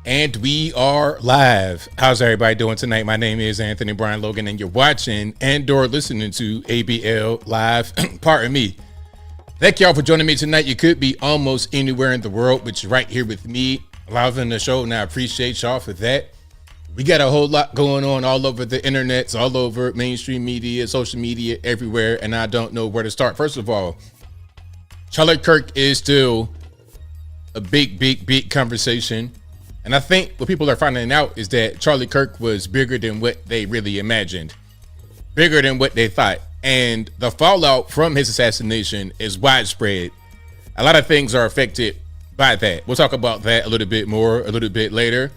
And we are live. How's everybody doing tonight? My name is Anthony Brian Logan, and you're watching and/or listening to ABL Live. Pardon me. Thank y'all for joining me tonight. You could be almost anywhere in the world, but you're right here with me, live in the show, and I appreciate y'all for that. We got a whole lot going on all over the internets, all over mainstream media, social media, everywhere, and I don't know where to start. First of all, Charlie Kirk is still a big conversation. And I think what people are finding out is that Charlie Kirk was bigger than what they really imagined, bigger than what they thought. And the fallout from his assassination is widespread. A lot of things are affected by that. We'll talk about that a little bit more a little bit later.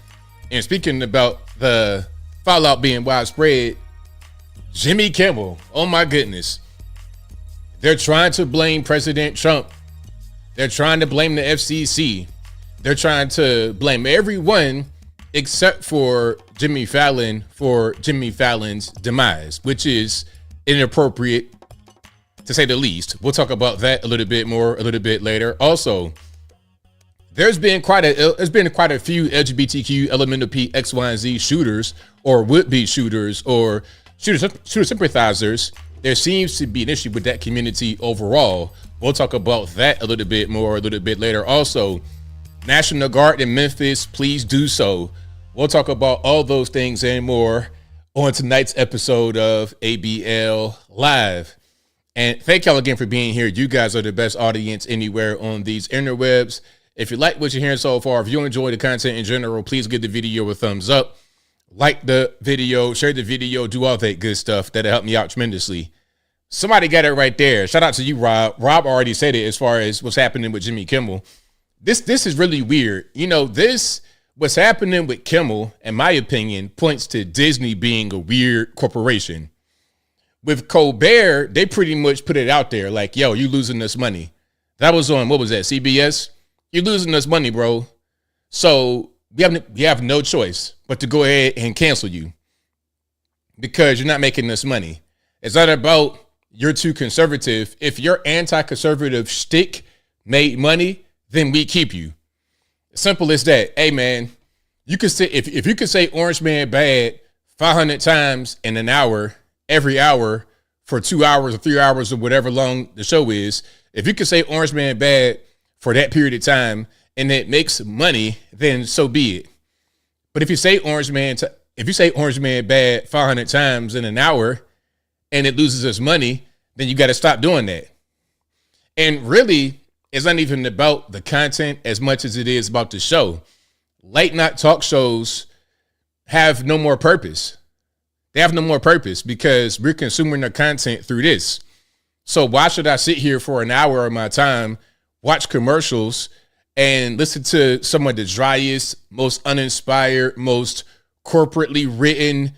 And speaking about the fallout being widespread, Jimmy Kimmel, oh my goodness. They're trying to blame President Trump. They're trying to blame the FCC. They're trying to blame everyone except for Jimmy Fallon for Jimmy Fallon's demise, which is inappropriate to say the least. We'll talk about that a little bit more a little bit later. Also, there's been quite a few LGBTQ, elemental P, X, Y, and Z shooters or would-be shooters or shooter sympathizers. There seems to be an issue with that community overall. We'll talk about that a little bit more a little bit later. Also, National Guard in Memphis, please do so. We'll talk about all those things and more on tonight's episode of ABL Live. And thank y'all again for being here. You guys are the best audience anywhere on these interwebs. If you like what you're hearing so far, if you enjoy the content in general, please give the video a thumbs up. Like the video, share the video, do all that good stuff. That'll help me out tremendously. Somebody got it right there. Shout out to you, Rob. Rob already said it as far as what's happening with Jimmy Kimmel. This is really weird. You know, what's happening with Kimmel, in my opinion, points to Disney being a weird corporation. With Colbert, they pretty much put it out there like, yo, you losing us money. That was on, what was that, CBS? You're losing us money, bro. So we have no choice but to go ahead and cancel you because you're not making us money. It's not about you're too conservative. If your anti-conservative shtick made money, then we keep you. Simple as that. Hey man, you could say if you could say Orange Man bad 500 times in an hour, every hour for 2 hours or 3 hours or whatever long the show is, if you could say Orange Man bad for that period of time and it makes money, then so be it. But if you say Orange Man bad 500 times in an hour and it loses us money, then you got to stop doing that. And really, it's not even about the content as much as it is about the show. Late night talk shows have no more purpose. They have no more purpose because we're consuming their content through this. So why should I sit here for an hour of my time, watch commercials, and listen to some of the driest, most uninspired, most corporately written,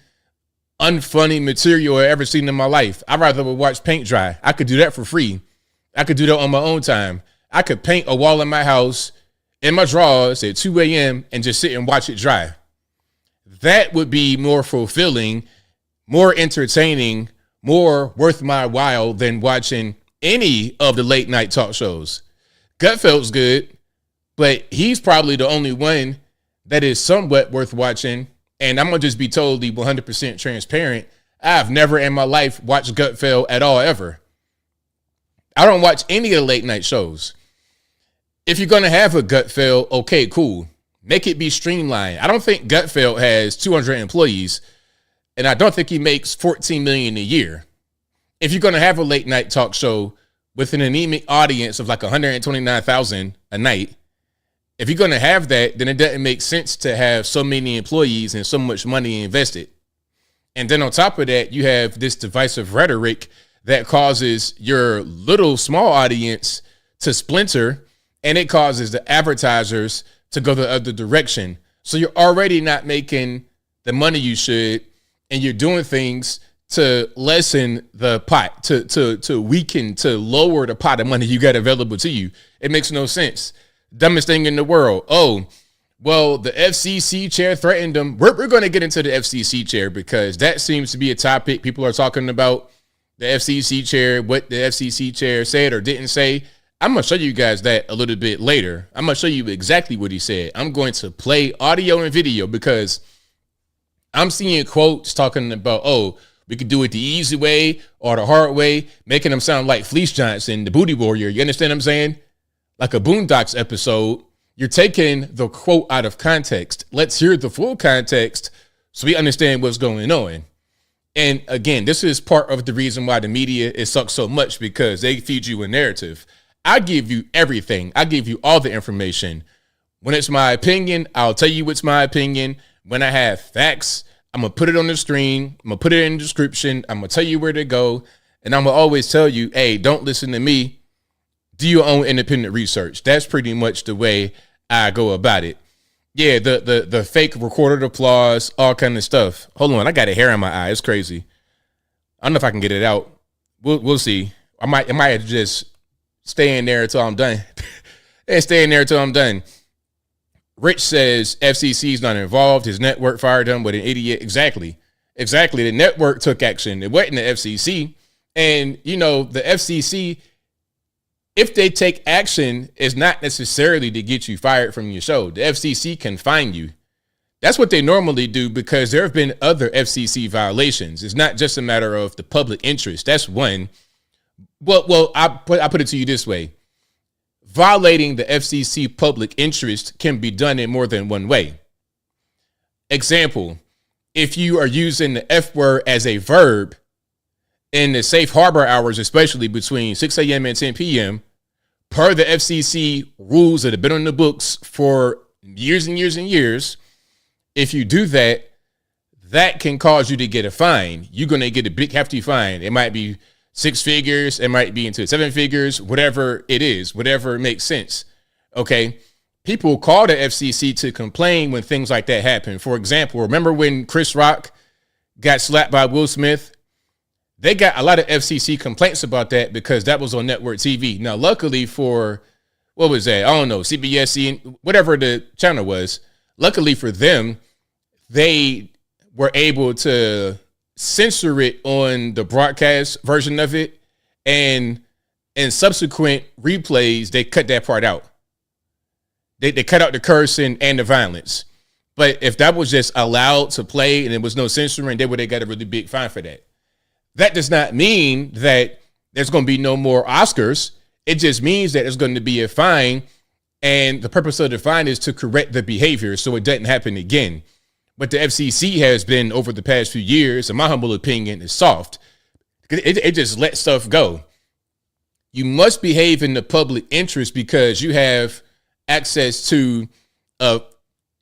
unfunny material I've ever seen in my life? I'd rather watch paint dry. I could do that for free. I could do that on my own time. I could paint a wall in my house in my drawers at 2 a.m. and just sit and watch it dry. That would be more fulfilling, more entertaining, more worth my while than watching any of the late night talk shows. Gutfeld's good, but he's probably the only one that is somewhat worth watching. And I'm going to just be totally 100% transparent. I've never in my life watched Gutfeld at all, ever. I don't watch any of the late night shows. If you're going to have a Gutfeld, okay, cool. Make it be streamlined. I don't think Gutfeld has 200 employees, and I don't think he makes $14 million a year. If you're going to have a late night talk show with an anemic audience of like 129,000 a night, if you're going to have that, then it doesn't make sense to have so many employees and so much money invested. And then on top of that, you have this divisive rhetoric that causes your little small audience to splinter, and it causes the advertisers to go the other direction. So you're already not making the money you should, and you're doing things to lessen the pot, to weaken, to lower the pot of money you got available to you. It makes no sense. Dumbest thing in the world. Oh, well, the FCC chair threatened them. We're going to get into the FCC chair because that seems to be a topic people are talking about. The FCC chair, what the FCC chair said or didn't say. I'm going to show you guys that a little bit later. I'm going to show you exactly what he said. I'm going to play audio and video because I'm seeing quotes talking about, oh, we could do it the easy way or the hard way, making them sound like Fleece Johnson, the booty warrior. You understand what I'm saying? Like a Boondocks episode. You're taking the quote out of context. Let's hear the full context so we understand what's going on. And again, this is part of the reason why the media is sucked so much, because they feed you a narrative. I give you everything. I give you all the information. When it's my opinion, I'll tell you it's my opinion. When I have facts, I'm going to put it on the screen. I'm going to put it in the description. I'm going to tell you where to go. And I'm going to always tell you, hey, don't listen to me. Do your own independent research. That's pretty much the way I go about it. Yeah, the fake recorded applause, all kind of stuff. Hold on, I got a hair in my eye. It's crazy. I don't know if I can get it out. We'll see. I might have to just stay in there until I'm done. And stay in there until I'm done. Rich says FCC is not involved. His network fired him with an idiot. Exactly. The network took action. It wasn't the FCC. And, you know, the FCC, if they take action, it's not necessarily to get you fired from your show. The FCC can fine you. That's what they normally do, because there have been other FCC violations. It's not just a matter of the public interest. That's one. Well, I put it to you this way. Violating the FCC public interest can be done in more than one way. Example, if you are using the F word as a verb in the safe harbor hours, especially between 6 a.m. and 10 p.m., per the FCC rules that have been on the books for years and years and years, if you do that, that can cause you to get a fine. You're going to get a big, hefty fine. It might be 6 figures. It might be into 7 figures, whatever it is, whatever makes sense. Okay. People call the FCC to complain when things like that happen. For example, remember when Chris Rock got slapped by Will Smith? They got a lot of FCC complaints about that because that was on network TV. Now, luckily for, what was that? I don't know, CBS, whatever the channel was. Luckily for them, they were able to censor it on the broadcast version of it. And in subsequent replays, they cut that part out. They cut out the cursing and the violence. But if that was just allowed to play and there was no censoring, they would have got a really big fine for that. That does not mean that there's going to be no more Oscars. It just means that there's going to be a fine, and the purpose of the fine is to correct the behavior so it doesn't happen again. But the FCC has been, over the past few years, in my humble opinion, is soft. It just lets stuff go. You must behave in the public interest because you have access to a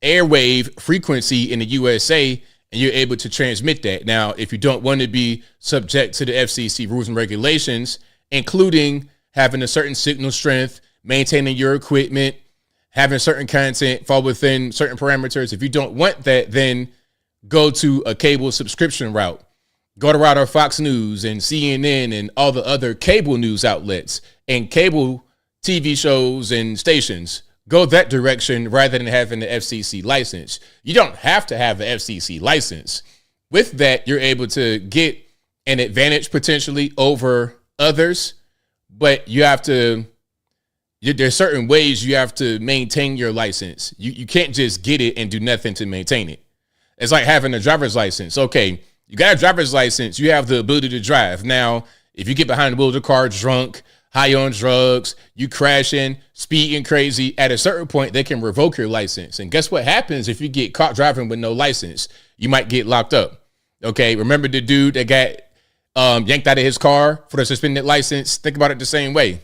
airwave frequency in the USA, and you're able to transmit that. Now, if you don't want to be subject to the FCC rules and regulations, including having a certain signal strength, maintaining your equipment, having certain content fall within certain parameters, if you don't want that, then go to a cable subscription route. Go to route of Fox News and CNN and all the other cable news outlets and cable TV shows and stations. Go that direction rather than having the FCC license. You don't have to have the FCC license. With that, you're able to get an advantage potentially over others, but you have to, there's certain ways you have to maintain your license. You can't just get it and do nothing to maintain it. It's like having a driver's license. Okay, you got a driver's license, you have the ability to drive. Now, if you get behind the wheel of the car drunk, high on drugs, you crashing, speeding crazy, at a certain point, they can revoke your license. And guess what happens if you get caught driving with no license? You might get locked up. Okay, remember the dude that got yanked out of his car for the suspended license? Think about it the same way.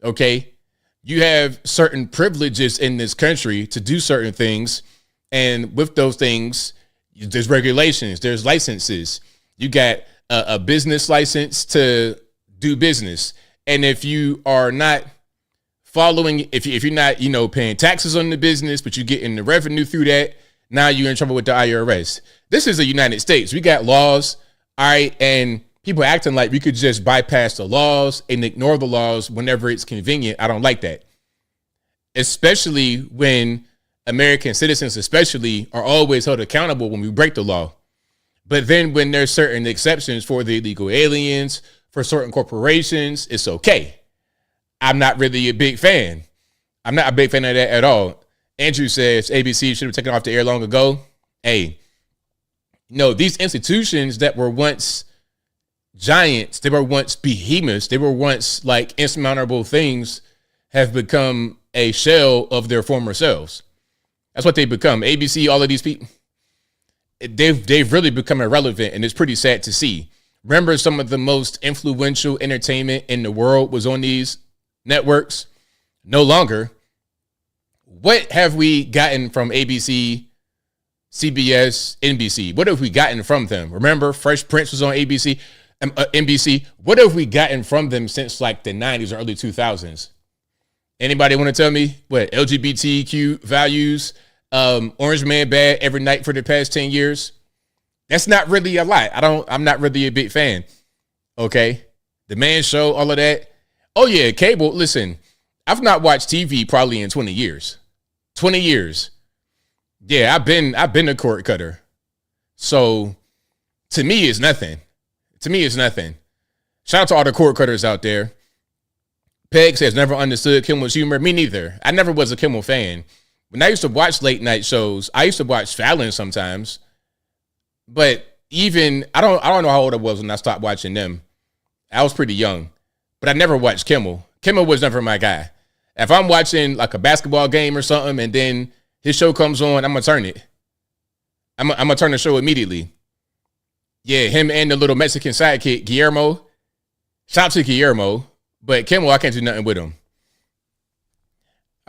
Okay, you have certain privileges in this country to do certain things. And with those things, there's regulations, there's licenses. You got a business license to do business. And if you are not following, if you're not, paying taxes on the business, but you're getting the revenue through that, now you're in trouble with the IRS. This is the United States. We got laws, all right, and people acting like we could just bypass the laws and ignore the laws whenever it's convenient. I don't like that. Especially when American citizens especially are always held accountable when we break the law. But then when there's certain exceptions for the illegal aliens, for certain corporations, it's okay. I'm not really a big fan. I'm not a big fan of that at all. Andrew says ABC should have taken off the air long ago. Hey, no, these institutions that were once giants, they were once behemoths, they were once like insurmountable things, have become a shell of their former selves. That's what they've become. ABC, all of these people, they've really become irrelevant, and it's pretty sad to see. Remember, some of the most influential entertainment in the world was on these networks. No longer. What have we gotten from ABC, CBS, NBC? What have we gotten from them? Remember, Fresh Prince was on ABC, NBC. What have we gotten from them since like the 90s or early 2000s? Anybody want to tell me what LGBTQ values, Orange Man bad every night for the past 10 years? That's not really a lot. I'm not really a big fan. Okay. The Man Show, all of that. Oh yeah, cable. Listen, I've not watched TV probably in 20 years. 20 years. Yeah, I've been a cord cutter. So to me, it's nothing. Shout out to all the cord cutters out there. Peg says never understood Kimmel's humor. Me neither. I never was a Kimmel fan. When I used to watch late night shows, I used to watch Fallon sometimes. But even I don't know how old I was when I stopped watching them. I was pretty young. But I never watched Kimmel. Kimmel was never my guy. If I'm watching like a basketball game or something and then his show comes on, I'm going to turn it. I'm going to turn the show immediately. Yeah, him and the little Mexican sidekick, Guillermo. Shout out to Guillermo. But Kimmel, I can't do nothing with him.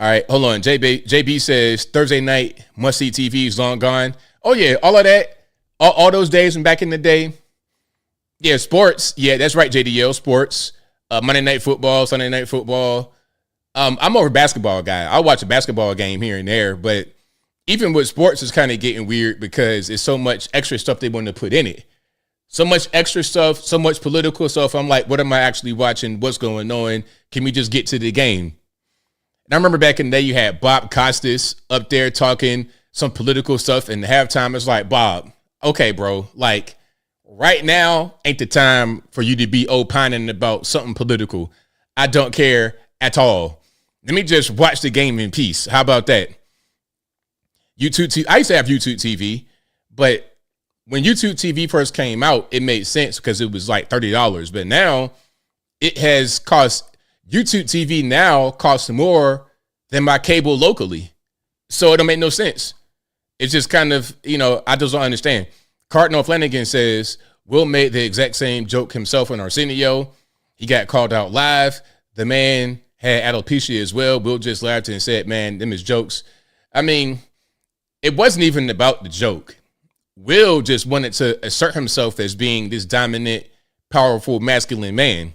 All right, hold on. JB says Thursday night must-see TV is long gone. Oh, yeah, all of that. All those days from back in the day. Yeah, sports. Yeah, that's right, JDL. Sports. Monday Night Football, Sunday Night Football. I'm more of a basketball guy. I'll watch a basketball game here and there, but even with sports, it's kind of getting weird because it's so much extra stuff they want to put in it. So much extra stuff, so much political stuff. I'm like, what am I actually watching? What's going on? Can we just get to the game? And I remember back in the day, you had Bob Costas up there talking some political stuff, and halftime it's like, Bob, okay, bro, like right now ain't the time for you to be opining about something political. I don't care at all. Let me just watch the game in peace. How about that? YouTube TV. I used to have YouTube TV, but when YouTube TV first came out, it made sense because it was like $30. But now it has cost, YouTube TV now costs more than my cable locally. So it don't make no sense. It's just kind of, I just don't understand. Cardinal Flanagan says, Will made the exact same joke himself on Arsenio. He got called out live. The man had alopecia as well. Will just laughed and said, man, them is jokes. I mean, it wasn't even about the joke. Will just wanted to assert himself as being this dominant, powerful, masculine man.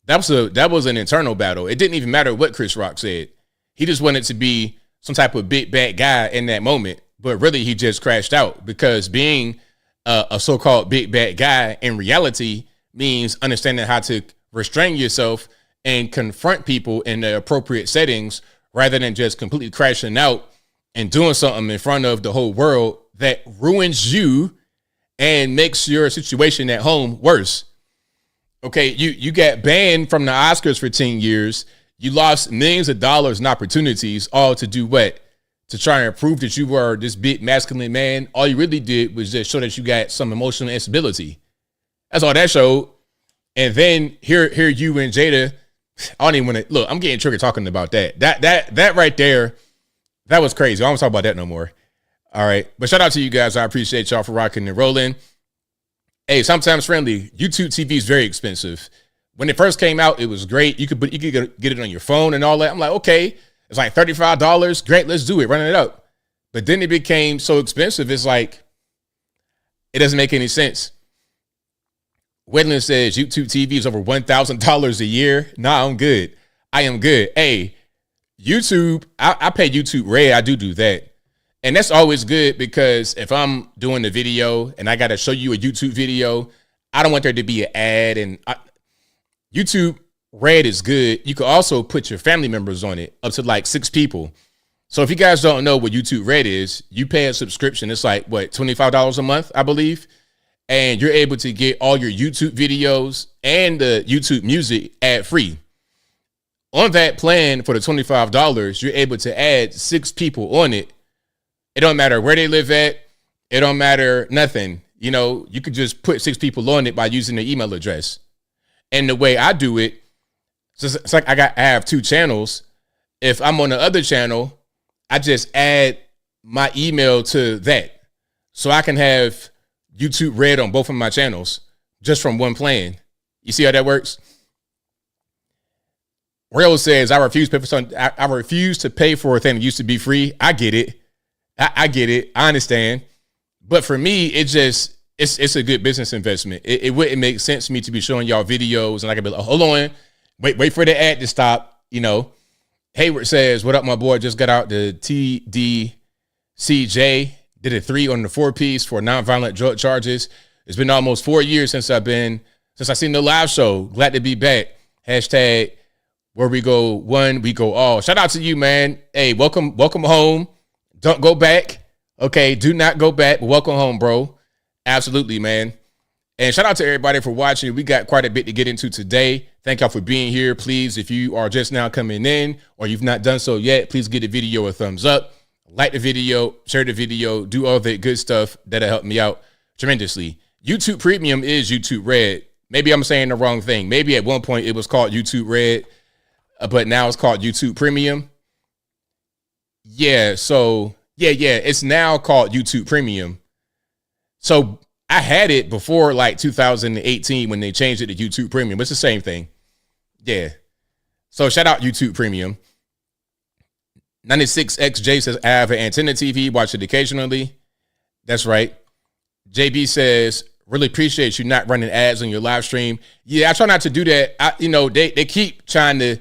That was an internal battle. It didn't even matter what Chris Rock said. He just wanted to be some type of big bad guy in that moment. But really, he just crashed out because being a so-called big bad guy in reality means understanding how to restrain yourself and confront people in the appropriate settings rather than just completely crashing out and doing something in front of the whole world that ruins you and makes your situation at home worse. Okay, you got banned from the Oscars for 10 years. You lost millions of dollars in opportunities, all to do what? To try and prove that you were this big masculine man. All you really did was just show that you got some emotional instability. That's all that showed. And then here you and Jada, I don't even want to, look, I'm getting triggered talking about that. That right there, that was crazy. I don't want to talk about that no more. All right. But shout out to you guys. I appreciate y'all for rocking and rolling. Hey, sometimes friendly. YouTube TV is very expensive. When it first came out, it was great. You could get it on your phone and all that. I'm like, okay, it's like $35. Great, let's do it. Running it up. But then it became so expensive. It's like, it doesn't make any sense. Wedland says YouTube TV is over $1,000 a year. Nah, I'm good. I am good. Hey, YouTube, I pay YouTube Red. I do that. And that's always good because if I'm doing a video and I got to show you a YouTube video, I don't want there to be an ad. And YouTube Red is good. You can also put your family members on it, up to like 6 people. So if you guys don't know what YouTube Red is, you pay a subscription. It's like, what, $25 a month, I believe. And you're able to get all your YouTube videos and the YouTube music ad free On that plan for the $25, you're able to add 6 people on it. It don't matter where they live at. It don't matter nothing. You know, you could just put 6 people on it by using the email address. And the way I do it, so it's like I have 2 channels. If I'm on the other channel, I just add my email to that. So I can have YouTube Red on both of my channels just from one plan. You see how that works? Rail says, I refuse to pay for a thing that used to be free. I get it. I get it. I understand. But for me, it's a good business investment. It wouldn't make sense for me to be showing y'all videos and I can be like, hold on, wait for the ad to stop. You know, Hayward says, what up, my boy? Just got out the TDCJ, did a 3 on the 4-piece for nonviolent drug charges. It's been almost 4 years since I seen the live show. Glad to be back. Hashtag where we go one, we go all. Shout out to you, man. Hey, welcome home. Don't go back. Okay, do not go back. But welcome home, bro. Absolutely, man. And shout out to everybody for watching. We got quite a bit to get into today. Thank y'all for being here. Please, if you are just now coming in or you've not done so yet, please give the video a thumbs up. Like the video, share the video, do all the good stuff that'll help me out tremendously. YouTube Premium is YouTube Red. Maybe I'm saying the wrong thing. Maybe at one point it was called YouTube Red, but now it's called YouTube Premium. Yeah, so yeah, it's now called YouTube Premium. So I had it before like 2018 when they changed it to YouTube Premium. It's the same thing. Yeah. So shout out YouTube Premium. 96XJ says, I have an antenna TV, watch it occasionally. That's right. JB says, really appreciate you not running ads on your live stream. Yeah, I try not to do that. They keep trying to.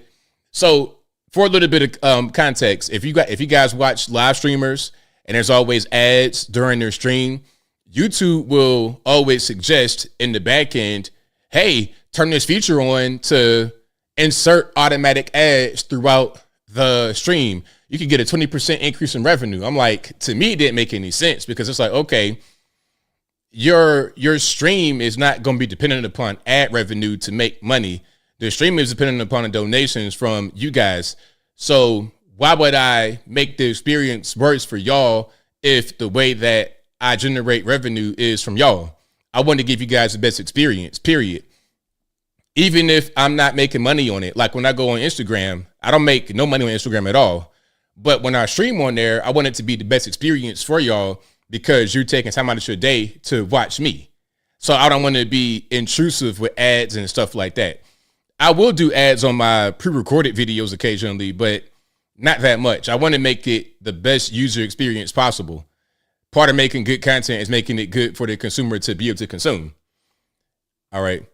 So for a little bit of context, if you guys watch live streamers and there's always ads during their stream, YouTube will always suggest in the back end, hey, turn this feature on to insert automatic ads throughout the stream. You can get a 20% increase in revenue. I'm like, to me, it didn't make any sense because it's like, okay, your stream is not going to be dependent upon ad revenue to make money. The stream is dependent upon the donations from you guys. So why would I make the experience worse for y'all if the way that I generate revenue is from y'all? I want to give you guys the best experience, period. Even if I'm not making money on it. Like when I go on Instagram, I don't make no money on Instagram at all. But when I stream on there, I want it to be the best experience for y'all because you're taking time out of your day to watch me. So I don't want to be intrusive with ads and stuff like that. I will do ads on my pre-recorded videos occasionally, but not that much. I want to make it the best user experience possible. Part of making good content is making it good for the consumer to be able to consume. All right.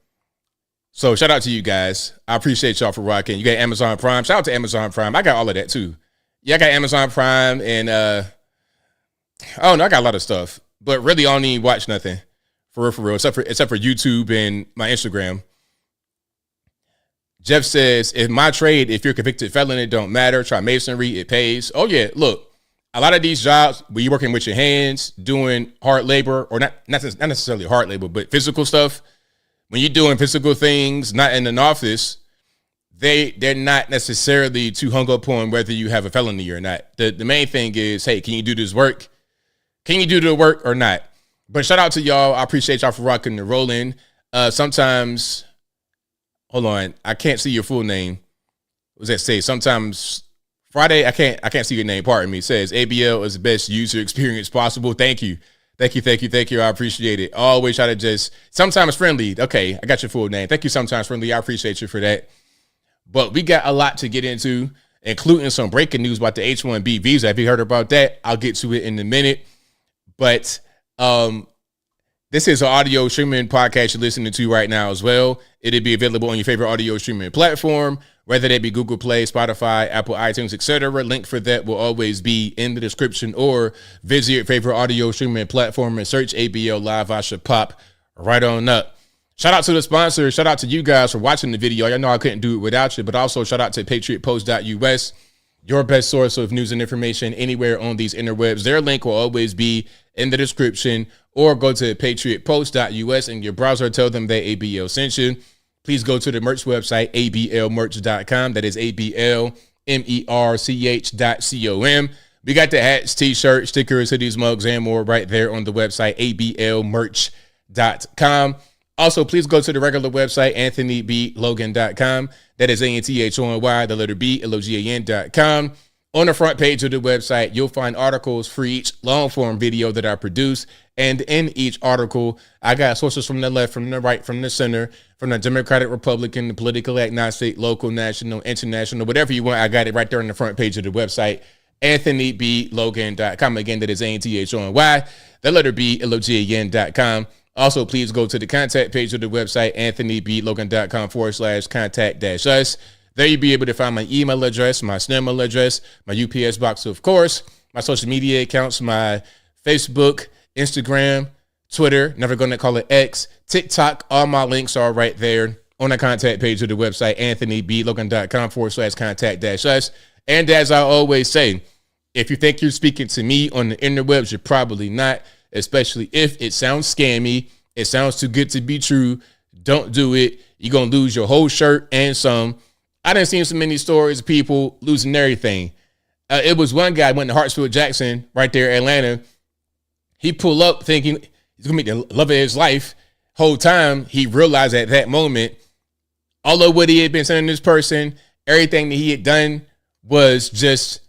So shout out to you guys. I appreciate y'all for rocking. You got Amazon Prime. Shout out to Amazon Prime. I got all of that too. Yeah, I got Amazon Prime and I got a lot of stuff. But really I don't even watch nothing. For real. Except for YouTube and my Instagram. Jeff says, if you're a convicted felon, it don't matter. Try masonry, it pays. Oh yeah, look, a lot of these jobs where you're working with your hands, doing hard labor, or not necessarily hard labor, but physical stuff. When you're doing physical things, not in an office, they're not necessarily too hung up on whether you have a felony or not. The main thing is, hey, can you do this work? Can you do the work or not? But shout out to y'all. I appreciate y'all for rocking and rolling. Sometimes, hold on, I can't see your full name. What does that say? Sometimes Friday, I can't see your name. Pardon me. It says ABL is the best user experience possible. Thank you. I appreciate it. Always try to just sometimes friendly. Okay, I got your full name. Thank you. Sometimes friendly. I appreciate you for that. But we got a lot to get into, including some breaking news about the H-1B visa. Have you heard about that? I'll get to it in a minute. But this is an audio streaming podcast you're listening to right now as well. It'll be available on your favorite audio streaming platform, whether they be Google Play, Spotify, Apple, iTunes, etc. Link for that will always be in the description, or visit your favorite audio streaming platform and search ABL Live. I should pop right on up. Shout out to the sponsors. Shout out to you guys for watching the video. I know I couldn't do it without you, but also shout out to patriotpost.us, your best source of news and information anywhere on these interwebs. Their link will always be in the description, or go to patriotpost.us in your browser. Tell them that ABL sent you. please go to the merch website, ablmerch.com. That is ablmerch.com. We got the hats, t-shirts, stickers, hoodies, mugs, and more right there on the website, ablmerch.com. Also, please go to the regular website, anthonyblogan.com. That is ANTHONY, the letter B, LOGAN.com. On the front page of the website, you'll find articles for each long-form video that I produce. And in each article, I got sources from the left, from the right, from the center, from the Democratic, Republican, the political agnostic, local, national, international, whatever you want. I got it right there on the front page of the website, AnthonyBLogan.com. Again, that is ANTHONY, the letter B, LOGAN.com. Also, please go to the contact page of the website, anthonyblogan.com/contact-us. There you'll be able to find my email address, my snail address, my UPS box, of course, my social media accounts, my Facebook, Instagram, Twitter, never going to call it X, TikTok. All my links are right there on the contact page of the website, anthonyblogan.com/contact-us. And as I always say, if you think you're speaking to me on the interwebs, you're probably not, especially if it sounds scammy, it sounds too good to be true. Don't do it. You're going to lose your whole shirt and some. I done seen so many stories of people losing everything. It was one guy went to Hartsfield Jackson right there in Atlanta. He pulled up thinking he's going to meet the love of his life. Whole time he realized at that moment, although what he had been sending this person, everything that he had done was just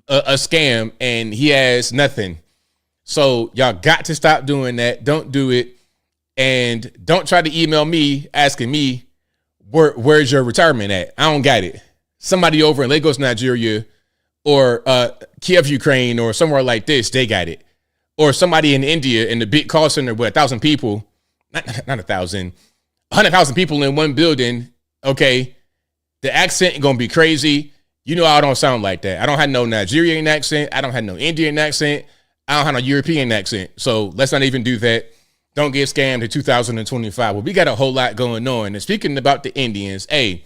a scam and he has nothing. So y'all got to stop doing that. Don't do it. And don't try to email me asking me, where's your retirement at? I don't got it. Somebody over in Lagos, Nigeria, or Kiev, Ukraine, or somewhere like this, they got it. Or somebody in India in the big call center with 1,000 people, not 1,000, 100,000 people in one building. Okay, the accent gonna be crazy. You know I don't sound like that. I don't have no Nigerian accent. I don't have no Indian accent. I don't have no European accent. So let's not even do that. Don't get scammed in 2025. Well, we got a whole lot going on. And speaking about the Indians, hey,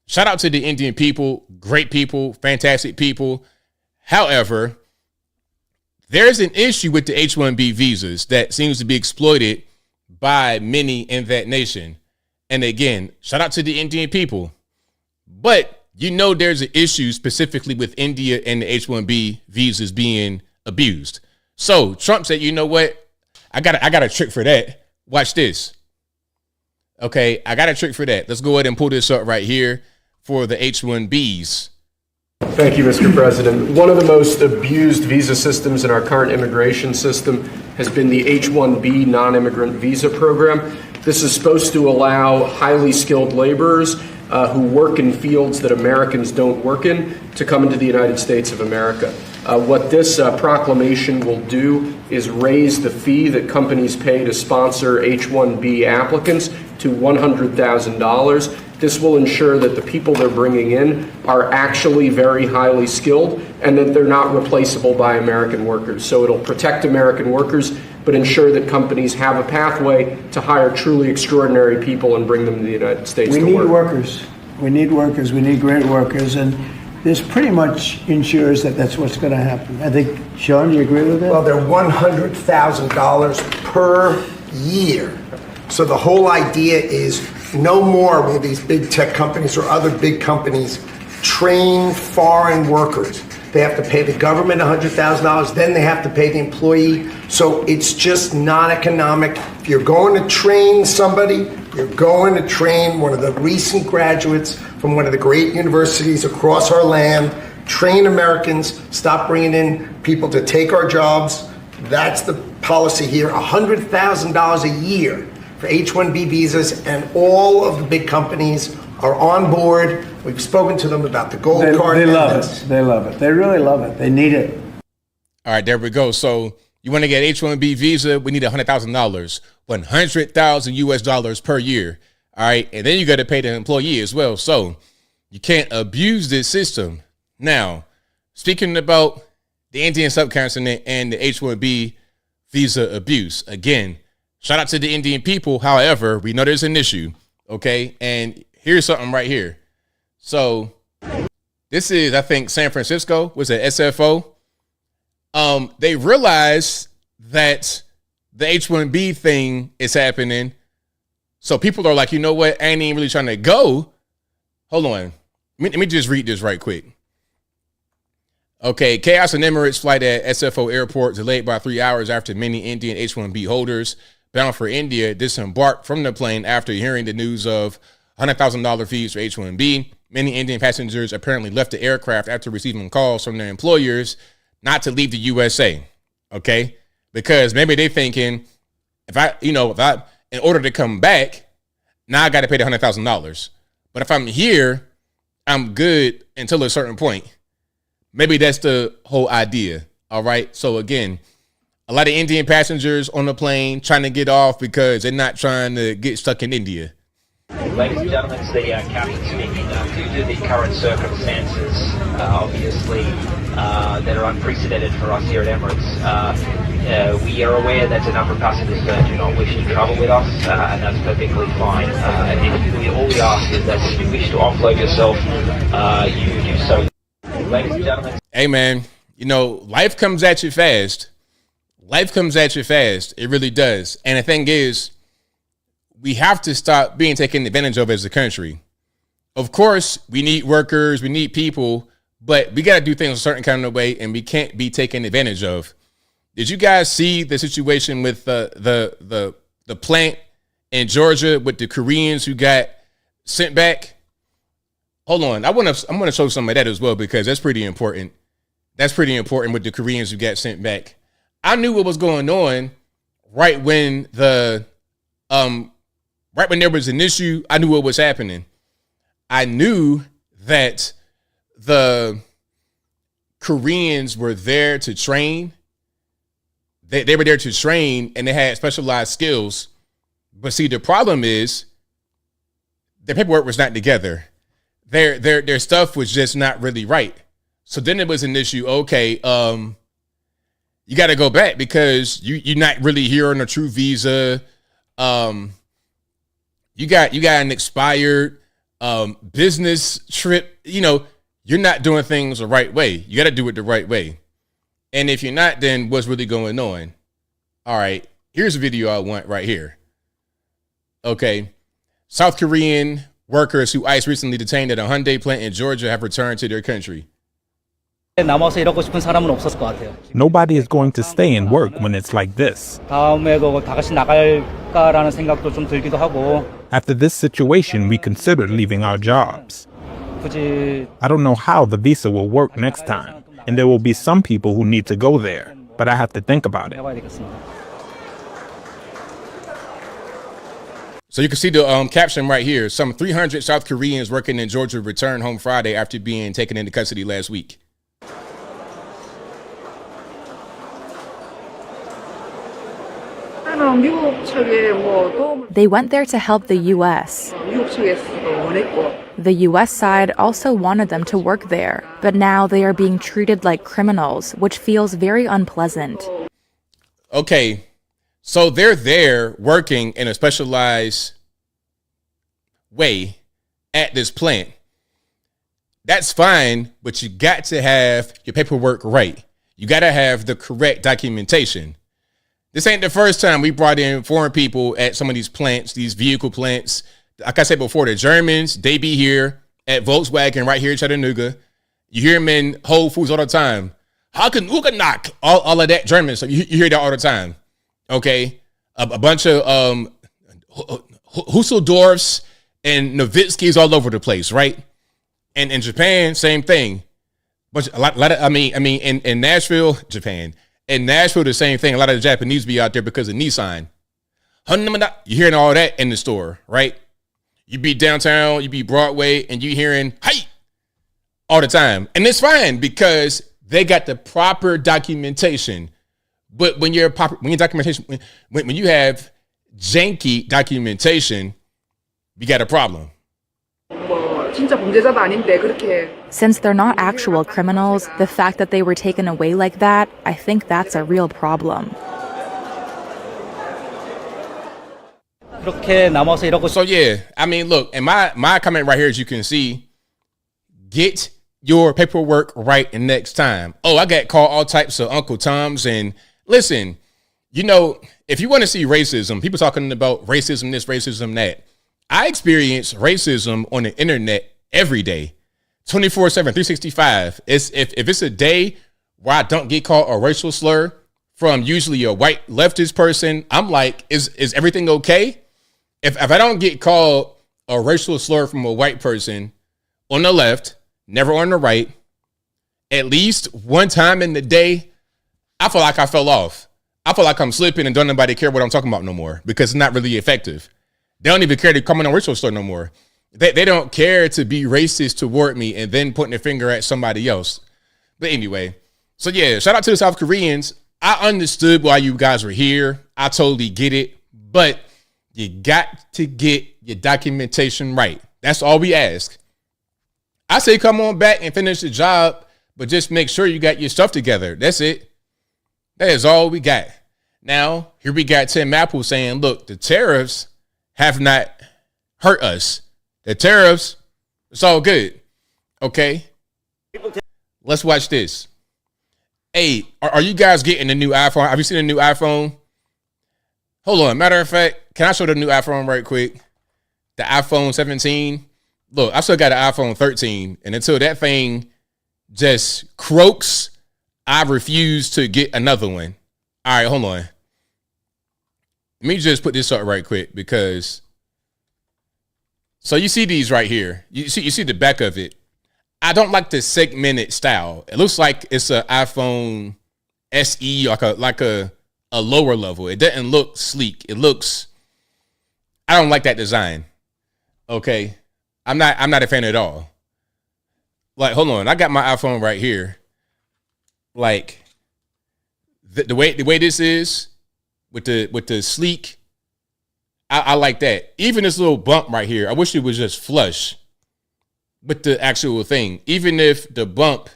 shout out to the Indian people. Great people, fantastic people. However, there's an issue with the H-1B visas that seems to be exploited by many in that nation. And again, shout out to the Indian people. But you know there's an issue specifically with India and the H-1B visas being abused. So Trump said, you know what? I got a trick for that. Watch this. Okay, I got a trick for that. Let's go ahead and pull this up right here for the H-1Bs. Thank you, Mr. President. One of the most abused visa systems in our current immigration system has been the H-1B non-immigrant visa program. This is supposed to allow highly skilled laborers who work in fields that Americans don't work in to come into the United States of America. What this proclamation will do is raise the fee that companies pay to sponsor H-1B applicants to $100,000. This will ensure that the people they're bringing in are actually very highly skilled and that they're not replaceable by American workers. So it'll protect American workers, but ensure that companies have a pathway to hire truly extraordinary people and bring them to the United States to work. We need workers. We need workers. We need great workers. And this pretty much ensures that that's what's going to happen. I think, Sean, do you agree with that? Well, they're $100,000 per year. So the whole idea is no more will these big tech companies or other big companies train foreign workers. They have to pay the government $100,000, then they have to pay the employee. So it's just not economic. If you're going to train somebody, you're going to train one of the recent graduates from one of the great universities across our land. Train Americans, stop bringing in people to take our jobs. That's the policy here, $100,000 a year for H-1B visas, and all of the big companies are on board. We've spoken to them about the gold card. They love it. They love it. They really love it. They need it. All right, there we go. So you want to get H-1B visa, we need $100,000, $100,000 per year. All right, and then you got to pay the employee as well. So you can't abuse this system. Now, speaking about the Indian subcontinent and the H-1B visa abuse, again, shout out to the Indian people. However, we know there's an issue, okay? And here's something right here. So this is, I think, San Francisco was an SFO. They realized that the H-1B thing is happening, So people are like, you know what? I ain't even really trying to go. Hold on. Let me just read this right quick. Okay, chaos in Emirates flight at SFO airport delayed by 3 hours after many Indian H-1B holders bound for India disembarked from the plane after hearing the news of $100,000 fees for H-1B. Many Indian passengers apparently left the aircraft after receiving calls from their employers not to leave the USA. Okay, because maybe they're thinking, if I, in order to come back, now I got to pay the $100,000. But if I'm here, I'm good until a certain point. Maybe that's the whole idea. All right. So again, a lot of Indian passengers on the plane trying to get off because they're not trying to get stuck in India. Ladies and gentlemen, it's the captain speaking. Due to the current circumstances, obviously, that are unprecedented for us here at Emirates, we are aware that a number of passengers do not wish to travel with us, and that's perfectly fine. All we ask is that if you wish to offload yourself, you do so. Ladies and gentlemen. Hey, man, life comes at you fast. Life comes at you fast. It really does. And the thing is, we have to stop being taken advantage of as a country. Of course, we need workers, we need people, but we got to do things a certain kind of way, and we can't be taken advantage of. Did you guys see the situation with the plant in Georgia with the Koreans who got sent back? Hold on, I'm gonna show some of that as well because that's pretty important. That's pretty important with the Koreans who got sent back. I knew what was going on right when there was an issue. I knew what was happening. I knew that the Koreans were there to train. They were there to train, and they had specialized skills. But see, the problem is their paperwork was not together. Their stuff was just not really right. So then it was an issue. Okay, you got to go back because you're not really here on a true visa. You got an expired business trip. You're not doing things the right way. You got to do it the right way. And if you're not, then what's really going on? All right, here's a video I want right here. Okay, South Korean workers who ICE recently detained at a Hyundai plant in Georgia have returned to their country. Nobody is going to stay and work when it's like this. After this situation, we considered leaving our jobs. I don't know how the visa will work next time, and there will be some people who need to go there, but I have to think about it. So you can see the caption right here. Some 300 South Koreans working in Georgia returned home Friday after being taken into custody last week. They went there to help the U.S. The U.S. side also wanted them to work there, but now they are being treated like criminals, which feels very unpleasant. Okay, so they're there working in a specialized way at this plant. That's fine, but you got to have your paperwork right. You got to have the correct documentation. This ain't the first time we brought in foreign people at some of these plants, these vehicle plants. Like I said before, the Germans, they be here at Volkswagen right here in Chattanooga. You hear them in Whole Foods all the time. How can knock all of that German? So you hear that all the time. Okay. A bunch of Husseldorfs and Nowitzkis all over the place, right? And in Japan, same thing. In Nashville, Japan. In Nashville, the same thing. A lot of the Japanese be out there because of Nissan. You're hearing all that in the store, right? You be downtown, you be Broadway, and you hearing "hey" all the time. And it's fine because they got the proper documentation. But when you have janky documentation, you got a problem. Since they're not actual criminals, the fact that they were taken away like that, I think that's a real problem. So yeah, look, and my comment right here, as you can see, get your paperwork right next time. Oh, I got called all types of Uncle Toms, and listen, you know, if you want to see racism, people talking about racism, this, racism, that. I experience racism on the internet every day, 24/7, 365. If it's a day where I don't get called a racial slur from usually a white leftist person, I'm like, is everything okay? If I don't get called a racial slur from a white person on the left, never on the right, at least one time in the day, I feel like I fell off. I feel like I'm slipping and don't nobody care what I'm talking about no more because it's not really effective. They don't even care to comment on racial slur no more. They don't care to be racist toward me and then pointing a finger at somebody else. But anyway, so yeah, shout out to the South Koreans. I understood why you guys were here. I totally get it. But you got to get your documentation right. That's all we ask. I say come on back and finish the job, but just make sure you got your stuff together. That's it. That is all we got. Now, here we got Tim Apple saying, look, the tariffs have not hurt us. The tariffs, it's all good. Okay? Let's watch this. Hey, are you guys getting a new iPhone? Have you seen a new iPhone? Hold on. Matter of fact, can I show the new iPhone right quick? The iPhone 17. Look, I still got an iPhone 13. And until that thing just croaks, I refuse to get another one. All right, hold on. Let me just put this up right quick because... So you see these right here. You see the back of it. I don't like the segmented style. It looks like it's an iPhone SE, like a lower level. It doesn't look sleek. It looks. I don't like that design. Okay, I'm not a fan at all. Like, hold on, I got my iPhone right here. Like the way this is with the sleek. I like that. Even this little bump right here, I wish it was just flush with the actual thing. Even if the bump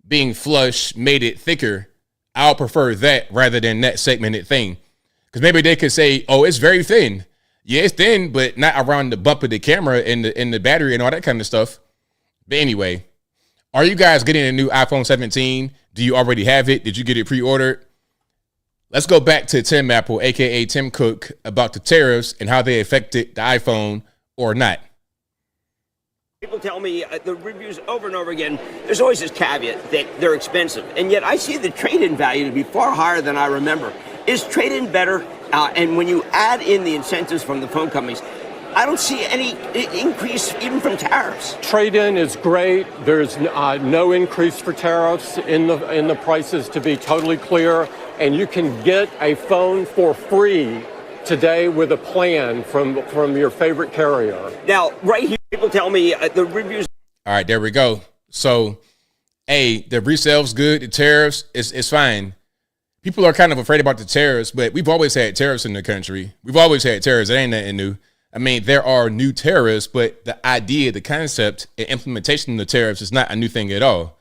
being flush made it thicker, I'll prefer that rather than that segmented thing. Because maybe they could say, oh, it's very thin. Yeah, it's thin, but not around the bump of the camera and the battery and all that kind of stuff. But anyway, are you guys getting a new iPhone 17? Do you already have it? Did you get it pre-ordered? Let's go back to Tim Apple, a.k.a. Tim Cook, about the tariffs and how they affected the iPhone or not. People tell me the reviews over and over again, there's always this caveat that they're expensive. And yet I see the trade-in value to be far higher than I remember. Is trade-in better? And when you add in the incentives from the phone companies, I don't see any increase even from tariffs. Trade-in is great. There's no increase for tariffs in the prices, to be totally clear. And you can get a phone for free today with a plan from your favorite carrier. Now, right here, people tell me the reviews. All right, there we go. So, hey, the resale's good. The tariffs, it's fine. People are kind of afraid about the tariffs, but we've always had tariffs in the country. We've always had tariffs. It ain't nothing new. I mean, there are new tariffs, but the idea, the concept, and implementation of the tariffs is not a new thing at all.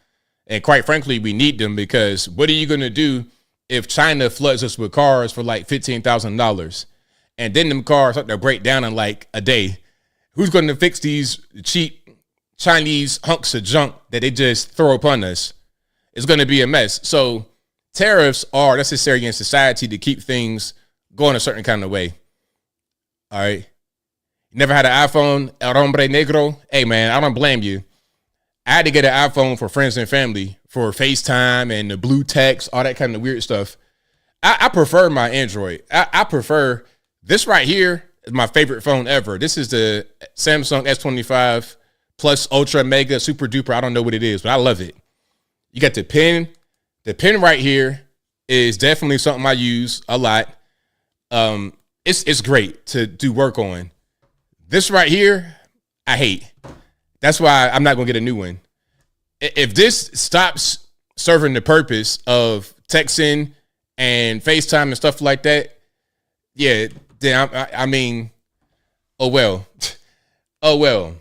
And quite frankly, we need them because what are you going to do if China floods us with cars for like $15,000 and then them cars start to break down in like a day? Who's going to fix these cheap Chinese hunks of junk that they just throw upon us? It's going to be a mess. So tariffs are necessary in society to keep things going a certain kind of way. All right. You never had an iPhone, El Hombre Negro? Hey, man, I don't blame you. I had to get an iPhone for friends and family for FaceTime and the blue text, all that kind of weird stuff. I prefer my Android. I prefer this right here is my favorite phone ever. This is the Samsung S25 Plus Ultra Mega Super Duper. I don't know what it is, but I love it. You got the pen. The pen right here is definitely something I use a lot. It's great to do work on. This right here, I hate. That's why I'm not going to get a new one. If this stops serving the purpose of texting and FaceTime and stuff like that, yeah, then I mean, oh well. Oh well.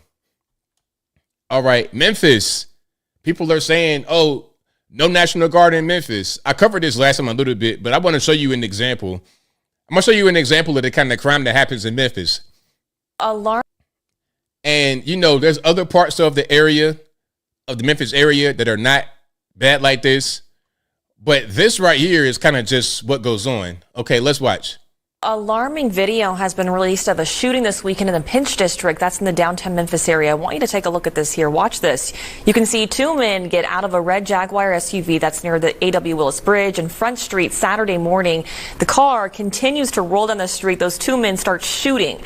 All right, Memphis. People are saying, oh, no National Guard in Memphis. I covered this last time a little bit, but I want to show you an example. I'm going to show you an example of the kind of crime that happens in Memphis. And, you know, there's other parts of the area, of the Memphis area, that are not bad like this. But this right here is kind of just what goes on. Okay, let's watch. Alarming video has been released of a shooting this weekend in the Pinch District. That's in the downtown Memphis area. I want you to take a look at this here. Watch this. You can see two men get out of a red Jaguar SUV that's near the A.W. Willis Bridge and Front Street Saturday morning. The car continues to roll down the street. Those two men start shooting.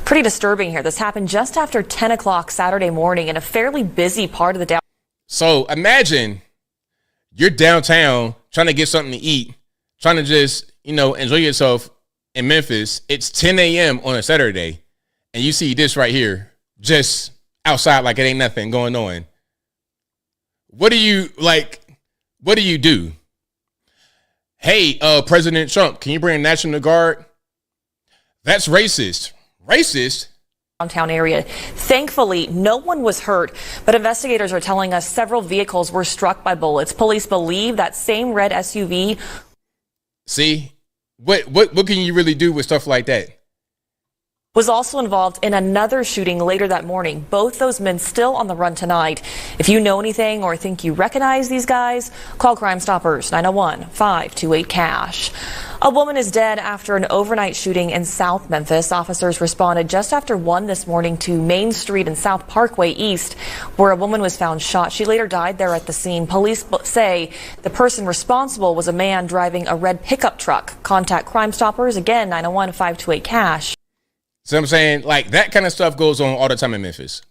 Pretty disturbing here. This happened just after 10 o'clock Saturday morning in a fairly busy part of the downtown. So imagine you're downtown trying to get something to eat, trying to just, enjoy yourself in Memphis. It's 10 a.m. on a Saturday, and you see this right here, just outside like it ain't nothing going on. What do you do? Hey, President Trump, can you bring National Guard? That's racist. Racist? Downtown area. Thankfully, no one was hurt, but investigators are telling us several vehicles were struck by bullets. Police believe that same red SUV. See, what can you really do with stuff like that? Was also involved in another shooting later that morning. Both those men still on the run tonight. If you know anything or think you recognize these guys, call Crime Stoppers 901-528-CASH. A woman is dead after an overnight shooting in South Memphis. Officers responded just after 1 this morning to Main Street and South Parkway East, where a woman was found shot. She later died there at the scene. Police say the person responsible was a man driving a red pickup truck. Contact Crime Stoppers, again, 901-528-CASH. So I'm saying, like, that kind of stuff goes on all the time in Memphis.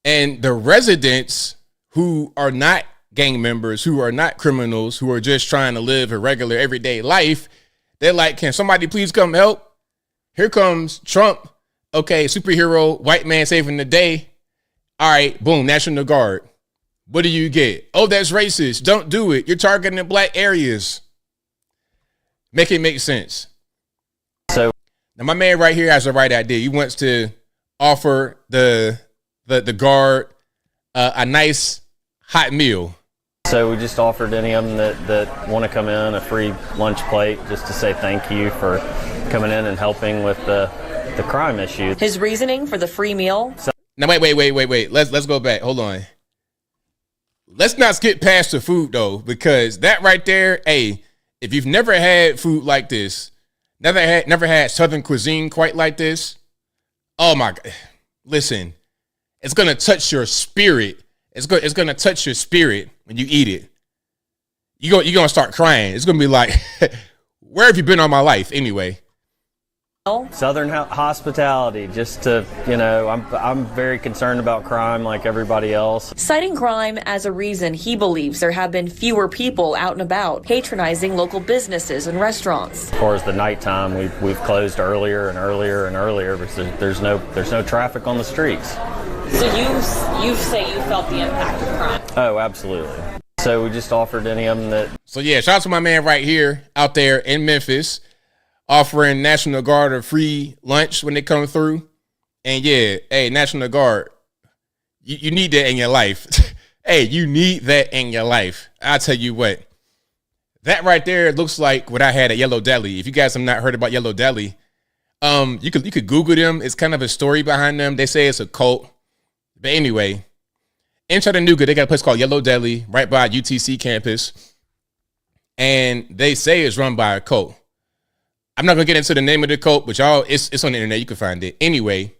And the residents who are not gang members, who are not criminals, who are just trying to live a regular everyday life, they're like, can somebody please come help? Here comes Trump. Okay, superhero, white man saving the day. All right, boom, National Guard. What do you get? Oh, that's racist. Don't do it. You're targeting black areas. Make it make sense. So now, my man right here has the right idea. He wants to offer the guard a nice hot meal. So we just offered any of them that want to come in a free lunch plate just to say thank you for coming in and helping with the crime issue. His reasoning for the free meal? Now, wait. Let's go back. Hold on. Let's not skip past the food, though, because that right there, hey, if you've never had food like this, never had Southern cuisine quite like this, oh my God. Listen, it's going to touch your spirit. It's going to touch your spirit when you eat it. You're going to start crying. It's going to be like, where have you been all my life anyway? Southern hospitality, just to, I'm very concerned about crime like everybody else. Citing crime as a reason he believes there have been fewer people out and about patronizing local businesses and restaurants. As far as the nighttime, we've closed earlier and earlier and earlier because there's no traffic on the streets. So you say you felt the impact of crime? Oh, absolutely. So we just offered any of them that. So yeah, shout out to my man right here out there in Memphis, offering National Guard a free lunch when they come through. And yeah, hey, National Guard, you need that in your life. Hey, you need that in your life. I'll tell you what, that right there looks like what I had at Yellow Deli. If you guys have not heard about Yellow Deli, you could Google them. It's kind of a story behind them. They say it's a cult. But anyway, in Chattanooga, they got a place called Yellow Deli right by UTC campus. And they say it's run by a cult. I'm not going to get into the name of the cult, but y'all, it's on the internet. You can find it. Anyway,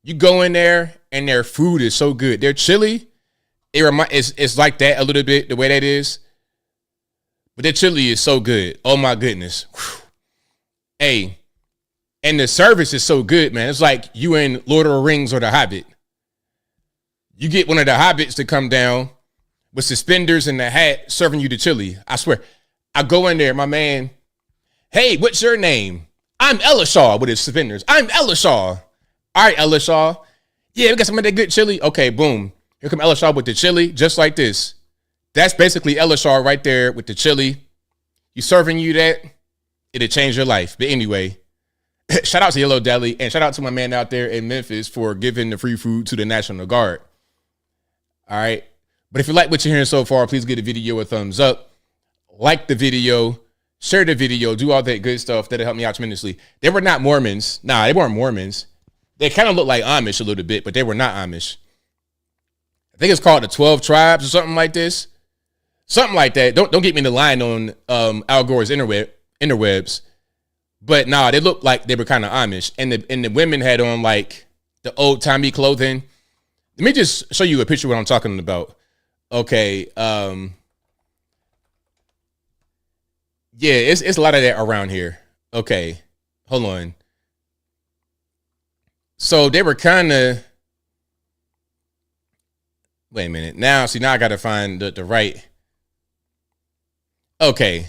you go in there and their food is so good. Their chili, it's like that a little bit, the way that is. But their chili is so good. Oh, my goodness. Whew. Hey, and the service is so good, man. It's like you in Lord of the Rings or The Hobbit. You get one of the hobbits to come down with suspenders and a hat serving you the chili. I swear. I go in there, my man. Hey, what's your name? I'm Elishaw with his suspenders. I'm Elishaw. All right, Elishaw. Yeah, we got some of that good chili. Okay, boom. Here come Elishaw with the chili, just like this. That's basically Elishaw right there with the chili. He's serving you that. It'll change your life. But anyway, shout out to Yellow Deli and shout out to my man out there in Memphis for giving the free food to the National Guard. All right. But if you like what you're hearing so far, please give the video a thumbs up. Like the video. Share the video, do all that good stuff. That'll help me out tremendously. They were not Mormons. Nah, they weren't Mormons. They kind of look like Amish a little bit, but they were not Amish. I think it's called the 12 Tribes or something like this. Something like that. Don't get me in the line on Al Gore's interwebs. But nah, they looked like they were kind of Amish. And the women had on like the old timey clothing. Let me just show you a picture of what I'm talking about. Okay. Yeah, it's a lot of that around here. Okay. Hold on. So they were kind of, wait a minute. Now I got to find the right. Okay.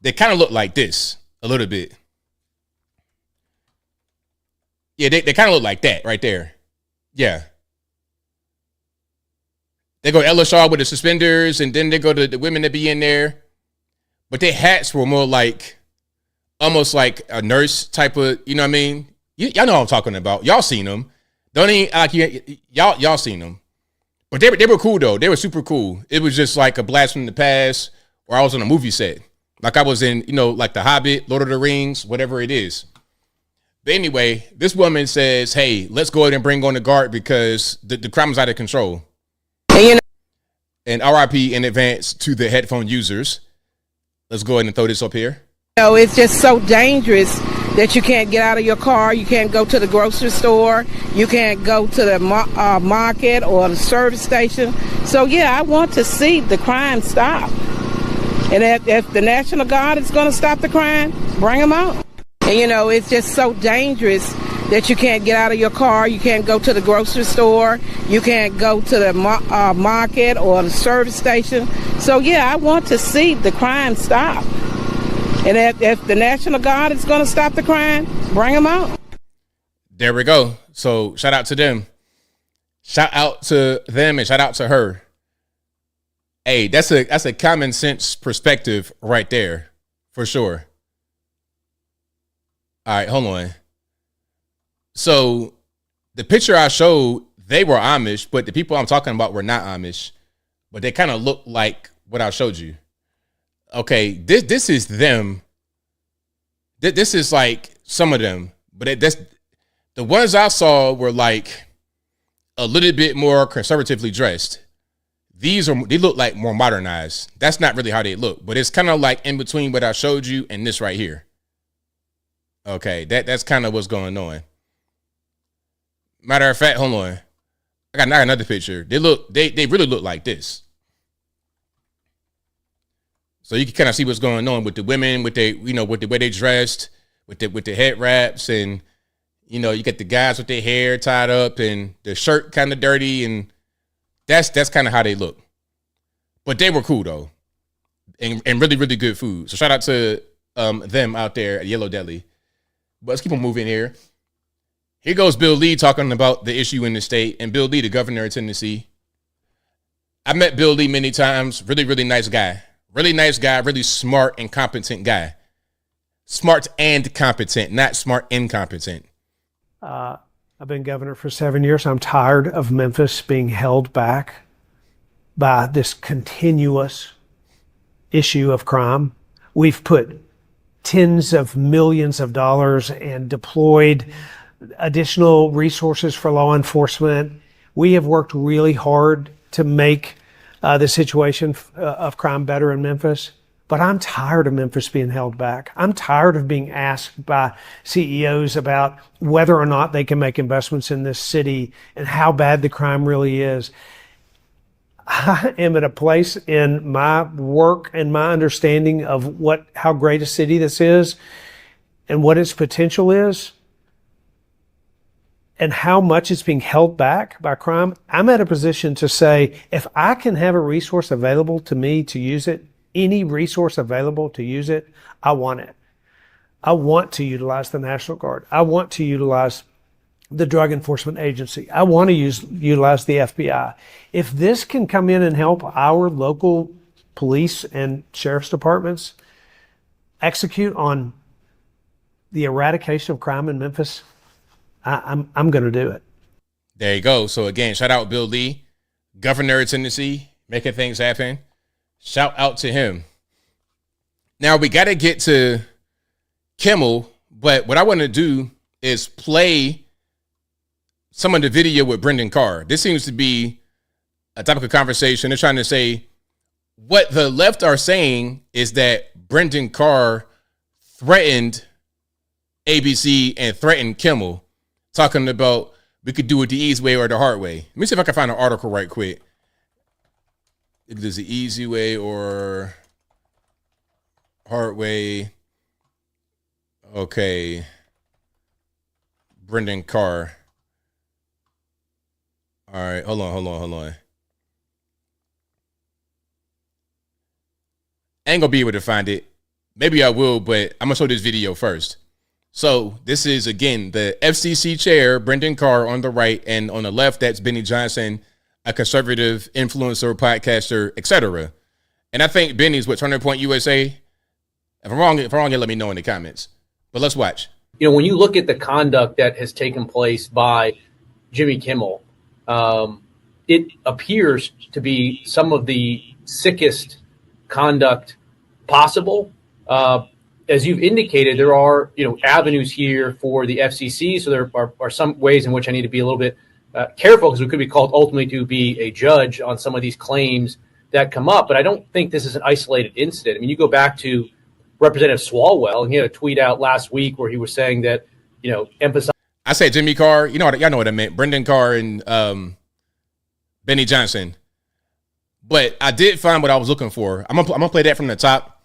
They kind of look like this a little bit. Yeah, they kind of look like that right there. Yeah. They go Ella Shaw with the suspenders, and then they go to the women that be in there. But their hats were more like, almost like a nurse type of, you know what I mean? Y'all know what I'm talking about. Y'all seen them. Don't even like y'all seen them. But they were cool though. They were super cool. It was just like a blast from the past, or I was on a movie set. Like I was in, like The Hobbit, Lord of the Rings, whatever it is. But anyway, this woman says, hey, let's go ahead and bring on the guard because the crime is out of control. And RIP in advance to the headphone users. Let's go ahead and throw this up here. It's just so dangerous that you can't get out of your car. You can't go to the grocery store. You can't go to the market or the service station. So, yeah, I want to see the crime stop. And if the National Guard is going to stop the crime, bring them out. And, it's just so dangerous that you can't get out of your car. You can't go to the grocery store. You can't go to the market or the service station. So, yeah, I want to see the crime stop. And if the National Guard is going to stop the crime, bring them out. There we go. So shout out to them. Shout out to them and shout out to her. Hey, that's a common sense perspective right there, for sure. All right, hold on. So the picture I showed, they were Amish, but the people I'm talking about were not Amish, but they kind of look like what I showed you. Okay, this is them. This is like some of them, but that's the ones I saw were like a little bit more conservatively dressed. They look like more modernized. That's not really how they look, but it's kind of like in between what I showed you and this right here. Okay, that's kind of what's going on. Matter of fact, hold on. I got another picture. They really look like this. So you can kind of see what's going on with the women, with with the way they dressed, with the head wraps, and you get the guys with their hair tied up and the shirt kind of dirty, and that's kind of how they look. But they were cool though, and really really good food. So shout out to them out there at Yellow Deli. But let's keep on moving here. Here goes Bill Lee talking about the issue in the state, and Bill Lee, the governor of Tennessee. I met Bill Lee many times. Really really nice guy. Really nice guy, really smart and competent guy. Smart and competent, not smart and competent. I've been governor for 7 years. I'm tired of Memphis being held back by this continuous issue of crime. We've put tens of millions of dollars and deployed additional resources for law enforcement. We have worked really hard to make the situation of crime better in Memphis. But I'm tired of Memphis being held back. I'm tired of being asked by CEOs about whether or not they can make investments in this city and how bad the crime really is. I am at a place in my work and my understanding of how great a city this is and what its potential is and how much it's being held back by crime. I'm at a position to say, if I can have a resource available to me to use it, any resource available to use it, I want it. I want to utilize the National Guard. I want to utilize the Drug Enforcement Agency. I want to utilize the FBI. If this can come in and help our local police and sheriff's departments execute on the eradication of crime in Memphis, I'm going to do it. There you go. So again, shout out Bill Lee, governor of Tennessee, making things happen. Shout out to him. Now we got to get to Kimmel, but what I want to do is play some of the video with Brendan Carr. This seems to be a topic of conversation. They're trying to say, what the left are saying is that Brendan Carr threatened ABC and threatened Kimmel, talking about we could do it the easy way or the hard way. Let me see if I can find an article right quick. If there's the easy way or hard way. Okay. Brendan Carr. All right, hold on. I ain't gonna be able to find it. Maybe I will, but I'm gonna show this video first. So this is, again, the FCC chair, Brendan Carr, on the right, and on the left, that's Benny Johnson, a conservative influencer, podcaster, etc. And I think Benny's with Turning Point USA. If I'm wrong, let me know in the comments. But let's watch. You know, when you look at the conduct that has taken place by Jimmy Kimmel, it appears to be some of the sickest conduct possible. As you've indicated, there are, avenues here for the FCC. So there are some ways in which I need to be a little bit careful, because we could be called ultimately to be a judge on some of these claims that come up. But I don't think this is an isolated incident. I mean, you go back to Representative Swalwell, and he had a tweet out last week where he was saying that, emphasize. I said Jimmy Carr. Y'all know what I meant. Brendan Carr and Benny Johnson. But I did find what I was looking for. I'm gonna play that from the top,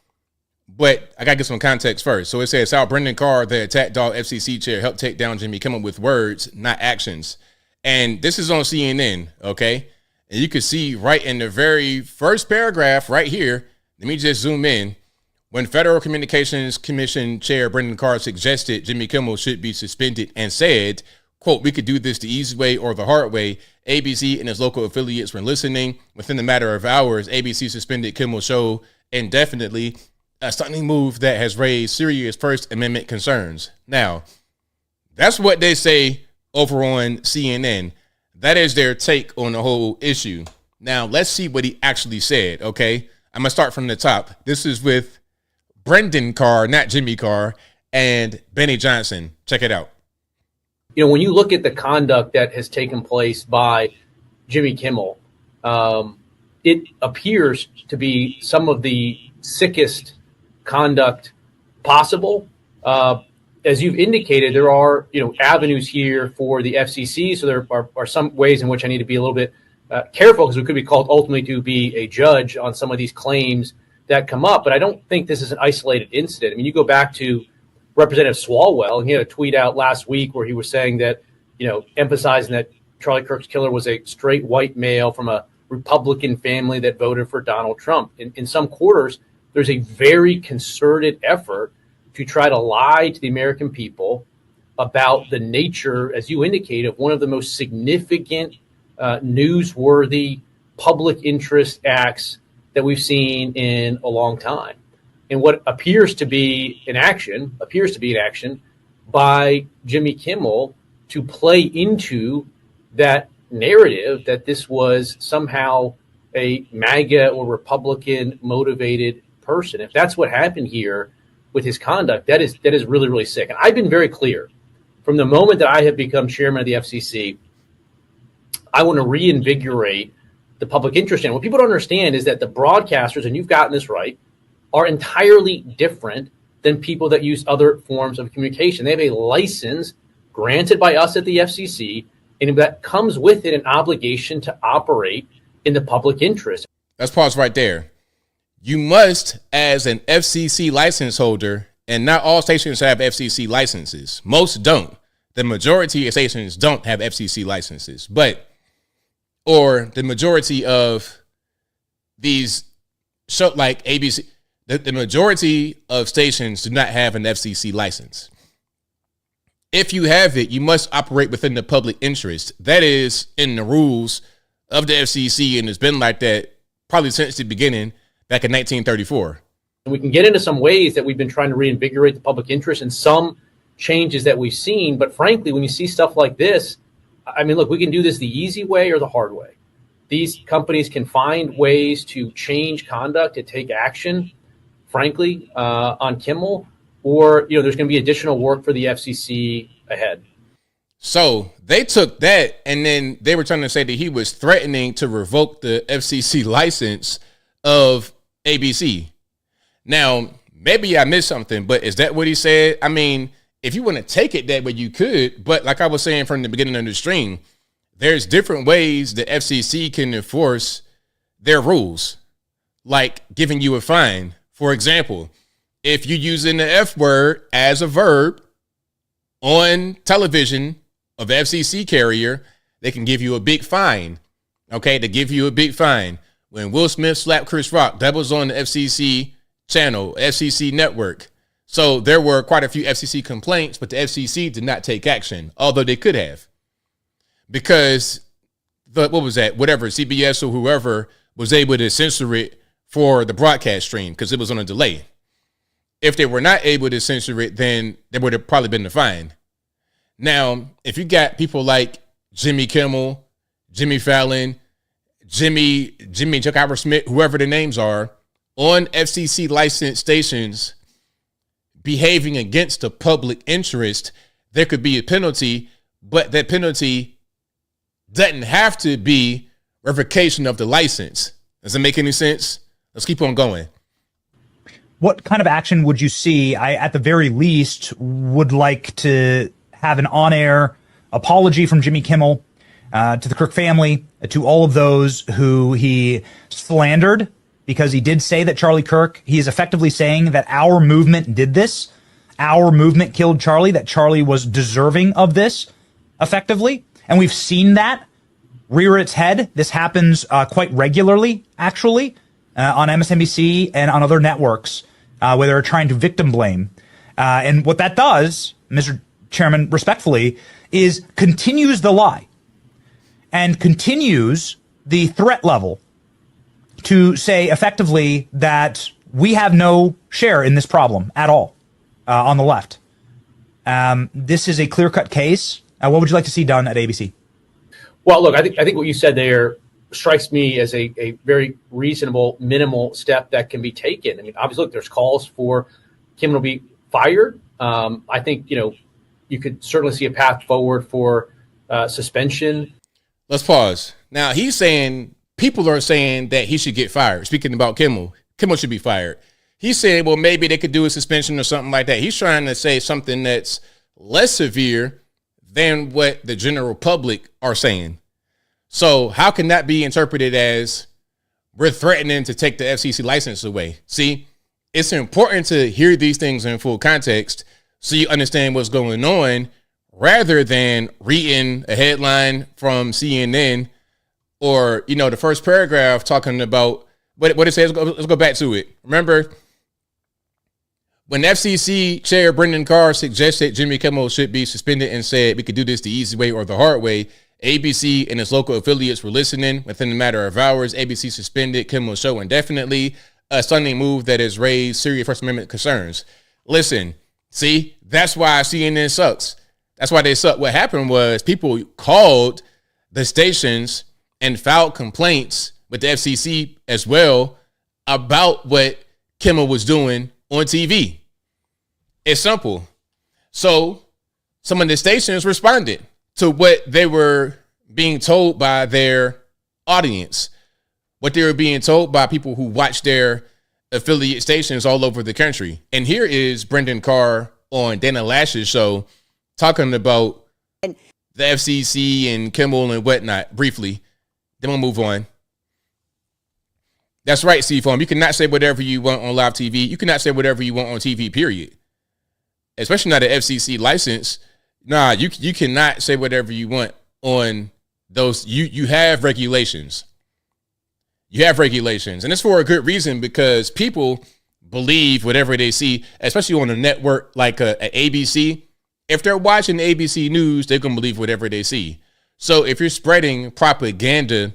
but I gotta get some context first. So it says how Brendan Carr, the attack dog FCC chair, helped take down Jimmy Kimmel with words, not actions. And this is on CNN, okay? And you can see right in the very first paragraph right here. Let me just zoom in. When Federal Communications Commission Chair Brendan Carr suggested Jimmy Kimmel should be suspended and said, quote, we could do this the easy way or the hard way, ABC and its local affiliates were listening. Within the matter of hours, ABC suspended Kimmel's show indefinitely, a stunning move that has raised serious First Amendment concerns. Now, that's what they say over on CNN. That is their take on the whole issue. Now, let's see what he actually said, okay? I'm going to start from the top. This is with Brendan Carr, not Jimmy Carr, and Benny Johnson. Check it out. When you look at the conduct that has taken place by Jimmy Kimmel, it appears to be some of the sickest conduct possible. As you've indicated, there are, avenues here for the FCC. So there are some ways in which I need to be a little bit careful, because we could be called ultimately to be a judge on some of these claims that come up. But I don't think this is an isolated incident. I mean, you go back to Representative Swalwell, and he had a tweet out last week where he was saying that, emphasizing that Charlie Kirk's killer was a straight white male from a Republican family that voted for Donald Trump. In some quarters, there's a very concerted effort to try to lie to the American people about the nature, as you indicated, of one of the most significant, newsworthy public interest acts that we've seen in a long time. And what appears to be an action by Jimmy Kimmel to play into that narrative that this was somehow a MAGA or Republican motivated person. If that's what happened here with his conduct, that is really, really sick. And I've been very clear from the moment that I have become chairman of the FCC, I want to reinvigorate the public interest. And what people don't understand is that the broadcasters, and you've gotten this right, are entirely different than people that use other forms of communication. They have a license granted by us at the FCC, and that comes with it an obligation to operate in the public interest. Let's pause right there. You must, as an FCC license holder, and not all stations have FCC licenses. Most don't. The majority of stations don't have FCC licenses, or the majority of these show like ABC, the majority of stations do not have an FCC license. If you have it, you must operate within the public interest. That is in the rules of the FCC, and it's been like that probably since the beginning back in 1934. We can get into some ways that we've been trying to reinvigorate the public interest and some changes that we've seen. But frankly, when you see stuff like this, I mean, look, we can do this the easy way or the hard way. These companies can find ways to change conduct, to take action, frankly, on Kimmel, or, there's going to be additional work for the FCC ahead. So they took that, and then they were trying to say that he was threatening to revoke the FCC license of ABC. Now, maybe I missed something, but is that what he said? I mean, if you want to take it that way, you could. But like I was saying from the beginning of the stream, there's different ways the FCC can enforce their rules, like giving you a fine. For example, if you're using the F word as a verb on television of the FCC carrier, they can give you a big fine. Okay, they give you a big fine. When Will Smith slapped Chris Rock, that was on the FCC channel, FCC network. So there were quite a few FCC complaints, but the FCC did not take action, although they could have. Because whatever, CBS or whoever was able to censor it for the broadcast stream because it was on a delay. If they were not able to censor it, then there would have probably been a fine. Now, if you got people like Jimmy Kimmel, Jimmy Fallon, Jimmy Chuck Smith, whoever the names are, on FCC licensed stations behaving against the public interest, there could be a penalty, but that penalty doesn't have to be revocation of the license. Does it make any sense? Let's keep on going. What kind of action would you see? I, at the very least, would like to have an on-air apology from Jimmy Kimmel to the Kirk family, to all of those who he slandered, because he did say that Charlie Kirk, he is effectively saying that our movement did this. Our movement killed Charlie, that Charlie was deserving of this, effectively. And we've seen that rear its head. This happens quite regularly, actually, on MSNBC and on other networks where they're trying to victim blame. And what that does, Mr. Chairman, respectfully, is continues the lie and continues the threat level to say effectively that we have no share in this problem at all on the left. This is a clear-cut case. What would you like to see done at ABC? Well, look, I think what you said there strikes me as a very reasonable, minimal step that can be taken. I mean, obviously, look, there's calls for Kimmel to be fired. I think, you could certainly see a path forward for suspension. Let's pause. Now, people are saying that he should get fired. Speaking about Kimmel should be fired. He's saying, well, maybe they could do a suspension or something like that. He's trying to say something that's less severe than what the general public are saying. So how can that be interpreted as we're threatening to take the FCC license away? See, it's important to hear these things in full context so you understand what's going on rather than reading a headline from CNN or, the first paragraph talking about what it says. Let's go back to it. Remember, when FCC Chair Brendan Carr suggested Jimmy Kimmel should be suspended and said we could do this the easy way or the hard way, ABC and its local affiliates were listening. Within a matter of hours, ABC suspended Kimmel's show indefinitely, a stunning move that has raised serious First Amendment concerns. Listen, see, that's why CNN sucks. That's why they suck. What happened was people called the stations and filed complaints with the FCC as well about what Kimmel was doing on TV. It's simple. So some of the stations responded to what they were being told by their audience, what they were being told by people who watch their affiliate stations all over the country. And here is Brendan Carr on Dana Lash's show talking about the FCC and Kimmel and whatnot briefly. Then we'll move on. That's right, C-Foam. You cannot say whatever you want on live TV. You cannot say whatever you want on TV, period. Especially not an FCC license. Nah, you cannot say whatever you want on those. You have regulations. You have regulations. And it's for a good reason because people believe whatever they see, especially on a network like a ABC. If they're watching ABC News, they're going to believe whatever they see. So if you're spreading propaganda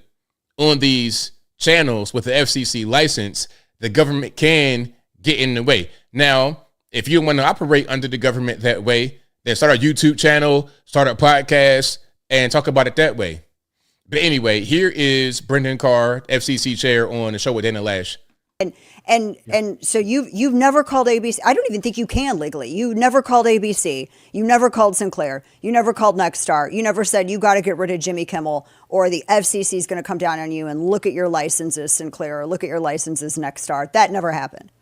on these channels with the FCC license, the government can get in the way. Now, if you want to operate under the government that way, then start a YouTube channel, start a podcast, and talk about it that way. But anyway, here is Brendan Carr, FCC chair, on the show with Dana Lash. And so you've never called ABC. I don't even think you can legally. You never called ABC. You never called Sinclair. You never called Nexstar. You never said you got to get rid of Jimmy Kimmel or the FCC is going to come down on you and look at your licenses, Sinclair, or look at your licenses, Nexstar. That never happened.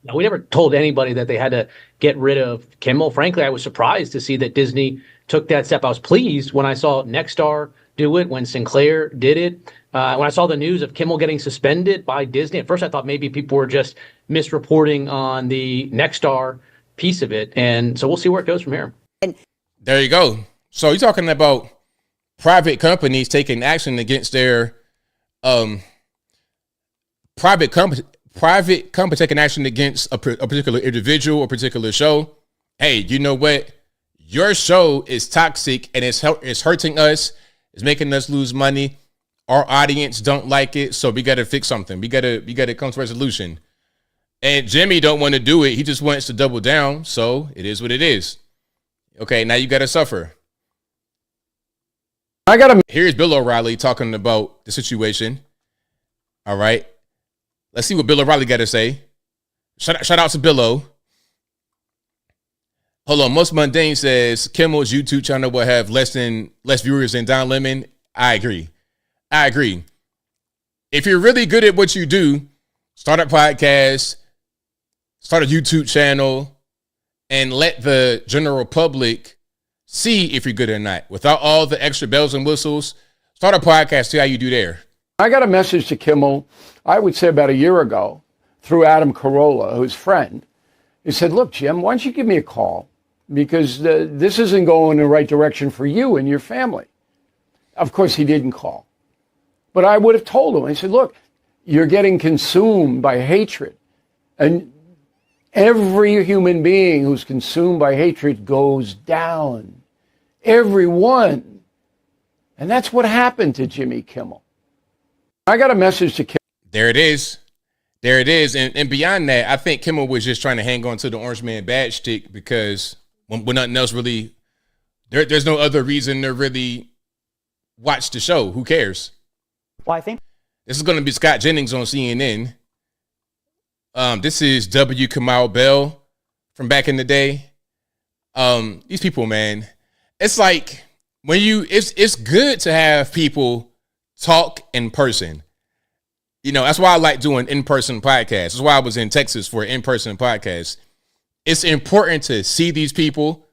No, we never told anybody that they had to get rid of Kimmel. Frankly, I was surprised to see that Disney took that step. I was pleased when I saw Nexstar do it, when Sinclair did it. When I saw the news of Kimmel getting suspended by Disney, at first I thought maybe people were just misreporting on the Nexstar piece of it. And so we'll see where it goes from here. There you go. So you're talking about private companies taking action against their private company taking action against a particular individual or particular show. Hey, you know what? Your show is toxic and it's hurting us. It's making us lose money. Our audience don't like it, so we got to fix something. We got to come to a resolution. And Jimmy don't want to do it. He just wants to double down, so it is what it is. Okay, now you got to suffer. Here's Bill O'Reilly talking about the situation. All right. Let's see what Bill O'Reilly got to say. Shout out to Bill O. Hold on. Most Mundane says Kimmel's YouTube channel will have less viewers than Don Lemon. I agree. If you're really good at what you do, start a podcast, start a YouTube channel, and let the general public see if you're good or not. Without all the extra bells and whistles, start a podcast, see how you do there. I got a message to Kimmel, I would say about a year ago, through Adam Carolla, who's friend. He said, look, Jim, why don't you give me a call? Because this isn't going in the right direction for you and your family. Of course, he didn't call. But I would have told him. I said, look, you're getting consumed by hatred. And every human being who's consumed by hatred goes down. Everyone. And that's what happened to Jimmy Kimmel. I got a message to Kimmel. There it is. And beyond that, I think Kimmel was just trying to hang on to the Orange Man badge stick because when nothing else really, there's no other reason to really watch the show. Who cares? Well, I think this is going to be Scott Jennings on CNN. This is W. Kamau Bell from back in the day. These people, man, it's like when it's good to have people talk in person. You know, that's why I like doing in-person podcasts. That's why I was in Texas for an in-person podcast. It's important to see these people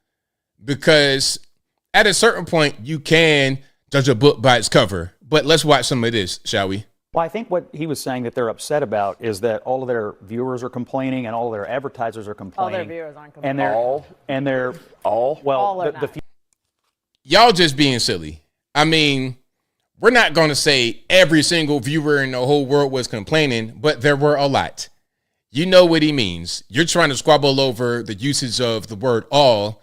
because at a certain point you can judge a book by its cover. But let's watch some of this, shall we? Well, I think what he was saying that they're upset about is that all of their viewers are complaining and all of their advertisers are complaining. All their viewers aren't complaining. And they're y'all just being silly. I mean, we're not going to say every single viewer in the whole world was complaining, but there were a lot. You know what he means. You're trying to squabble over the usage of the word all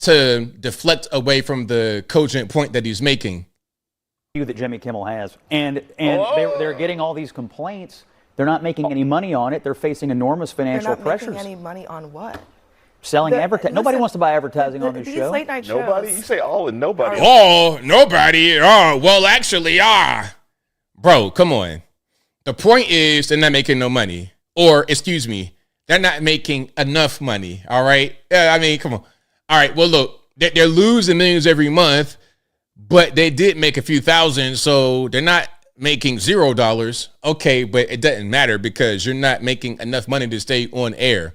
to deflect away from the cogent point that he's making. That Jimmy Kimmel has. And they're getting all these complaints. They're not making any money on it. They're facing enormous financial pressures. They're not making any money on what? Selling advertising. Nobody wants to buy advertising on this these show. Late night shows. Nobody? You say all and nobody. Oh, nobody. Oh, well, actually, Bro, come on. The point is they're not making no money. Or, excuse me, they're not making enough money. All right? I mean, come on. All right, well, look, they're losing millions every month, but they did make a few thousand, so they're not making $0. Okay, but it doesn't matter because you're not making enough money to stay on air.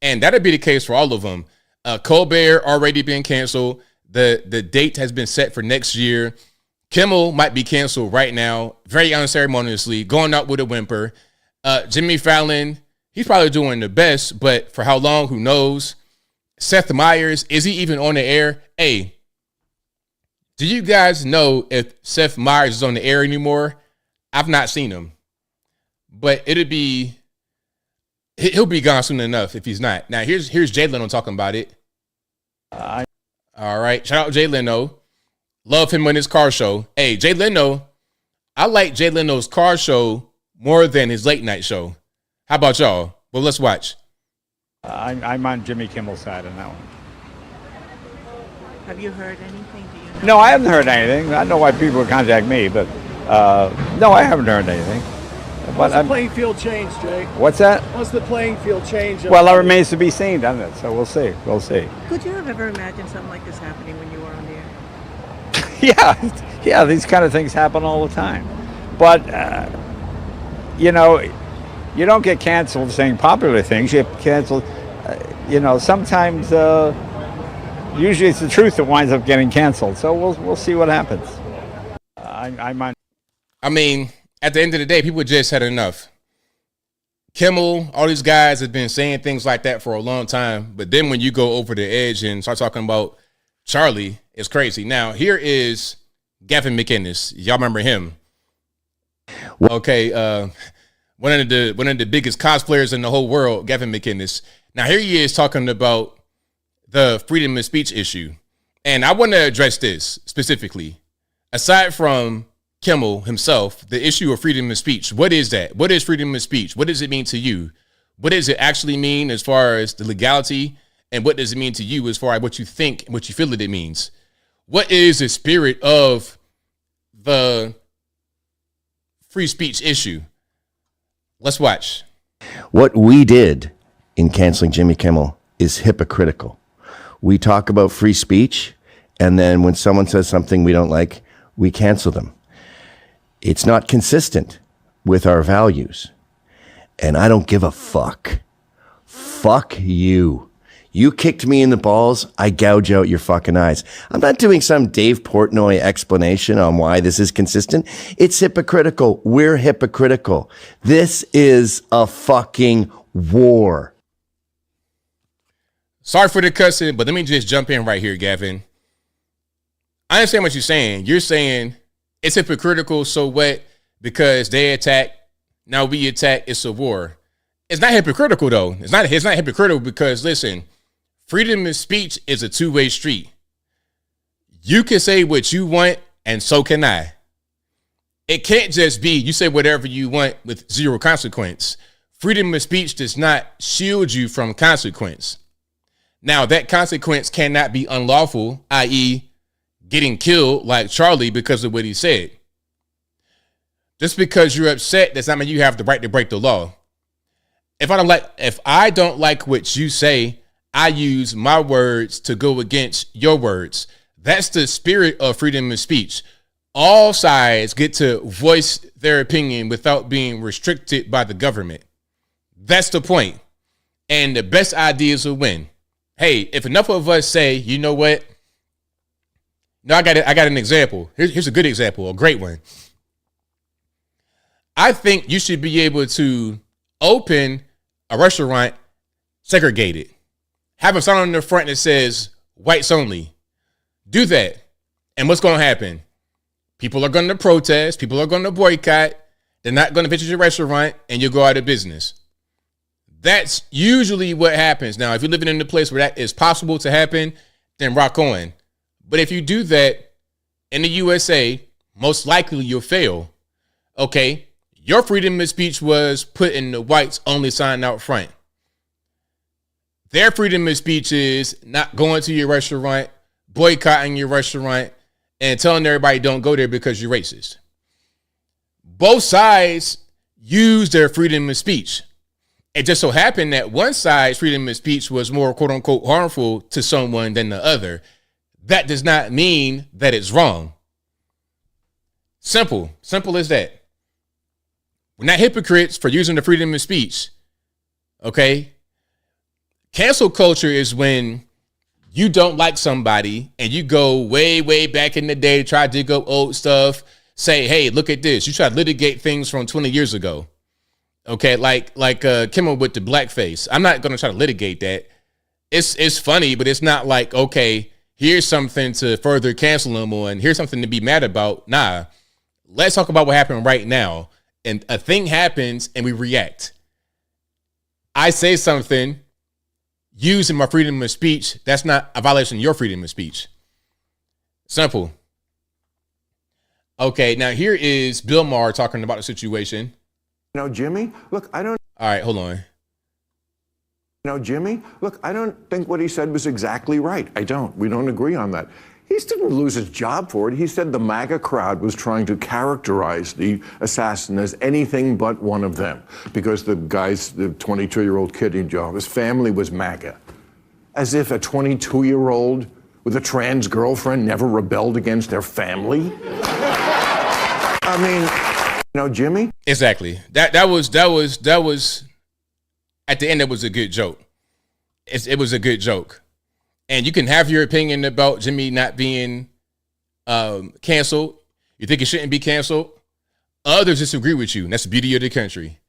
And that'll be the case for all of them. Colbert already been canceled. The date has been set for next year. Kimmel might be canceled right now, very unceremoniously, going out with a whimper. Jimmy Fallon, he's probably doing the best, but for how long, who knows? Seth Meyers, is he even on the air? Hey, do you guys know if Seth Meyers is on the air anymore? I've not seen him, but he'll be gone soon enough if he's not. Now here's Jay Leno talking about it. All right, shout out Jay Leno. Love him on his car show. Hey, Jay Leno, I like Jay Leno's car show more than his late night show. How about y'all? Well, let's watch. I'm on Jimmy Kimmel's side on that one. Have you heard anything? Do you know? No, I haven't heard anything. I know why people would contact me, but no, I haven't heard anything. But the playing field change, Jake? What's that? What's the playing field change? Well, that remains to be seen, doesn't it? So we'll see. We'll see. Could you have ever imagined something like this happening when you were on the air? Yeah, these kind of things happen all the time. But, you don't get canceled saying popular things. You get canceled, sometimes, usually it's the truth that winds up getting canceled. So we'll see what happens. I mean, at the end of the day, people just had enough. Kimmel, all these guys have been saying things like that for a long time. But then when you go over the edge and start talking about Charlie, it's crazy. Now, here is Gavin McInnes. Y'all remember him? Okay, one of the biggest cosplayers in the whole world, Gavin McInnes. Now, here he is talking about the freedom of speech issue. And I want to address this specifically. Aside from Kimmel himself, the issue of freedom of speech. What is that? What is freedom of speech? What does it mean to you? What does it actually mean as far as the legality? And what does it mean to you as far as what you think and what you feel that it means? What is the spirit of the free speech issue? Let's watch. What we did in canceling Jimmy Kimmel is hypocritical. We talk about free speech, and then when someone says something we don't like, we cancel them. It's not consistent with our values. And I don't give a fuck. Fuck you. You kicked me in the balls, I gouge out your fucking eyes. I'm not doing some Dave Portnoy explanation on why this is consistent. It's hypocritical. We're hypocritical. This is a fucking war. Sorry for the cussing, but let me just jump in right here, Gavin. I understand what you're saying. You're saying it's hypocritical, so what? Because they attack, now we attack, it's a war. It's not hypocritical, though. It's not hypocritical because, listen, freedom of speech is a two-way street. You can say what you want, and so can I. It can't just be you say whatever you want with zero consequence. Freedom of speech does not shield you from consequence. Now, that consequence cannot be unlawful, i.e., getting killed like Charlie because of what he said. Just because you're upset, does not mean you have the right to break the law. If I don't like what you say, I use my words to go against your words. That's the spirit of freedom of speech. All sides get to voice their opinion without being restricted by the government. That's the point. And the best ideas will win. Hey, if enough of us say, you know what? No, I got an example. Here's a good example, a great one. I think you should be able to open a restaurant segregated. Have a sign on the front that says whites only. Do that. And what's going to happen? People are going to protest. People are going to boycott. They're not going to visit your restaurant and you'll go out of business. That's usually what happens. Now, if you're living in a place where that is possible to happen, then rock on. But if you do that in the USA, most likely you'll fail. Okay, your freedom of speech was putting the whites only sign out front. Their freedom of speech is not going to your restaurant, boycotting your restaurant, and telling everybody don't go there because you're racist. Both sides use their freedom of speech. It just so happened that one side's freedom of speech was more quote unquote harmful to someone than the other. That does not mean that it's wrong. Simple as that. We're not hypocrites for using the freedom of speech. Okay. Cancel culture is when you don't like somebody and you go way, way back in the day to try to dig up old stuff. Say, hey, look at this. You try to litigate things from 20 years ago. Okay, like Kimmel with the blackface. I'm not going to try to litigate that. It's funny, but it's not like, okay, here's something to further cancel him on. Here's something to be mad about. Nah, let's talk about what happened right now. And a thing happens and we react. I say something using my freedom of speech. That's not a violation of your freedom of speech. Simple. Okay, now here is Bill Maher talking about the situation. No, Jimmy, look, I don't. All right, hold on. No, Jimmy, look, I don't think what he said was exactly right. I don't. We don't agree on that. He didn't lose his job for it. He said the MAGA crowd was trying to characterize the assassin as anything but one of them because the 22-year-old kid in jail, his family was MAGA. As if a 22-year-old with a trans girlfriend never rebelled against their family. I mean, Jimmy? Exactly. That was at the end, it was a good joke. It was a good joke. And you can have your opinion about Jimmy not being canceled. You think he shouldn't be canceled. Others disagree with you. And that's the beauty of the country.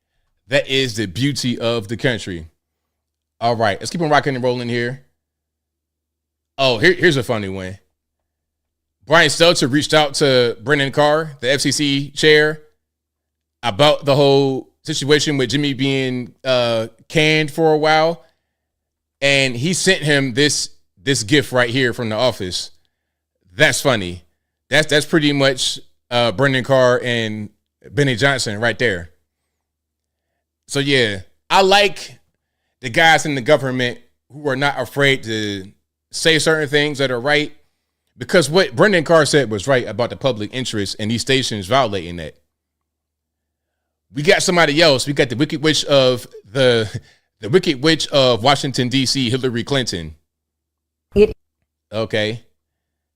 That is the beauty of the country. All right, let's keep on rocking and rolling here. Oh, here's a funny one. Brian Stelter reached out to Brendan Carr, the FCC chair, about the whole situation with Jimmy being canned for a while. And he sent him this gift right here from the office. That's funny. That's pretty much Brendan Carr and Benny Johnson right there. So yeah, I like the guys in the government who are not afraid to say certain things that are right, because what Brendan Carr said was right about the public interest and these stations violating that. We got somebody else. We got the wicked witch of the wicked witch of Washington, D.C., Hillary Clinton. Okay.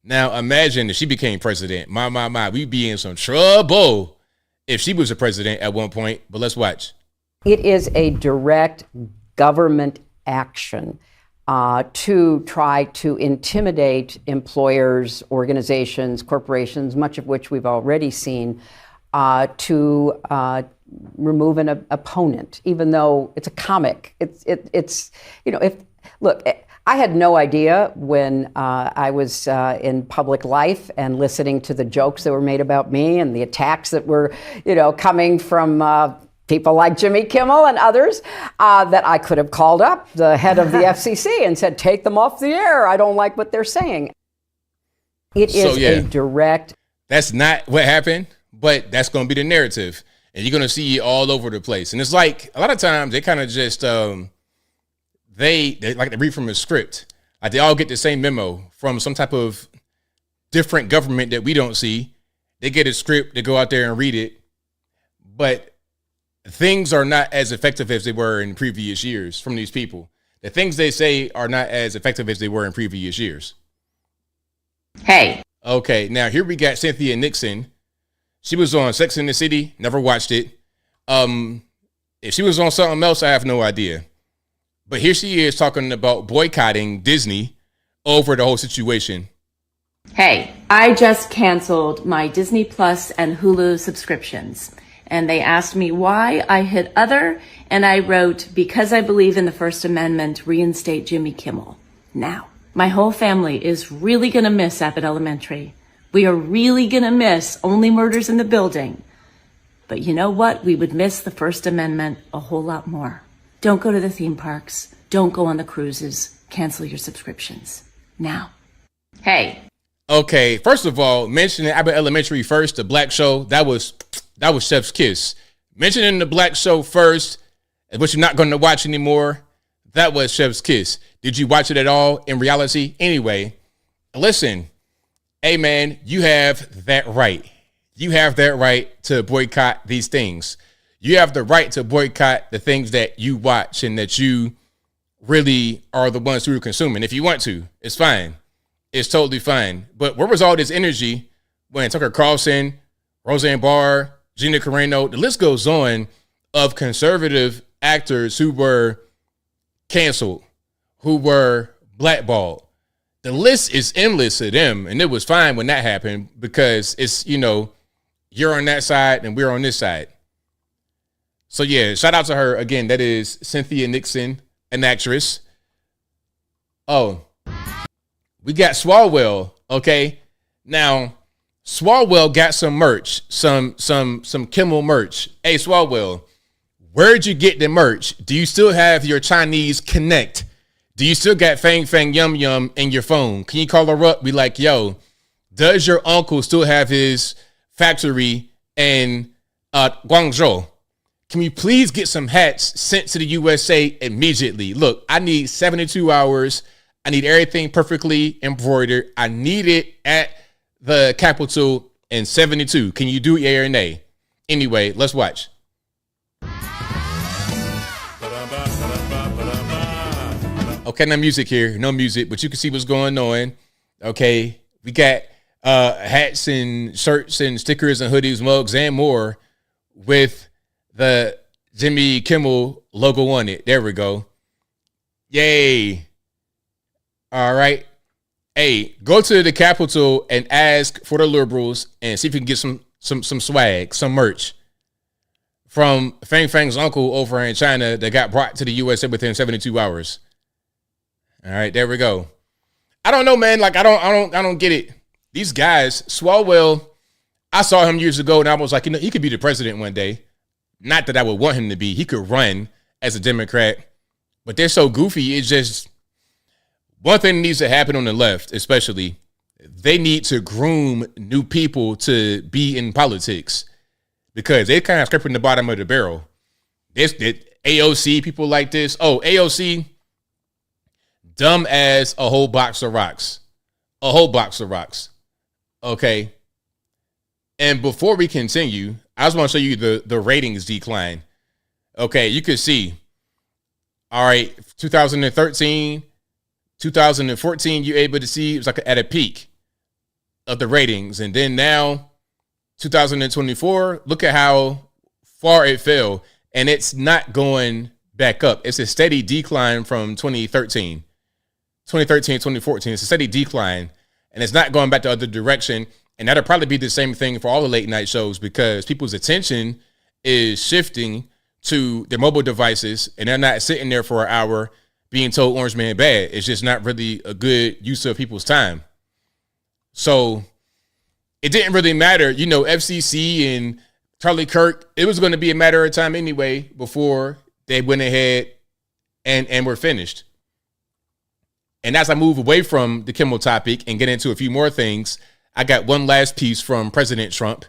Now imagine if she became president. My, we'd be in some trouble if she was a president at one point. But let's watch. It is a direct government action to try to intimidate employers, organizations, corporations, much of which we've already seen, to remove an opponent, even though it's a comic. I had no idea when I was in public life and listening to the jokes that were made about me and the attacks that were, coming from people like Jimmy Kimmel and others, that I could have called up the head of the FCC and said, take them off the air. I don't like what they're saying. It is a direct. That's not what happened, but that's going to be the narrative. And you're going to see it all over the place. And it's like a lot of times they kind of just, they like to read from a script. Like they all get the same memo from some type of different government that we don't see. They get a script, they go out there and read it. But things are not as effective as they were in previous years from these people. The things they say are not as effective as they were in previous years. Hey. Okay, now here we got Cynthia Nixon. She was on Sex and the City, never watched it. If she was on something else, I have no idea. But here she is talking about boycotting Disney over the whole situation. Hey, I just canceled my Disney Plus and Hulu subscriptions. And they asked me why. I hit other, and I wrote, because I believe in the First Amendment, reinstate Jimmy Kimmel. Now, my whole family is really going to miss Abbott Elementary. We are really going to miss Only Murders in the Building. But you know what? We would miss the First Amendment a whole lot more. Don't go to the theme parks. Don't go on the cruises. Cancel your subscriptions. Now. Hey. Okay, first of all, mentioning Abbott Elementary first, the black show, that was Chef's Kiss. Mentioning the black show first, which you're not going to watch anymore, that was Chef's Kiss. Did you watch it at all in reality? Anyway, listen, hey man, you have that right. You have that right to boycott these things. You have the right to boycott the things that you watch and that you really are the ones who are consuming. If you want to, it's fine. It's totally fine. But where was all this energy when Tucker Carlson, Roseanne Barr, Gina Carano, the list goes on, of conservative actors who were canceled, who were blackballed? The list is endless of them. And it was fine when that happened because it's, you're on that side and we're on this side. So yeah, shout out to her again. That is Cynthia Nixon, an actress. Oh, we got Swalwell. Okay, now Swalwell got some merch, some Kimmel merch. Hey Swalwell, where'd you get the merch? Do you still have your Chinese Connect? Do you still got Fang Fang Yum Yum in your phone? Can you call her up? Be like, yo, does your uncle still have his factory in Guangzhou? Can we please get some hats sent to the USA immediately? Look, I need 72 hours. I need everything perfectly embroidered. I need it at the Capitol in 72. Can you do yay or nay? Anyway, let's watch. Okay, no music here. No music, but you can see what's going on. Okay, we got hats and shirts and stickers and hoodies, mugs, and more with the Jimmy Kimmel logo on it. There we go. Yay. All right. Hey, go to the Capitol and ask for the liberals and see if you can get some swag, some merch from Fang Fang's uncle over in China that got brought to the USA within 72 hours. All right, there we go. I don't know, man. Like, I don't get it. These guys, Swalwell, I saw him years ago and I was like, he could be the president one day. Not that I would want him to be. He could run as a Democrat, but they're so goofy. It's just one thing that needs to happen on the left, especially. They need to groom new people to be in politics because they're kind of scraping the bottom of the barrel. AOC, people like this. Oh, AOC, dumb as a whole box of rocks. A whole box of rocks. Okay. And before we continue, I just want to show you the ratings decline. Okay, you can see. All right, 2013, 2014, you're able to see it was like at a peak of the ratings. And then now, 2024, look at how far it fell. And it's not going back up. It's a steady decline from 2013, 2014. It's a steady decline. And it's not going back the other direction. And that'll probably be the same thing for all the late night shows because people's attention is shifting to their mobile devices and they're not sitting there for an hour being told Orange Man bad. It's just not really a good use of people's time. So it didn't really matter. You know, FCC and Charlie Kirk, it was going to be a matter of time anyway before they went ahead and were finished. And as I move away from the Kimmel topic and get into a few more things, I got one last piece from President Trump.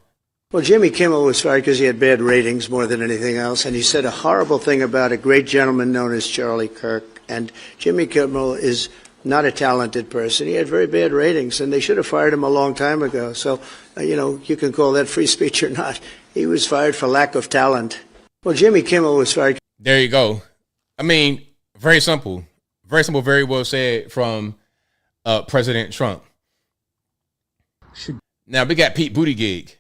Well, Jimmy Kimmel was fired because he had bad ratings more than anything else, and he said a horrible thing about a great gentleman known as Charlie Kirk. And Jimmy Kimmel is not a talented person. He had very bad ratings, and they should have fired him a long time ago. So, you can call that free speech or not. He was fired for lack of talent. Well, Jimmy Kimmel was fired. There you go. I mean, very simple. Very simple, very well said from President Trump. Now, we got Pete Buttigieg.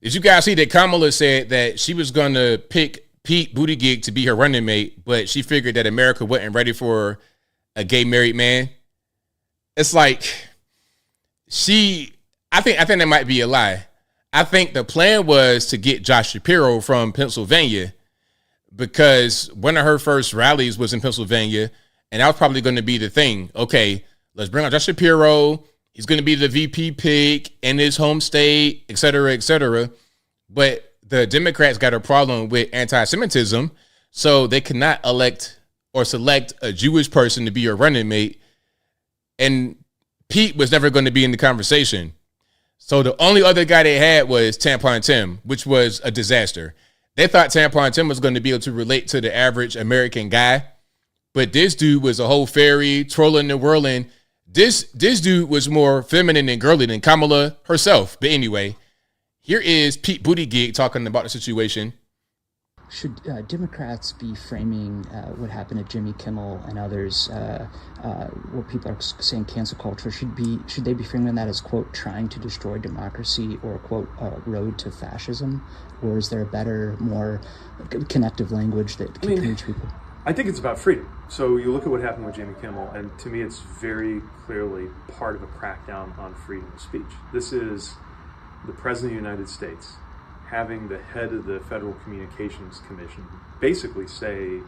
Did you guys see that Kamala said that she was going to pick Pete Buttigieg to be her running mate, but she figured that America wasn't ready for a gay married man? It's like I think that might be a lie. I think the plan was to get Josh Shapiro from Pennsylvania because one of her first rallies was in Pennsylvania, and that was probably going to be the thing. Okay, let's bring out Josh Shapiro. He's going to be the VP pick in his home state, et cetera, et cetera. But the Democrats got a problem with anti-Semitism, so they cannot elect or select a Jewish person to be a running mate. And Pete was never going to be in the conversation. So the only other guy they had was Tampon Tim, which was a disaster. They thought Tampon Tim was going to be able to relate to the average American guy. But this dude was a whole fairy, trolling and whirling. This dude was more feminine and girly than Kamala herself. But anyway, here is Pete Buttigieg talking about the situation. Should Democrats be framing what happened to Jimmy Kimmel and others, what people are saying cancel culture, should they be framing that as, quote, trying to destroy democracy or, quote, road to fascism? Or is there a better, more connective language that can reach people? I think it's about freedom. So you look at what happened with Jimmy Kimmel, and to me it's very clearly part of a crackdown on freedom of speech. This is the President of the United States having the head of the Federal Communications Commission basically say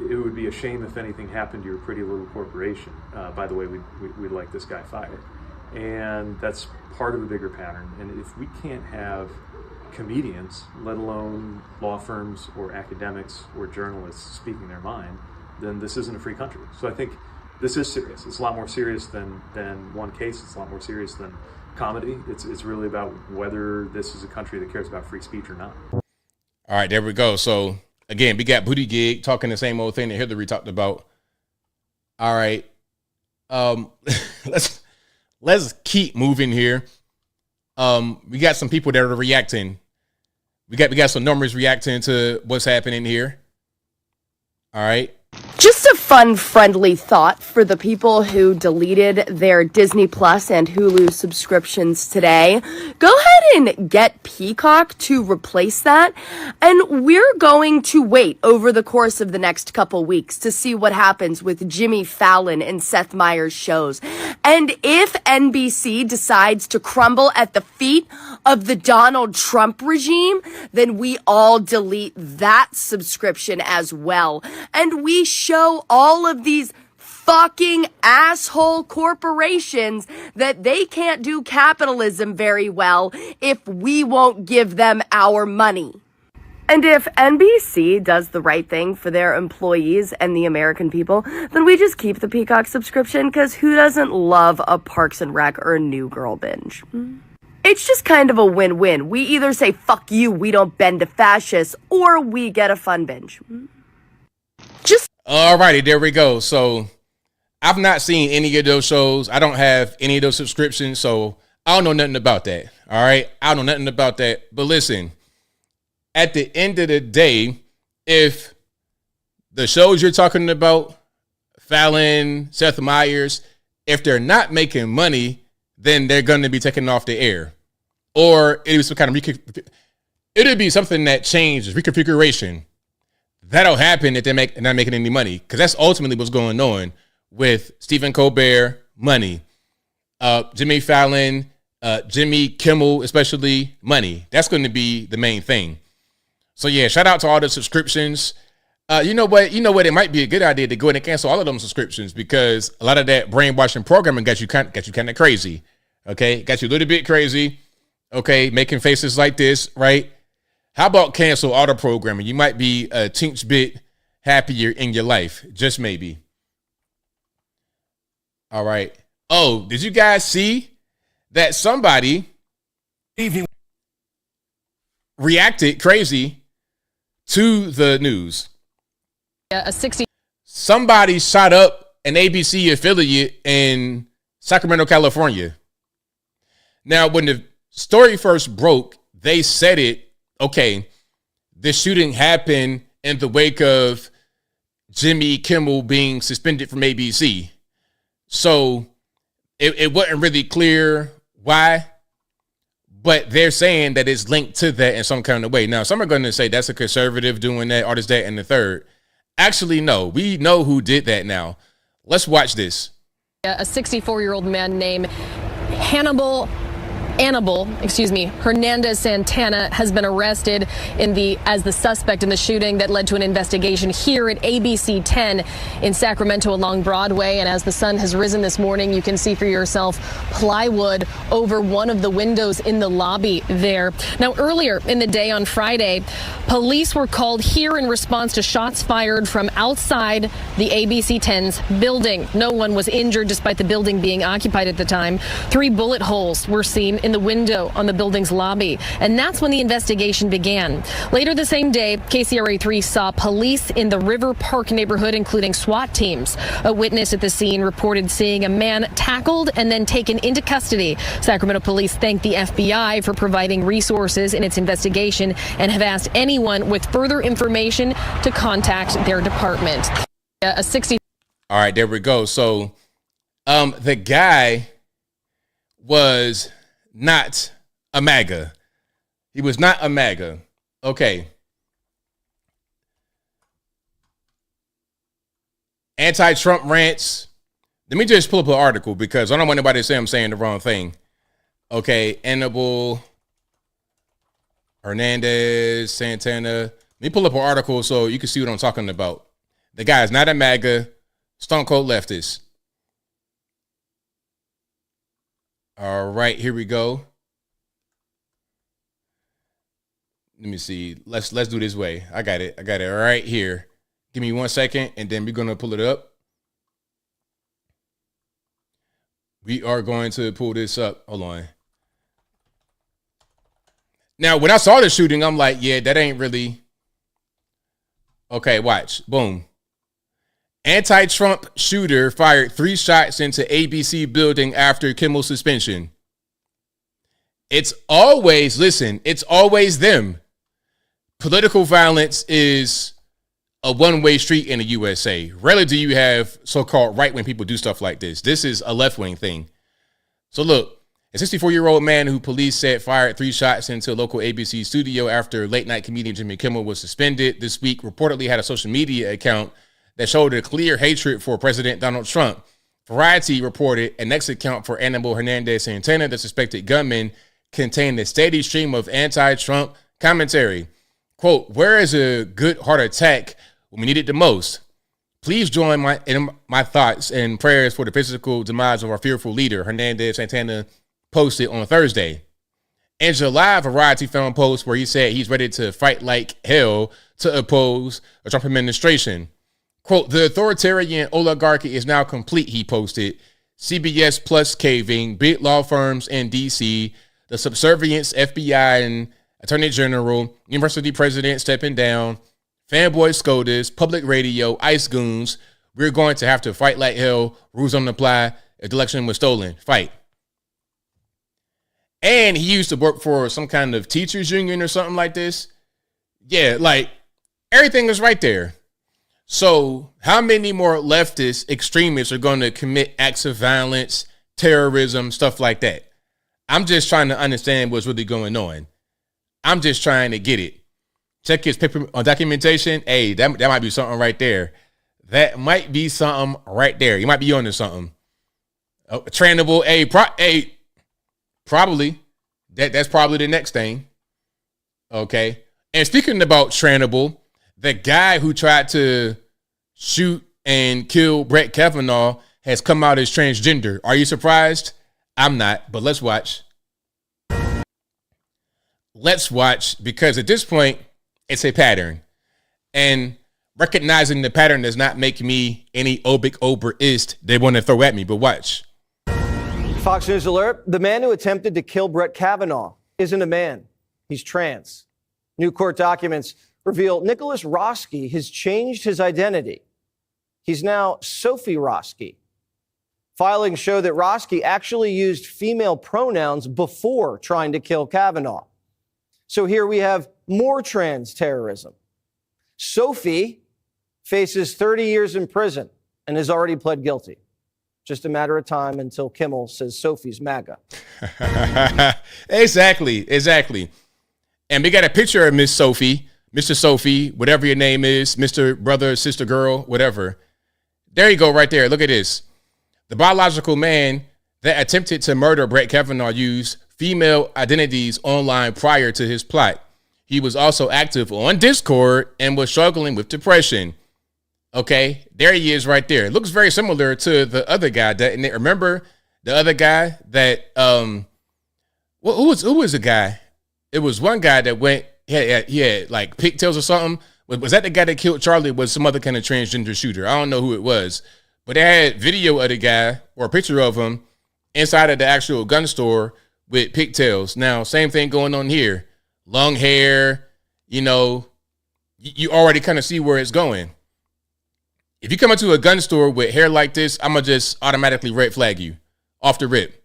it would be a shame if anything happened to your pretty little corporation. By the way, we'd like this guy fired. And that's part of a bigger pattern. And if we can't have comedians, let alone law firms or academics or journalists speaking their mind, then this isn't a free country. So I think this is serious. It's a lot more serious than one case. It's a lot more serious than comedy. It's really about whether this is a country that cares about free speech or not. All right, there we go. So again, we got Buttigieg talking the same old thing that Hillary talked about. All right. Um, let's keep moving here. We got some people that are reacting. We got some numbers reacting to what's happening here. All right. Just a fun, friendly thought for the people who deleted their Disney Plus and Hulu subscriptions today. Go ahead and get Peacock to replace that. And we're going to wait over the course of the next couple weeks to see what happens with Jimmy Fallon and Seth Meyers' shows. And if NBC decides to crumble at the feet of the Donald Trump regime, then we all delete that subscription as well. And we show all of these fucking asshole corporations that they can't do capitalism very well if we won't give them our money. And if NBC does the right thing for their employees and the American people, then we just keep the Peacock subscription, because who doesn't love a Parks and Rec or a New Girl binge? It's just kind of a win-win. We either say, fuck you, we don't bend to fascists, or we get a fun binge. Alrighty, there we go. So I've not seen any of those shows. I don't have any of those subscriptions, so I don't know nothing about that. All right, I don't know nothing about that. But listen, at the end of the day, if the shows you're talking about, Fallon, Seth Meyers, if they're not making money, then they're going to be taken off the air, or it was some kind of it'll be something that changes, reconfiguration. That'll happen if they're not making any money, because that's ultimately what's going on with Stephen Colbert, money, Jimmy Fallon, Jimmy Kimmel, especially money. That's going to be the main thing. So yeah, shout out to all the subscriptions. You know what? It might be a good idea to go ahead and cancel all of them subscriptions, because a lot of that brainwashing programming got you kind of crazy. Okay, got you a little bit crazy. Okay, making faces like this, right? How about cancel all the programming? You might be a teensy bit happier in your life, just maybe. All right. Oh, did you guys see that somebody reacted crazy to the news? A 60. Somebody shot up an ABC affiliate in Sacramento, California. Now, when the story first broke, they said it. Okay, this shooting happened in the wake of Jimmy Kimmel being suspended from ABC. So it wasn't really clear why, but they're saying that it's linked to that in some kind of way. Now, some are going to say that's a conservative doing that, or this, that, and the third. Actually, no, we know who did that now. Let's watch this. A 64-year-old man named Hannibal Hernandez Santana has been arrested as the suspect in the shooting that led to an investigation here at ABC 10 in Sacramento along Broadway. And as the sun has risen this morning, you can see for yourself plywood over one of the windows in the lobby there. Now, earlier in the day on Friday, police were called here in response to shots fired from outside the ABC 10's building. No one was injured despite the building being occupied at the time. 3 bullet holes were seen in the window on the building's lobby, and that's when the investigation began. Later the same day, KCRA3 saw police in the River Park neighborhood, including SWAT teams. A witness at the scene reported seeing a man tackled and then taken into custody. Sacramento police thanked the FBI for providing resources in its investigation and have asked anyone with further information to contact their department. A 60. All right, there we go. So the guy was not a MAGA. He was not a MAGA. Okay. Anti-Trump rants. Let me just pull up an article, because I don't want anybody to say I'm saying the wrong thing. Okay. Hannibal Hernandez Santana. Let me pull up an article so you can see what I'm talking about. The guy is not a MAGA. Stone cold leftist. All right, here we go. Let me see. Let's do this way. I got it right here. Give me 1 second, and then we're gonna pull it up. We are going to pull this up. Hold on. Now, when I saw the shooting, I'm like, yeah, that ain't really. Okay, watch. Boom. Anti-Trump shooter fired 3 shots into ABC building after Kimmel suspension. It's always them. Political violence is a one-way street in the USA. Rarely do you have so-called right-wing people do stuff like this. This is a left-wing thing. So look, a 64-year-old man who police said fired 3 shots into a local ABC studio after late-night comedian Jimmy Kimmel was suspended this week reportedly had a social media account that showed a clear hatred for President Donald Trump. Variety reported a next account for Anibal Hernandez Santana, the suspected gunman, contained a steady stream of anti-Trump commentary. Quote, where is a good heart attack when we need it the most? Please join my thoughts and prayers for the physical demise of our fearful leader, Hernandez Santana posted on Thursday. In July, Variety found posts where he said he's ready to fight like hell to oppose a Trump administration. Quote, the authoritarian oligarchy is now complete, he posted. CBS Plus caving, big law firms in D.C., the subservience FBI and Attorney General, university president stepping down, fanboy SCOTUS, public radio, ICE goons. We're going to have to fight like hell. Rules don't apply. If the election was stolen, fight. And he used to work for some kind of teachers union or something like this. Yeah, like everything is right there. So how many more leftist extremists are going to commit acts of violence, terrorism, stuff like that? I'm just trying to understand what's really going on. I'm just trying to get it. Check his paper on documentation. Hey, that might be something right there. That might be something right there. You might be onto something. Oh, trainable. Probably. That's probably the next thing. Okay. And speaking about trainable, the guy who tried to shoot and kill Brett Kavanaugh has come out as transgender. Are you surprised? I'm not, but let's watch. Let's watch, because at this point, it's a pattern. And recognizing the pattern does not make me any obic oberist they want to throw at me, but watch. Fox News alert. The man who attempted to kill Brett Kavanaugh isn't a man. He's trans. New court documents reveal Nicholas Roski has changed his identity. He's now Sophie Roski. Filings show that Roski actually used female pronouns before trying to kill Kavanaugh. So here we have more trans terrorism. Sophie faces 30 years in prison and has already pled guilty. Just a matter of time until Kimmel says Sophie's MAGA. Exactly. And we got a picture of Miss Sophie, Mr. Sophie, whatever your name is, Mr. Brother, sister, girl, whatever. There you go right there. Look at this. The biological man that attempted to murder Brett Kavanaugh used female identities online prior to his plot. He was also active on Discord and was struggling with depression. Okay, there he is right there. It looks very similar to the other guy. Remember the other guy that, who was the guy? It was one guy that went, he had like pigtails or something. Was that the guy that killed Charlie? Was some other kind of transgender shooter? I don't know who it was. But they had video of the guy or a picture of him inside of the actual gun store with pigtails. Now, same thing going on here. Long hair, you already kind of see where it's going. If you come into a gun store with hair like this, I'm going to just automatically red flag you. Off rip.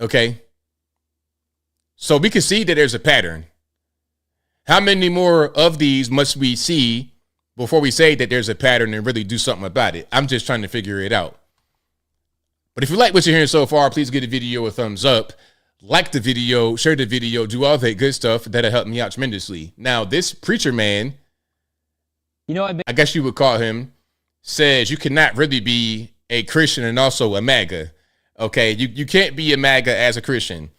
Okay? So we can see that there's a pattern. How many more of these must we see before we say that there's a pattern and really do something about it? I'm just trying to figure it out. But if you like what you're hearing so far, please give the video a thumbs up. Like the video, share the video, do all that good stuff. That'll help me out tremendously. Now, this preacher man, I guess you would call him, says you cannot really be a Christian and also a MAGA. Okay, you can't be a MAGA as a Christian.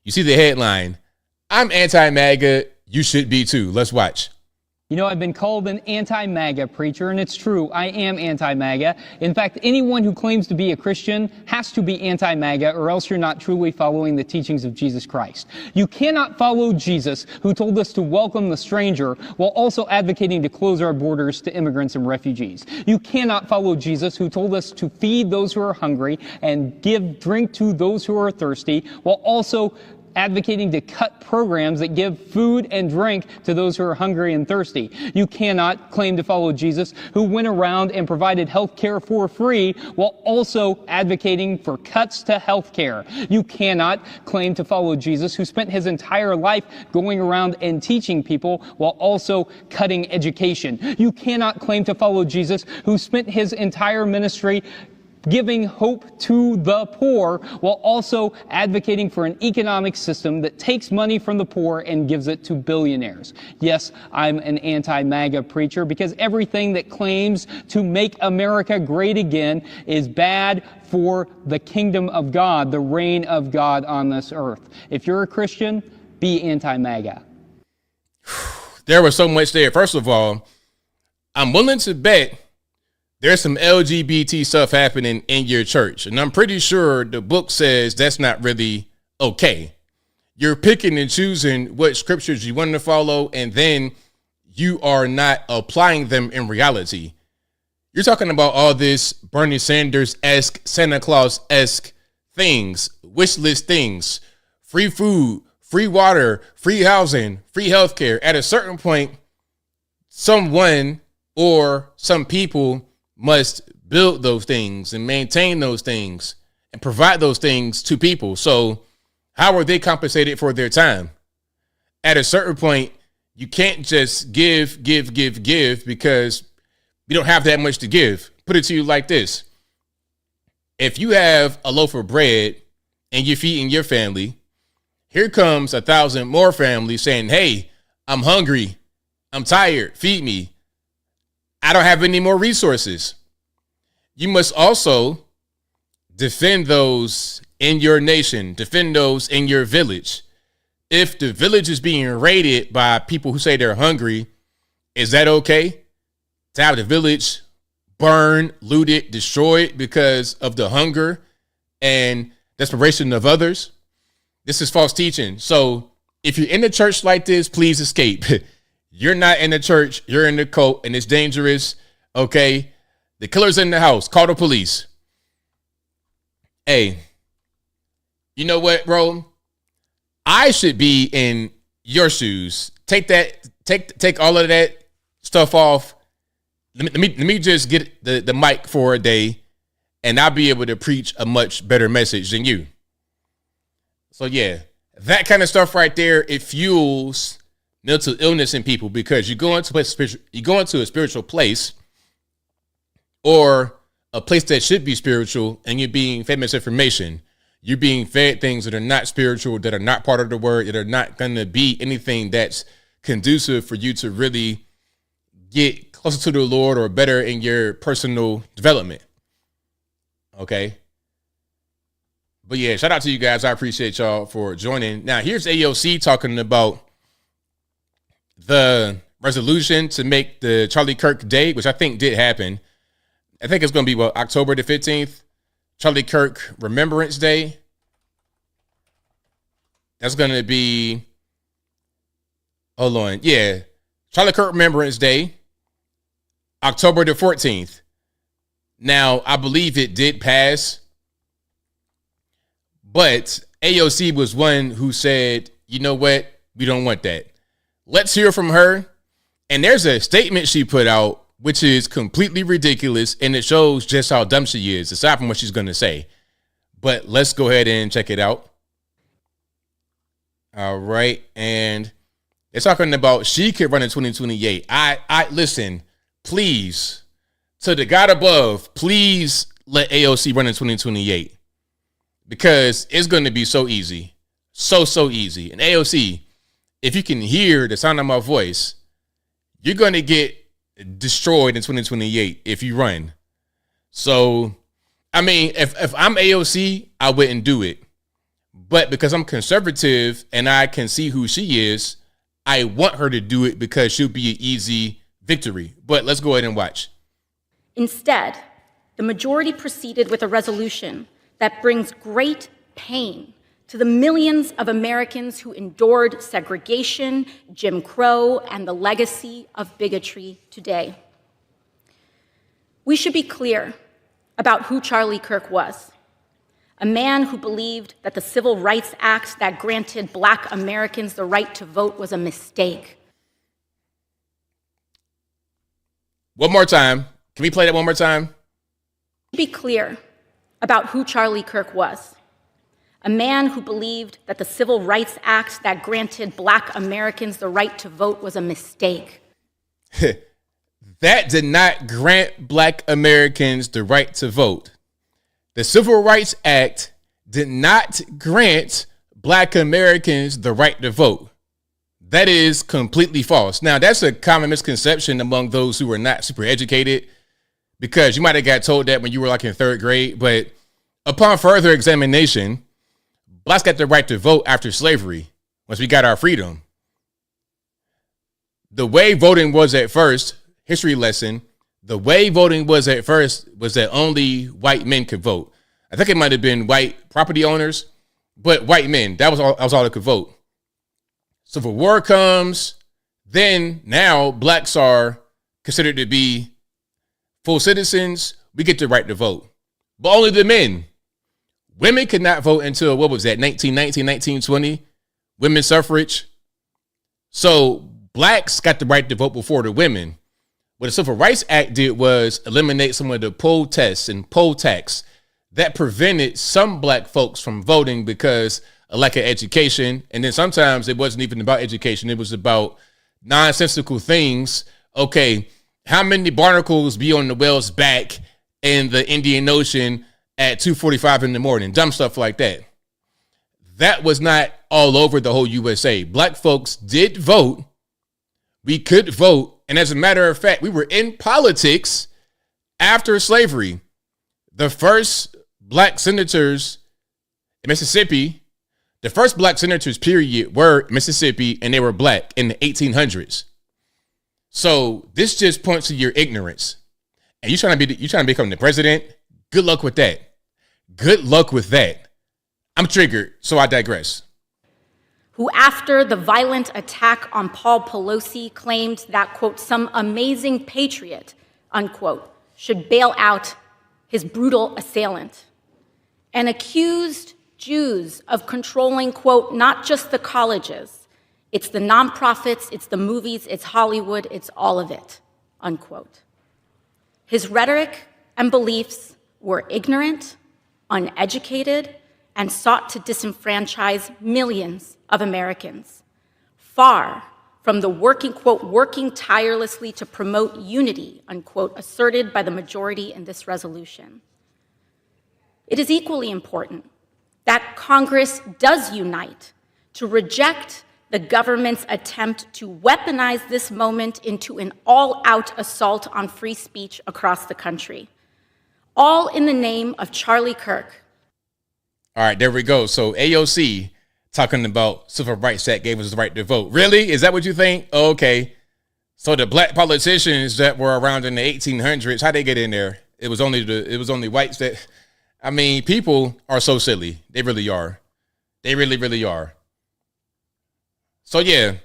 You see the headline, I'm anti-MAGA, you should be too. Let's watch. I've been called an anti-MAGA preacher, and it's true. I am anti-MAGA. In fact, anyone who claims to be a Christian has to be anti-MAGA, or else you're not truly following the teachings of Jesus Christ. You cannot follow Jesus, who told us to welcome the stranger, while also advocating to close our borders to immigrants and refugees. You cannot follow Jesus, who told us to feed those who are hungry and give drink to those who are thirsty, while also advocating to cut programs that give food and drink to those who are hungry and thirsty. You cannot claim to follow Jesus, who went around and provided health care for free while also advocating for cuts to health care. You cannot claim to follow Jesus, who spent his entire life going around and teaching people while also cutting education. You cannot claim to follow Jesus, who spent his entire ministry giving hope to the poor while also advocating for an economic system that takes money from the poor and gives it to billionaires. Yes, I'm an anti-MAGA preacher because everything that claims to make America great again is bad for the kingdom of God, the reign of God on this earth. If you're a Christian, be anti-MAGA. There was so much there. First of all, I'm willing to bet there's some LGBT stuff happening in your church. And I'm pretty sure the book says that's not really okay. You're picking and choosing what scriptures you want to follow, and then you are not applying them in reality. You're talking about all this Bernie Sanders-esque, Santa Claus-esque things, wish list things, free food, free water, free housing, free healthcare. At a certain point, someone or some people must build those things and maintain those things and provide those things to people. So how are they compensated for their time? At a certain point, you can't just give because you don't have that much to give. Put it to you like this. If you have a loaf of bread and you're feeding your family, here comes 1,000 more families saying, hey, I'm hungry, I'm tired, feed me. I don't have any more resources. You must also defend those in your nation, defend those in your village. If the village is being raided by people who say they're hungry, is that okay? To have the village burned, looted, destroyed because of the hunger and desperation of others? This is false teaching. So if you're in a church like this, please escape. You're not in the church, you're in the cult, and it's dangerous, okay? The killer's in the house. Call the police. Hey, you know what, bro? I should be in your shoes. Take all of that stuff off. Let me just get the mic for a day, and I'll be able to preach a much better message than you. So yeah, that kind of stuff right there, it fuels mental illness in people, because you go into a spiritual place, or a place that should be spiritual, and you're being fed misinformation. You're being fed things that are not spiritual, that are not part of the word, that are not going to be anything that's conducive for you to really get closer to the Lord or better in your personal development. Okay. But yeah, shout out to you guys. I appreciate y'all for joining. Now, here's AOC talking about the resolution to make the Charlie Kirk Day, which I think did happen. I think it's going to be October the 15th, Charlie Kirk Remembrance Day. That's going to be, hold on. Yeah. Charlie Kirk Remembrance Day, October the 14th. Now, I believe it did pass, but AOC was one who said, you know what? We don't want that. Let's hear from her. And there's a statement she put out, which is completely ridiculous, and it shows just how dumb she is, aside from what she's going to say. But let's go ahead and check it out. All right. And they're talking about she could run in 2028. I listen, please, to the God above, please let AOC run in 2028, because it's going to be so easy. So easy. And AOC, if you can hear the sound of my voice, you're going to get destroyed in 2028 if you run. So, I mean, if I'm AOC, I wouldn't do it. But because I'm conservative and I can see who she is, I want her to do it because she'll be an easy victory. But let's go ahead and watch. Instead, the majority proceeded with a resolution that brings great pain to the millions of Americans who endured segregation, Jim Crow, and the legacy of bigotry today. We should be clear about who Charlie Kirk was. a man who believed that the Civil Rights Act that granted Black Americans the right to vote was a mistake. One more time. Can we play that one more time? Be clear about who Charlie Kirk was. A man who believed that the Civil Rights Act that granted Black Americans the right to vote was a mistake. That did not grant Black Americans the right to vote. The Civil Rights Act did not grant Black Americans the right to vote. That is completely false. Now, that's a common misconception among those who are not super educated, because you might have got told that when you were like in third grade, but upon further examination, Blacks got the right to vote after slavery, once we got our freedom. The way voting was at first, history lesson, the way voting was at first was that only white men could vote. I think it might have been white property owners, but white men, that was all that could vote. Civil War comes, then now Blacks are considered to be full citizens. We get the right to vote, but only the men. Women could not vote until, what was that, 1919, 1920, women's suffrage. So Blacks got the right to vote before the women. What the Civil Rights Act did was eliminate some of the poll tests and poll tax that prevented some Black folks from voting because of lack of education. And then sometimes it wasn't even about education. It was about nonsensical things. Okay, how many barnacles be on the whale's back in the Indian Ocean at 2:45 in the morning? Dumb stuff like that. That was not all over the whole USA. Black folks did vote. We could vote. And as a matter of fact, we were in politics after slavery. The first Black senators in Mississippi, the first Black senators, period, were Mississippi, and they were Black in the 1800s. So this just points to your ignorance. And you trying to become the president? Good luck with that. Good luck with that. I'm triggered, so I digress. Who, after the violent attack on Paul Pelosi, claimed that, quote, some amazing patriot, unquote, should bail out his brutal assailant, and accused Jews of controlling, quote, not just the colleges, it's the nonprofits, it's the movies, it's Hollywood, it's all of it, unquote. His rhetoric and beliefs were ignorant, uneducated, and sought to disenfranchise millions of Americans, far from the working, quote, working tirelessly to promote unity, unquote, asserted by the majority in this resolution. It is equally important that Congress does unite to reject the government's attempt to weaponize this moment into an all-out assault on free speech across the country, all in the name of Charlie Kirk. All right, there we go. So AOC talking about Civil Rights Act gave us the right to vote. Really? Is that what you think? Okay. So the Black politicians that were around in the 1800s, how'd they get in there? It was only whites that, I mean, people are so silly. They really are. They really, really are. So yeah.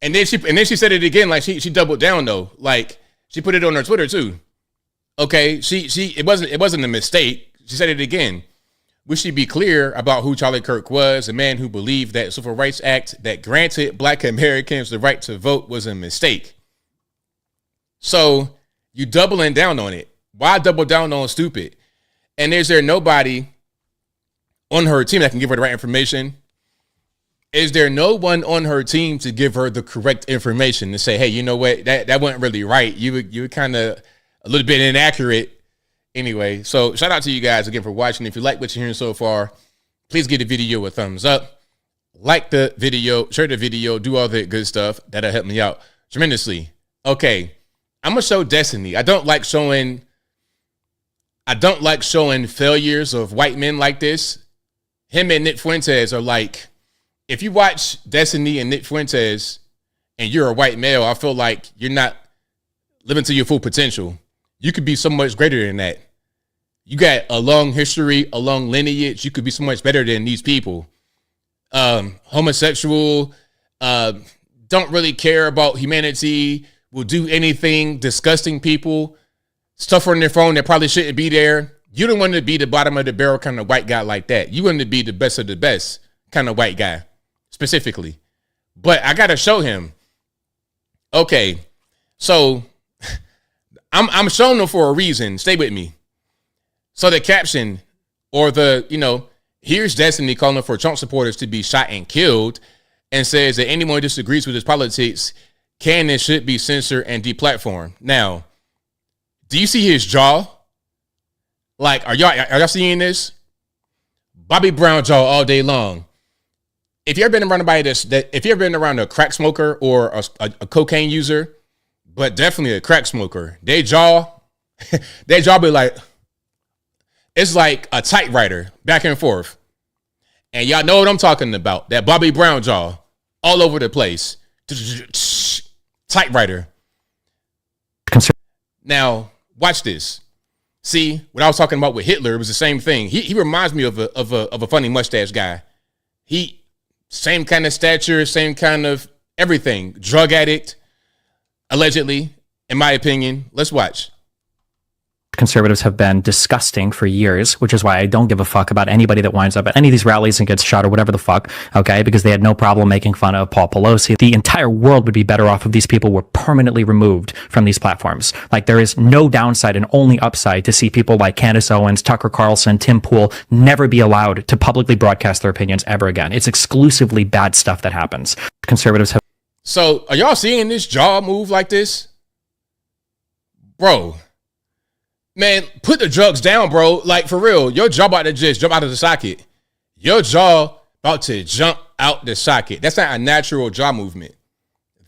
And then she said it again, like she doubled down though. Like she put it on her Twitter too. Okay, it wasn't a mistake. She said it again. We should be clear about who Charlie Kirk was, a man who believed that Civil Rights Act that granted Black Americans the right to vote was a mistake. So you doubling down on it. Why double down on stupid? And is there nobody on her team that can give her the right information? Is there no one on her team to give her the correct information to say, hey, you know what, that wasn't really right. You were kind of a little bit inaccurate. Anyway, so shout out to you guys again for watching. If you like what you're hearing so far, please give the video a thumbs up. Like the video, share the video, do all that good stuff. That'll help me out tremendously. Okay, I'm going to show Destiny. I don't like showing failures of white men like this. Him and Nick Fuentes are like, if you watch Destiny and Nick Fuentes and you're a white male, I feel like you're not living to your full potential. You could be so much greater than that. You got a long history, a long lineage. You could be so much better than these people. Homosexual, don't really care about humanity, will do anything, disgusting people, stuff on their phone that probably shouldn't be there, You don't want to be the bottom of the barrel kind of white guy like that. You want to be the best of the best kind of white guy, specifically. But I got to show him. Okay, so I'm showing them for a reason. Stay with me. So the caption or here's Destiny calling for Trump supporters to be shot and killed and says that anyone who disagrees with his politics can and should be censored and deplatformed. Now, do you see his jaw? Like, are y'all seeing this? Bobby Brown jaw all day long. If you ever been around if you ever been around a crack smoker or a cocaine user, but definitely a crack smoker, their jaw be like, it's like a typewriter back and forth. And y'all know what I'm talking about. That Bobby Brown jaw all over the place. Typewriter. Now, watch this. See, what I was talking about with Hitler was the same thing. He reminds me of a funny mustache guy. Same kind of stature, same kind of everything. Drug addict, allegedly, in my opinion. Let's watch. Conservatives have been disgusting for years, which is why I don't give a fuck about anybody that winds up at any of these rallies and gets shot or whatever the fuck, okay? Because they had no problem making fun of Paul Pelosi. The entire world would be better off if these people were permanently removed from these platforms. Like, there is no downside and only upside to see people like Candace Owens, Tucker Carlson, Tim Pool never be allowed to publicly broadcast their opinions ever again. It's exclusively bad stuff that happens. Conservatives have... So, are y'all seeing this jaw move like this? Bro... Man, put the drugs down, bro. Like, for real, your jaw about to just jump out of the socket. Your jaw about to jump out the socket. That's not a natural jaw movement.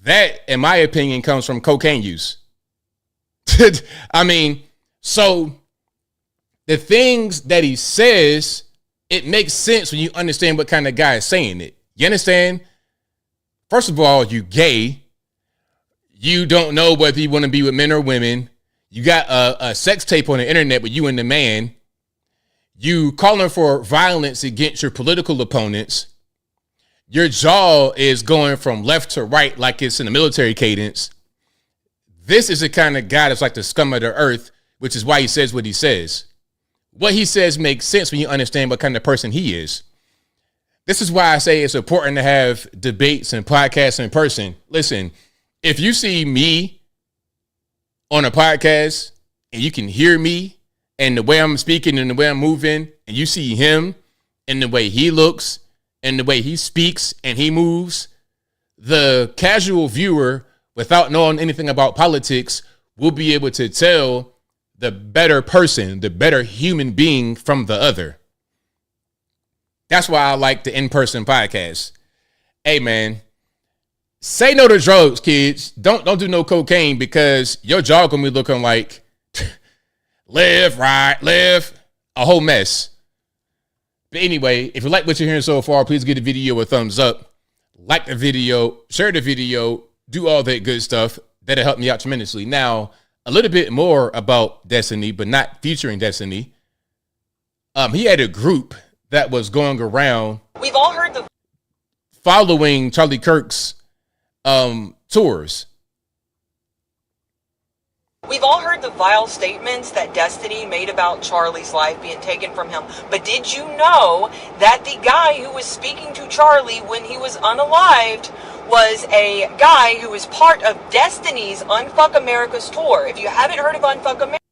That, in my opinion, comes from cocaine use. I mean, so the things that he says, it makes sense when you understand what kind of guy is saying it. You understand? First of all, you gay. You don't know whether you want to be with men or women. You got a sex tape on the internet with you and the man. You calling for violence against your political opponents. Your jaw is going from left to right like it's in a military cadence. This is the kind of guy that's like the scum of the earth, which is why he says what he says. What he says makes sense when you understand what kind of person he is. This is why I say it's important to have debates and podcasts in person. Listen, if you see me on a podcast and you can hear me and the way I'm speaking and the way I'm moving, and you see him and the way he looks and the way he speaks and he moves, the casual viewer, without knowing anything about politics, will be able to tell the better person, the better human being from the other. That's why I like the in-person podcast. Hey, man, say no to drugs, kids. Don't do no cocaine, because your jaw gonna be looking like live, a whole mess. But anyway, if you like what you're hearing so far, please give the video a thumbs up. Like the video, share the video, do all that good stuff. That'll help me out tremendously. Now, a little bit more about Destiny, but not featuring Destiny. He had a group that was going around. We've all heard the following Charlie Kirk's tours. We've all heard the vile statements that Destiny made about Charlie's life being taken from him. But did you know that the guy who was speaking to Charlie when he was unalived was a guy who was part of Destiny's Unfuck America's tour? If you haven't heard of Unfuck America,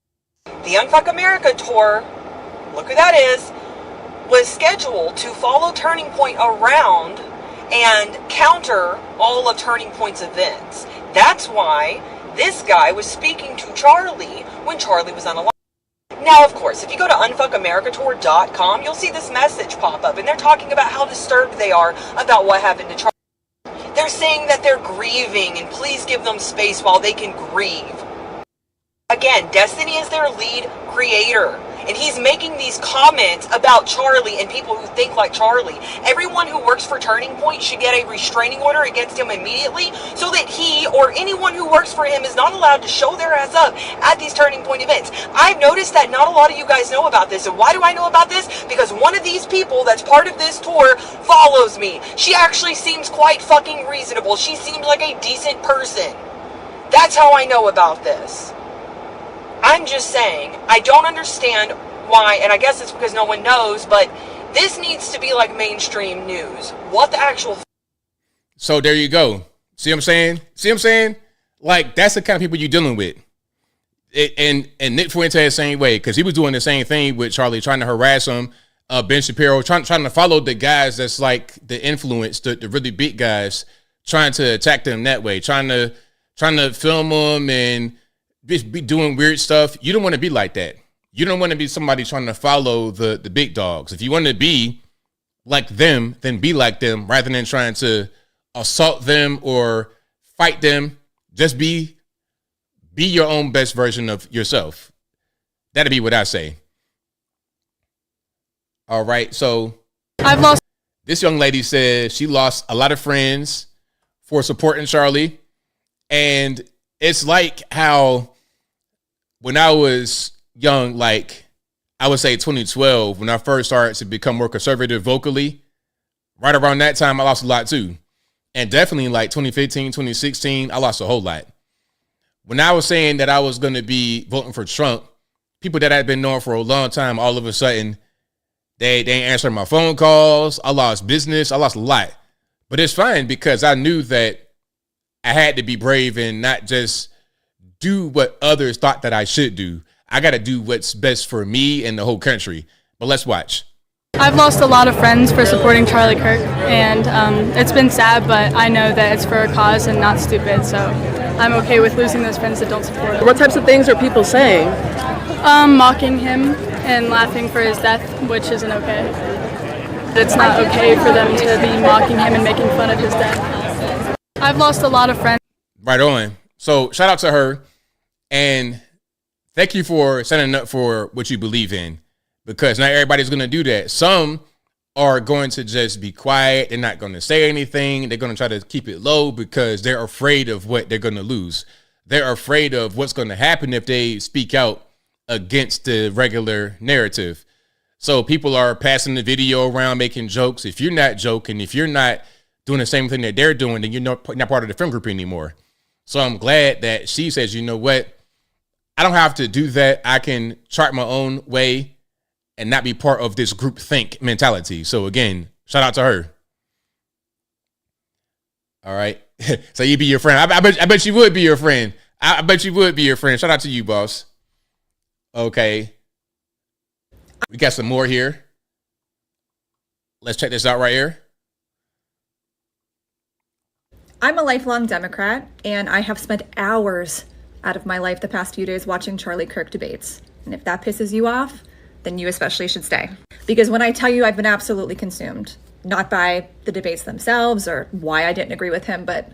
the Unfuck America tour, look who that is, was scheduled to follow Turning Point around and counter all of Turning Point's events. That's why this guy was speaking to Charlie when Charlie was unalive. Now, of course, if you go to unfuckamericatour.com, you'll see this message pop up, and they're talking about how disturbed they are about what happened to Charlie. They're saying that they're grieving, and please give them space while they can grieve. Again, Destiny is their lead creator, and he's making these comments about Charlie and people who think like Charlie. Everyone who works for Turning Point should get a restraining order against him immediately, so that he or anyone who works for him is not allowed to show their ass up at these Turning Point events. I've noticed that not a lot of you guys know about this. And why do I know about this? Because one of these people that's part of this tour follows me. She actually seems quite fucking reasonable. She seems like a decent person. That's how I know about this. I'm just saying, I don't understand why, and I guess it's because no one knows, but this needs to be like mainstream news. What the actual... So there you go. See what I'm saying? See what I'm saying? Like, that's the kind of people you're dealing with. And Nick Fuentes the same way, because he was doing the same thing with Charlie, trying to harass him. Ben Shapiro, trying to follow the guys that's like the influence, the really big guys, trying to attack them that way, trying to film them and just be doing weird stuff. You don't want to be like that. You don't want to be somebody trying to follow the big dogs. If you want to be like them, then be like them rather than trying to assault them or fight them. Just be your own best version of yourself. That'd be what I say. All right. So this young lady says she lost a lot of friends for supporting Charlie. And it's like how when I was young, like I would say 2012, when I first started to become more conservative vocally, right around that time, I lost a lot too. And definitely like 2015, 2016, I lost a whole lot. When I was saying that I was going to be voting for Trump, people that I'd been knowing for a long time, all of a sudden, they ain't answering my phone calls. I lost business. I lost a lot. But it's fine because I knew that I had to be brave and not just do what others thought that I should do. I got to do what's best for me and the whole country. But let's watch. I've lost a lot of friends for supporting Charlie Kirk, and it's been sad, but I know that it's for a cause and not stupid, so I'm okay with losing those friends that don't support him. What types of things are people saying? Mocking him and laughing for his death, which isn't okay. It's not okay for them to be mocking him and making fun of his death. I've lost a lot of friends. Right on. So shout out to her, and thank you for standing up for what you believe in. Because not everybody's going to do that. Some are going to just be quiet. They're not going to say anything. They're going to try to keep it low because they're afraid of what they're going to lose. They're afraid of what's going to happen if they speak out against the regular narrative. So people are passing the video around, making jokes. If you're not joking, if you're not doing the same thing that they're doing, then you're not part of the film group anymore. So I'm glad that she says, you know what? I don't have to do that. I can chart my own way and not be part of this group think mentality. So again, shout out to her. All right. So you be your friend. I bet she would be your friend. I bet you would be your friend. Shout out to you, boss. Okay. We got some more here. Let's check this out right here. I'm a lifelong Democrat, and I have spent hours out of my life the past few days watching Charlie Kirk debates. And if that pisses you off, then you especially should stay. Because when I tell you I've been absolutely consumed, not by the debates themselves or why I didn't agree with him, but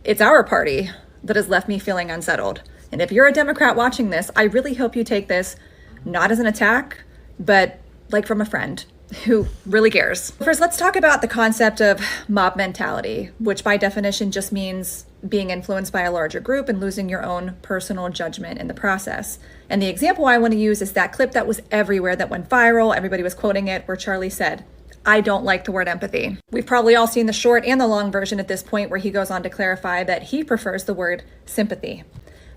it's our party that has left me feeling unsettled. And if you're a Democrat watching this, I really hope you take this not as an attack, but like from a friend who really cares. First, let's talk about the concept of mob mentality, which by definition just means being influenced by a larger group and losing your own personal judgment in the process. And the example I want to use is that clip that was everywhere, that went viral, everybody was quoting it, where Charlie said, "I don't like the word empathy." We've probably all seen the short and the long version at this point, where he goes on to clarify that he prefers the word sympathy.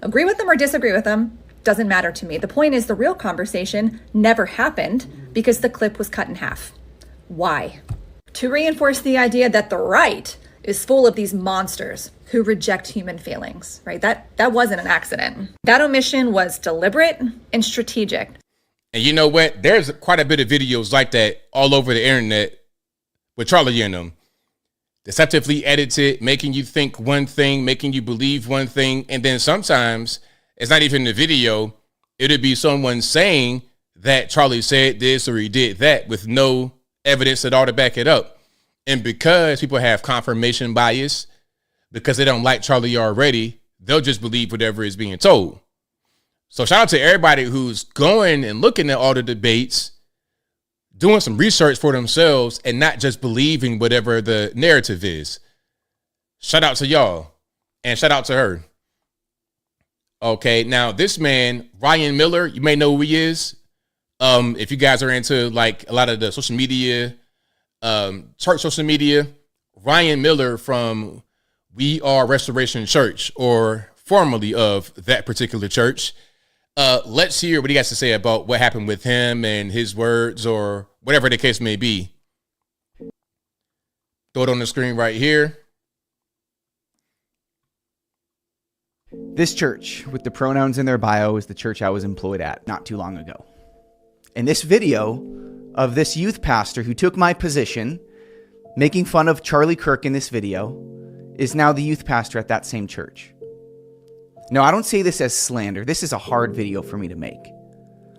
Agree with him or disagree with him, doesn't matter to me. The point is the real conversation never happened because the clip was cut in half. Why? To reinforce the idea that the right is full of these monsters who reject human feelings, right? That wasn't an accident. That omission was deliberate and strategic. And you know what? There's quite a bit of videos like that all over the internet with Charlie in them. Deceptively edited, making you think one thing, making you believe one thing. And then sometimes it's not even the video. It'll be someone saying that Charlie said this or he did that with no evidence at all to back it up. And because people have confirmation bias, because they don't like Charlie already, they'll just believe whatever is being told. So shout out to everybody who's going and looking at all the debates, doing some research for themselves and not just believing whatever the narrative is. Shout out to y'all and shout out to her. Okay, now this man, Ryan Miller, you may know who he is. If you guys are into like a lot of the social media, church social media, Ryan Miller from We Are Restoration Church, or formerly of that particular church, Let's hear what he has to say about what happened with him and his words, or whatever the case may be. Throw it on the screen right here. This church with the pronouns in their bio is the church I was employed at not too long ago. And this video of this youth pastor who took my position, making fun of Charlie Kirk in this video, is now the youth pastor at that same church. No, I don't say this as slander. This is a hard video for me to make.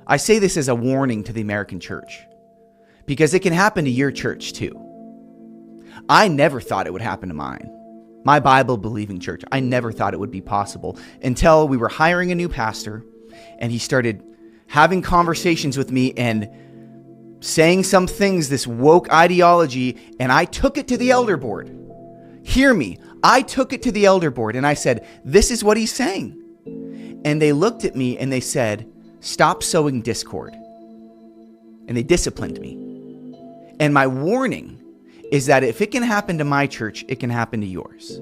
I say this as a warning to the American church, because it can happen to your church too. I never thought it would happen to mine. My Bible-believing church, I never thought it would be possible until we were hiring a new pastor and he started having conversations with me and saying some things, this woke ideology, and I took it to the elder board. Hear me. I took it to the elder board and I said, this is what he's saying. And they looked at me and they said, stop sowing discord. And they disciplined me. And my warning is that if it can happen to my church, it can happen to yours.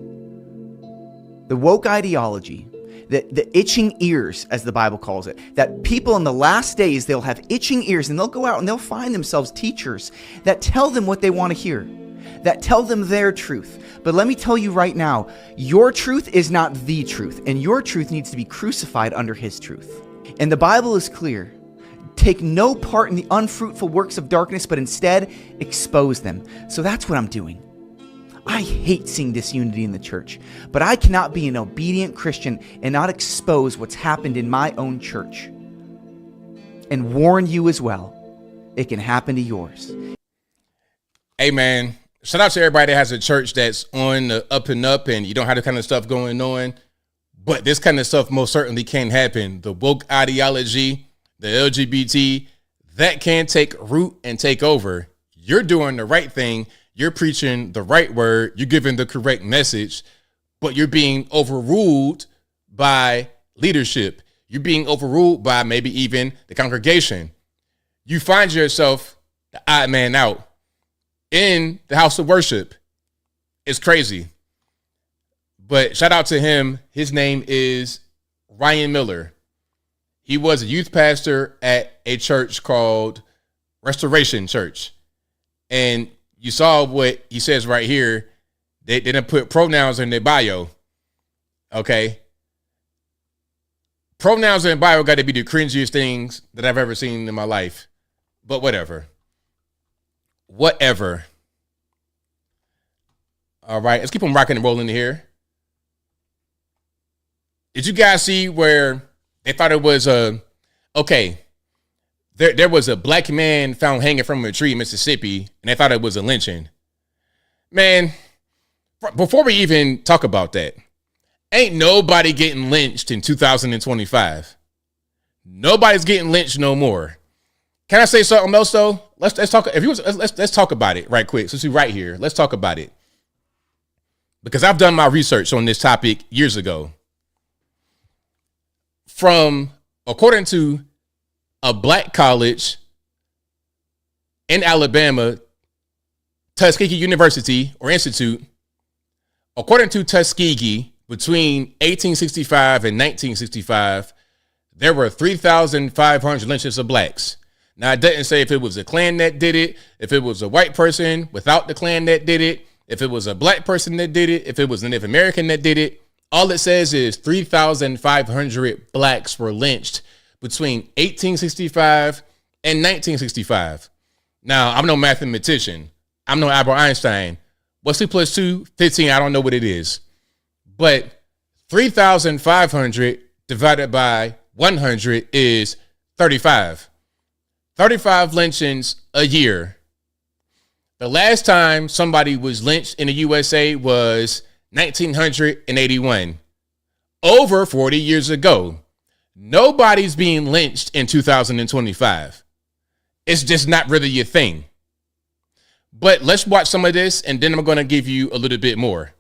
The woke ideology, the itching ears, as the Bible calls it, that people in the last days, they'll have itching ears and they'll go out and they'll find themselves teachers that tell them what they want to hear, that tell them their truth. But let me tell you right now, your truth is not the truth, and your truth needs to be crucified under his truth. And the Bible is clear. Take no part in the unfruitful works of darkness, but instead expose them. So that's what I'm doing. I hate seeing disunity in the church, but I cannot be an obedient Christian and not expose what's happened in my own church. And warn you as well, it can happen to yours. Hey man, shout out to everybody that has a church that's on the up and up and you don't have that kind of stuff going on. But this kind of stuff most certainly can happen. The woke ideology, the LGBT, that can take root and take over. You're doing the right thing. You're preaching the right word. You're giving the correct message, but you're being overruled by leadership. You're being overruled by maybe even the congregation. You find yourself the odd man out in the house of worship. It's crazy. But shout out to him. His name is Ryan Miller. He was a youth pastor at a church called Restoration Church. And you saw what he says right here. They didn't put pronouns in their bio. Okay. Pronouns in bio got to be the cringiest things that I've ever seen in my life. But whatever. Whatever. All right. Let's keep on rocking and rolling here. Did you guys see where they thought it was there was a black man found hanging from a tree in Mississippi, and they thought it was a lynching. Man, before we even talk about that, ain't nobody getting lynched in 2025. Nobody's getting lynched no more. Can I say something else though? Let's talk. Let's talk about it right quick. Since we're right here, let's talk about it because I've done my research on this topic years ago. According to a black college in Alabama, Tuskegee University or Institute, according to Tuskegee, between 1865 and 1965, there were 3,500 lynchings of blacks. Now, it doesn't say if it was a Klan that did it, if it was a white person without the Klan that did it, if it was a black person that did it, if it was a Native American that did it. All it says is 3,500 blacks were lynched between 1865 and 1965. Now, I'm no mathematician. I'm no Albert Einstein. What's 2 plus 2? 15. I don't know what it is. But 3,500 divided by 100 is 35. 35 lynchings a year. The last time somebody was lynched in the USA was 1981, over 40 years ago. Nobody's being lynched in 2025. It's just not really your thing. But let's watch some of this, and then I'm going to give you a little bit more.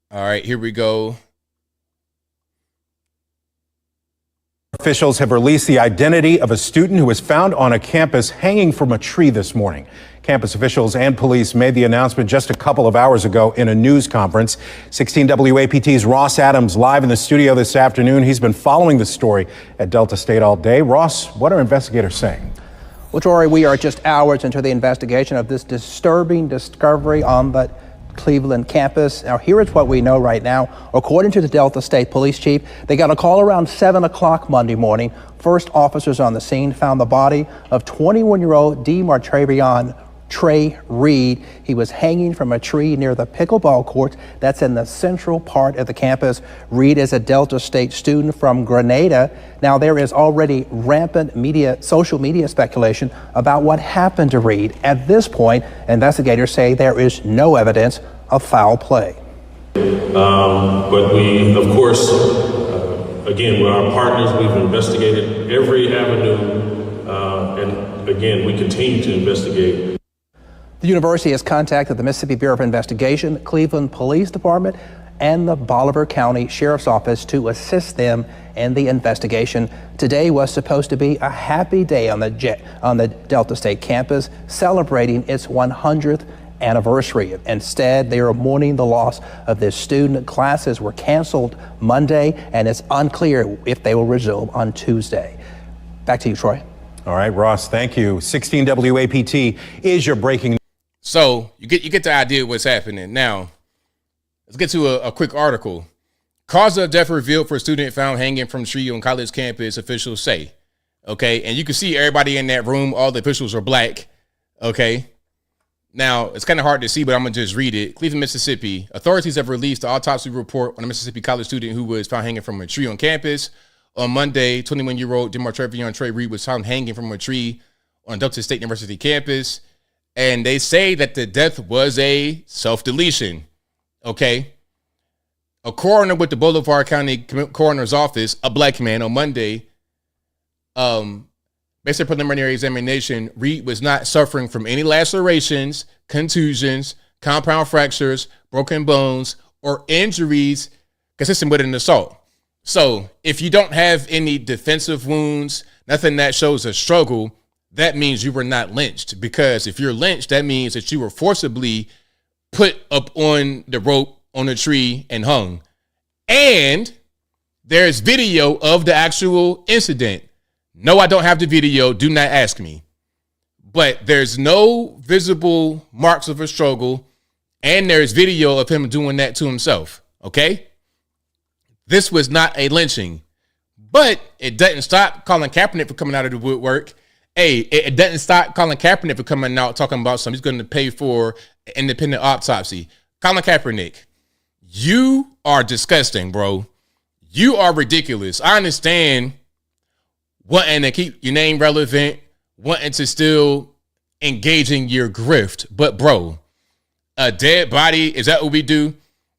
All right, here we go. Officials have released the identity of a student who was found on a campus hanging from a tree this morning. Campus officials and police made the announcement just a couple of hours ago in a news conference. 16 WAPT's Ross Adams live in the studio this afternoon. He's been following the story at Delta State all day. Ross, what are investigators saying? Well, Troy, we are just hours into the investigation of this disturbing discovery on the Cleveland campus. Now, here is what we know right now. According to the Delta State Police Chief, they got a call around 7 o'clock Monday morning. First officers on the scene found the body of 21-year-old DeMartravion Trey Reed. He was hanging from a tree near the pickleball court that's in the central part of the campus. Reed is a Delta State student from Grenada. Now, there is already rampant social media speculation about what happened to Reed. At this point, investigators say there is no evidence of foul play. But we, of course, again, with our partners, we've investigated every avenue, and again, we continue to investigate. The university has contacted the Mississippi Bureau of Investigation, Cleveland Police Department, and the Bolivar County Sheriff's Office to assist them in the investigation. Today was supposed to be a happy day on the Delta State campus, celebrating its 100th anniversary. Instead, they are mourning the loss of this student. Classes were canceled Monday, and it's unclear if they will resume on Tuesday. Back to you, Troy. All right, Ross, thank you. 16 WAPT is your breaking news. So you get the idea of what's happening. Now, let's get to a quick article. Cause of death revealed for a student found hanging from a tree on college campus, officials say. Okay, and you can see everybody in that room. All the officials are black. Okay. Now, it's kind of hard to see, but I'm going to just read it. Cleveland, Mississippi. Authorities have released the autopsy report on a Mississippi college student who was found hanging from a tree on campus. On Monday, 21-year-old DeMartravion Trey Reed was found hanging from a tree on Delta State University campus. And they say that the death was a self-deletion. Okay. A coroner with the Bolivar County Coroner's Office, a black man, on Monday, based on preliminary examination, Reed was not suffering from any lacerations, contusions, compound fractures, broken bones, or injuries consistent with an assault. So if you don't have any defensive wounds, nothing that shows a struggle, that means you were not lynched. Because if you're lynched, that means that you were forcibly put up on the rope on a tree and hung. And there's video of the actual incident. No, I don't have the video. Do not ask me. But there's no visible marks of a struggle. And there's video of him doing that to himself. Okay? This was not a lynching. But it doesn't stop Colin Kaepernick from coming out of the woodwork. Hey, it doesn't stop Colin Kaepernick from coming out talking about something he's going to pay for an independent autopsy. Colin Kaepernick, you are disgusting, bro. You are ridiculous. I understand wanting to keep your name relevant, wanting to still engage in your grift. But, bro, a dead body, is that what we do?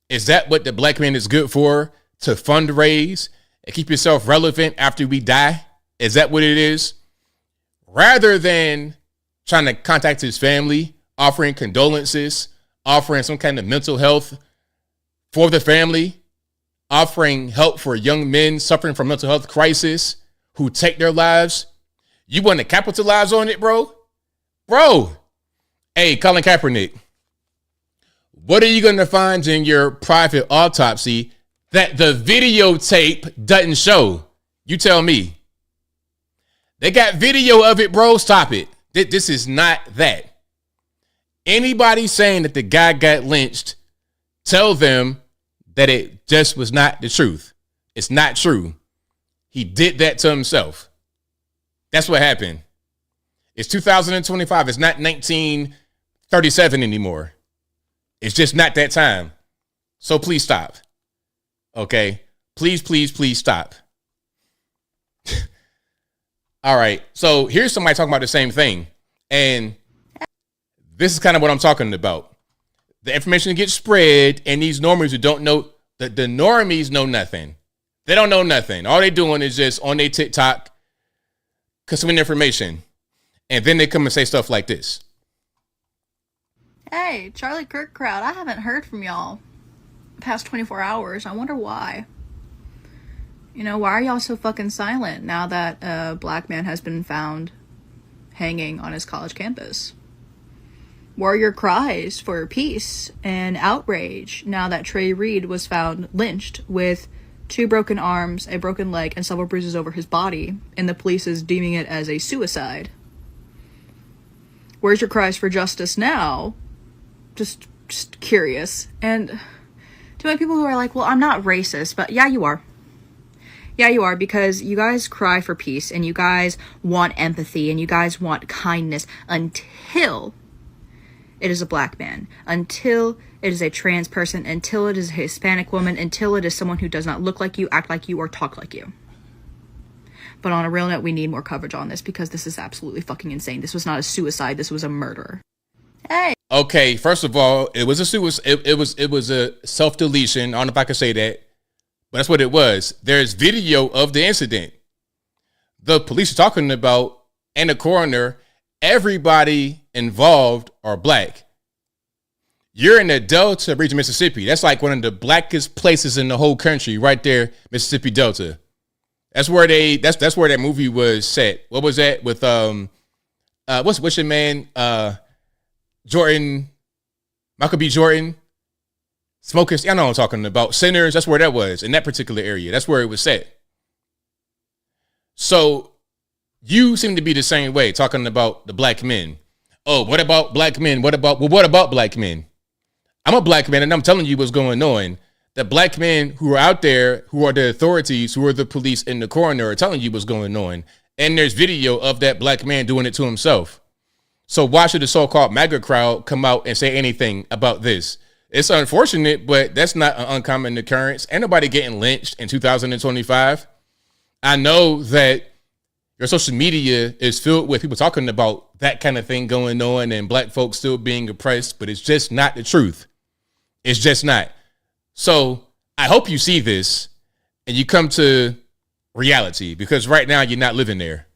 Is that what the black man is good for? To fundraise and keep yourself relevant after we die? Is that what it is? Rather than trying to contact his family, offering condolences, offering some kind of mental health for the family, offering help for young men suffering from mental health crisis who take their lives, you want to capitalize on it, bro? Bro, hey, Colin Kaepernick, what are you going to find in your private autopsy that the videotape doesn't show? You tell me. They got video of it, bro. Stop it. This is not that. Anybody saying that the guy got lynched, tell them that it just was not the truth. It's not true. He did that to himself. That's what happened. It's 2025. It's not 1937 anymore. It's just not that time. So please stop. Okay? Please, please, please stop. All right. So here's somebody talking about the same thing. And this is kind of what I'm talking about. The information gets spread, and these normies who don't know, the normies know nothing. They don't know nothing. All they doing is just on their TikTok consuming information. And then they come and say stuff like this. Hey, Charlie Kirk crowd, I haven't heard from y'all the past 24 hours. I wonder why. You know, why are y'all so fucking silent now that a black man has been found hanging on his college campus? Where are your cries for peace and outrage now that Trey Reed was found lynched with 2 broken arms, a broken leg, and several bruises over his body, and the police is deeming it as a suicide? Where's your cries for justice now? Just curious. And to my people who are like, well, I'm not racist, but yeah, you are. Yeah, you are, because you guys cry for peace, and you guys want empathy, and you guys want kindness until it is a black man, until it is a trans person, until it is a Hispanic woman, until it is someone who does not look like you, act like you, or talk like you. But on a real note, we need more coverage on this, because this is absolutely fucking insane. This was not a suicide. This was a murder. Hey. Okay, first of all, it was a suicide. It was a self-deletion. I don't know if I can say that, but that's what it was. There's video of the incident. The police are talking about, and the coroner, everybody involved are black. You're in the Delta region, Mississippi. That's like one of the blackest places in the whole country, right there, Mississippi Delta. That's where that's where that movie was set. What was that with what's your man Jordan, Michael B. Jordan, Smokers? I know what I'm talking about. Sinners. That's where that was, in that particular area. That's where it was set. So you seem to be the same way, talking about the black men. Oh, what about black men? What about black men? I'm a black man, and I'm telling you what's going on. The black men who are out there, who are the authorities, who are the police and the coroner, are telling you what's going on. And there's video of that black man doing it to himself. So why should the so-called MAGA crowd come out and say anything about this? It's unfortunate, but that's not an uncommon occurrence. Ain't nobody getting lynched in 2025. I know that your social media is filled with people talking about that kind of thing going on and black folks still being oppressed, but it's just not the truth. It's just not. So I hope you see this and you come to reality, because right now you're not living there.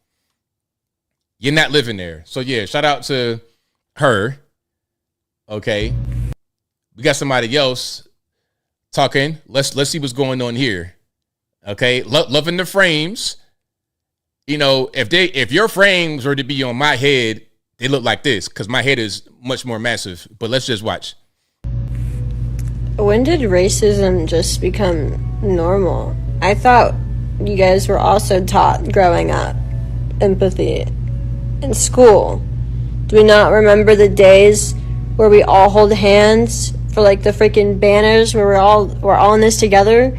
You're not living there. So yeah, shout out to her. Okay. We got somebody else talking. Let's see what's going on here. Okay. Loving the frames. You know, if your frames were to be on my head, they look like this, because my head is much more massive. But let's just watch. When did racism just become normal? I thought you guys were also taught growing up empathy in school. Do we not remember the days where we all hold hands for like the freaking banners, where we're all in this together?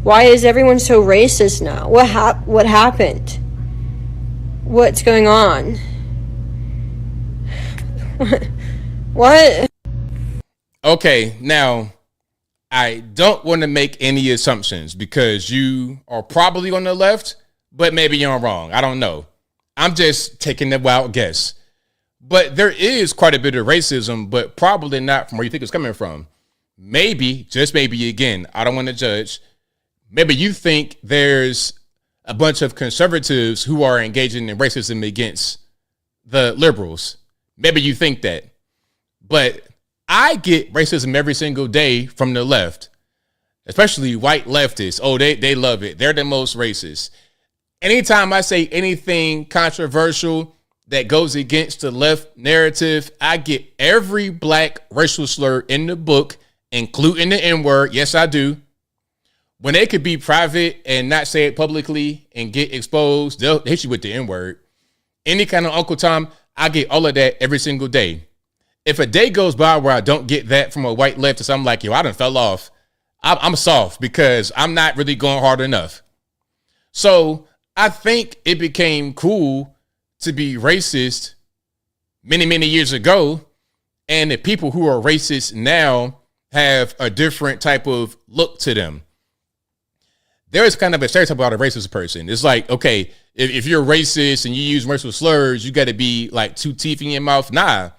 Why is everyone so racist now? What happened? What's going on? What? Okay, now I don't want to make any assumptions, because you are probably on the left, but maybe you're wrong. I don't know. I'm just taking a wild guess. But there is quite a bit of racism, but probably not from where you think it's coming from. Maybe, just maybe, again, I don't want to judge. Maybe you think there's a bunch of conservatives who are engaging in racism against the liberals. Maybe you think that. But I get racism every single day from the left, especially white leftists. Oh, they love it. They're the most racist. Anytime I say anything controversial that goes against the left narrative, I get every black racial slur in the book, including the N-word. Yes, I do. When they could be private and not say it publicly and get exposed, they'll hit you with the N-word. Any kind of Uncle Tom, I get all of that every single day. If a day goes by where I don't get that from a white leftist, I'm like, yo, I done fell off. I'm soft, because I'm not really going hard enough. So I think it became cool to be racist many, many years ago. And the people who are racist now have a different type of look to them. There is kind of a stereotype about a racist person. It's like, okay, if you're racist and you use racial slurs, you got to be like 2 teeth in your mouth. Nah,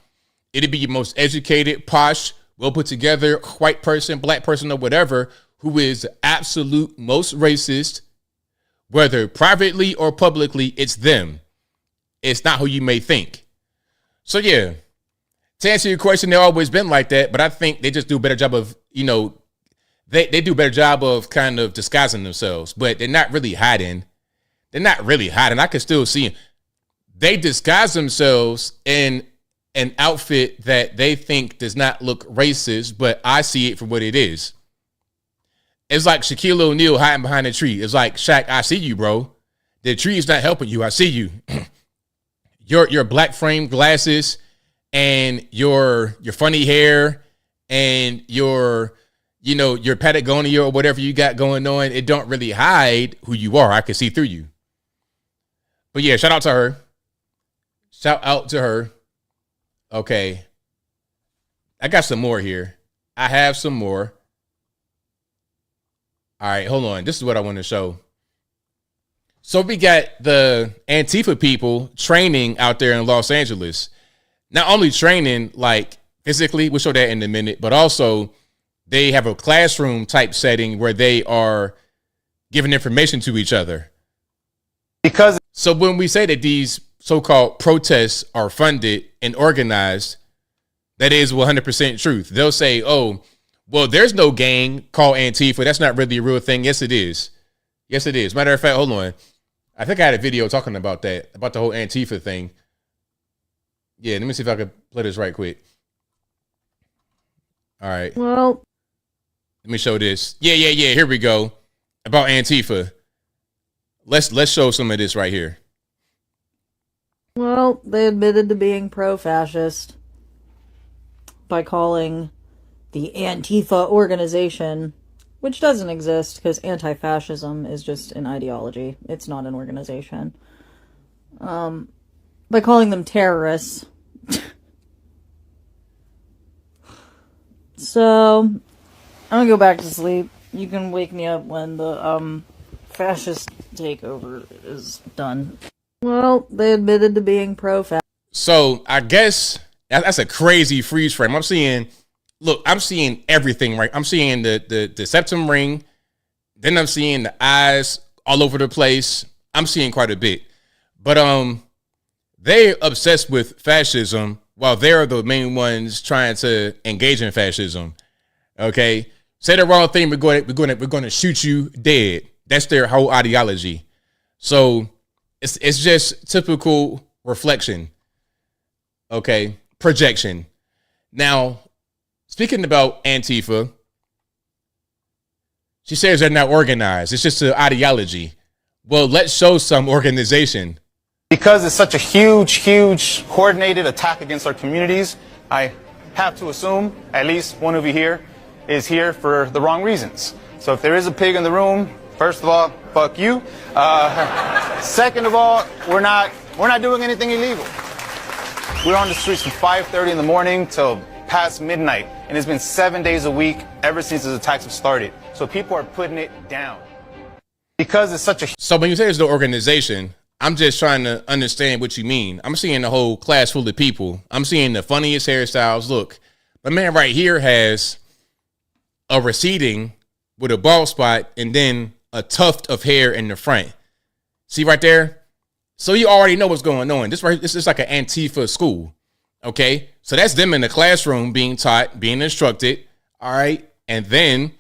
it'd be your most educated, posh, well put together white person, black person, or whatever, who is the absolute most racist, whether privately or publicly. It's them. It's not who you may think. So yeah, to answer your question, they've always been like that, but I think they just do a better job of, they do a better job of kind of disguising themselves, but they're not really hiding. They're not really hiding. I can still see them. They disguise themselves in an outfit that they think does not look racist, but I see it for what it is. It's like Shaquille O'Neal hiding behind a tree. It's like, Shaq, I see you, bro. The tree is not helping you. I see you. Your black frame glasses and your funny hair and your Patagonia or whatever you got going on, it don't really hide who you are. I can see through you. But yeah, shout out to her. Shout out to her. Okay. I got some more here. I have some more. All right, hold on. This is what I want to show. So we got the Antifa people training out there in Los Angeles. Not only training like physically, we'll show that in a minute, but also they have a classroom type setting where they are giving information to each other. So when we say that these so-called protests are funded and organized, that is 100% truth. They'll say, oh, well, there's no gang called Antifa. That's not really a real thing. Yes, it is. Yes, it is. Matter of fact, hold on. I think I had a video talking about that, about the whole Antifa thing. Yeah, let me see if I can play this right quick. All right. Well, let me show this. Yeah. Here we go. About Antifa. Let's show some of this right here. Well, they admitted to being pro-fascist by calling the Antifa organization, which doesn't exist because anti-fascism is just an ideology. It's not an organization. By calling them terrorists. So, I'm gonna go back to sleep. You can wake me up when the fascist takeover is done. Well, they admitted to being pro-fascist. So, I guess that's a crazy freeze frame. I'm seeing everything, right? I'm seeing the septum ring. Then I'm seeing the eyes all over the place. I'm seeing quite a bit. But they're obsessed with fascism while they're the main ones trying to engage in fascism. Okay? Say the wrong thing, we're going to shoot you dead. That's their whole ideology. So it's just typical reflection. Okay? Projection. Now, speaking about Antifa, she says they're not organized. It's just an ideology. Well, let's show some organization. Because it's such a huge coordinated attack against our communities, I have to assume at least one of you here is here for the wrong reasons. So if there is a pig in the room, first of all, fuck you. Second of all, we're not doing anything illegal. We're on the streets from 5:30 in the morning till past midnight, and it's been 7 days a week ever since the attacks have started. So people are putting it down. Because it's such a... So when you say there's no organization, I'm just trying to understand what you mean. I'm seeing a whole class full of people. I'm seeing the funniest hairstyles. Look, my man right here has a receding with a bald spot and then a tuft of hair in the front. See right there? So you already know what's going on. This is like an Antifa school. Okay? So that's them in the classroom being taught, being instructed. All right? And then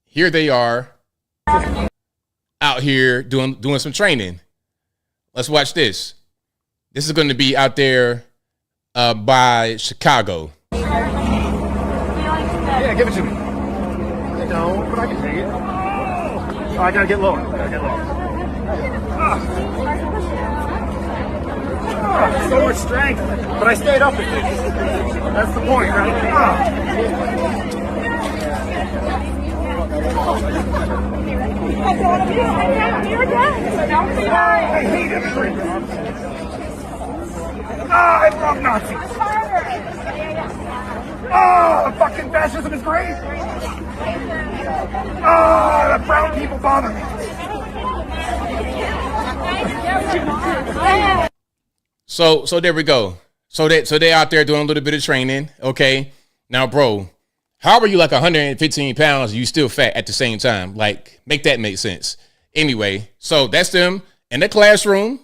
here they are out here doing some training. Let's watch this. This is going to be out there by Chicago. Yeah, give it to me. No, but I can take it. Oh, I gotta get lower. So much strength, but I stayed up with it. That's the point, right? I hate everything. I love Nazis. Fucking fascism is great. The brown people bother me. So there we go. So they out there doing a little bit of training. Okay. Now, bro, how are you like 115 pounds and you still fat at the same time? Like, make that make sense. Anyway, so that's them in the classroom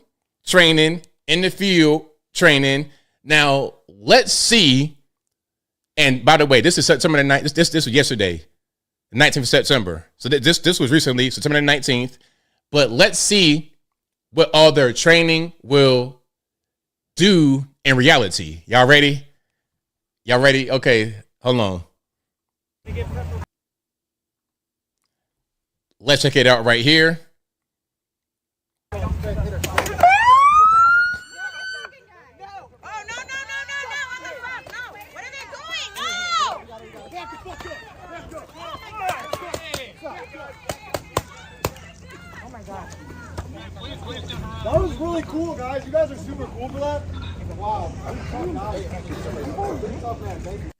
training, in the field training. Now, let's see. And by the way, this is September the 9th. This was yesterday, the 19th of September. So this was recently, September the 19th. But let's see what all their training will do in reality. Y'all ready? Y'all ready? Okay, hold on. Let's check it out right here. That was really cool, guys. You guys are super cool for that. Wow.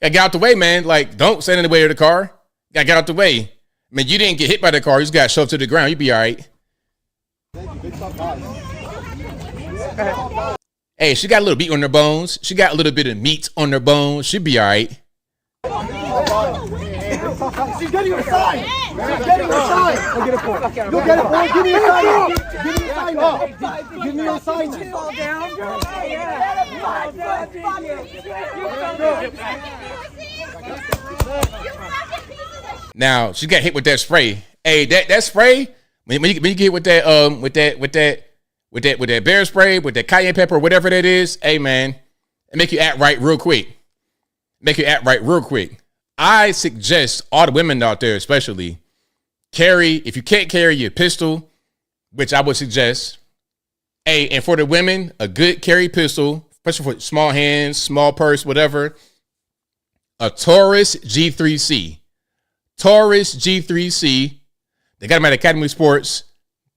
Yeah, get out the way, man. Like, don't stand in the way of the car. Yeah, get out the way. I mean, you didn't get hit by the car. You just got shoved to the ground. You'd be all right. Hey, she got a little meat on her bones. She got a little bit of meat on her bones. She'd be all right. She's getting her sign. She's getting her sign. Go get it for her. Go get it for her. Give me your sign. Give me your sign. Give me your sign. You fall down. Now she got hit with that spray. Hey, that spray when you get hit with that with that bear spray, with that cayenne pepper, whatever that is. Hey, man, it make you act right real quick. Make you act right real quick. I suggest all the women out there, especially, if you can't carry your pistol, which I would suggest. Hey, and for the women, a good carry pistol, especially for small hands, small purse, whatever. A Taurus G3C. Taurus G3C. They got them at Academy Sports.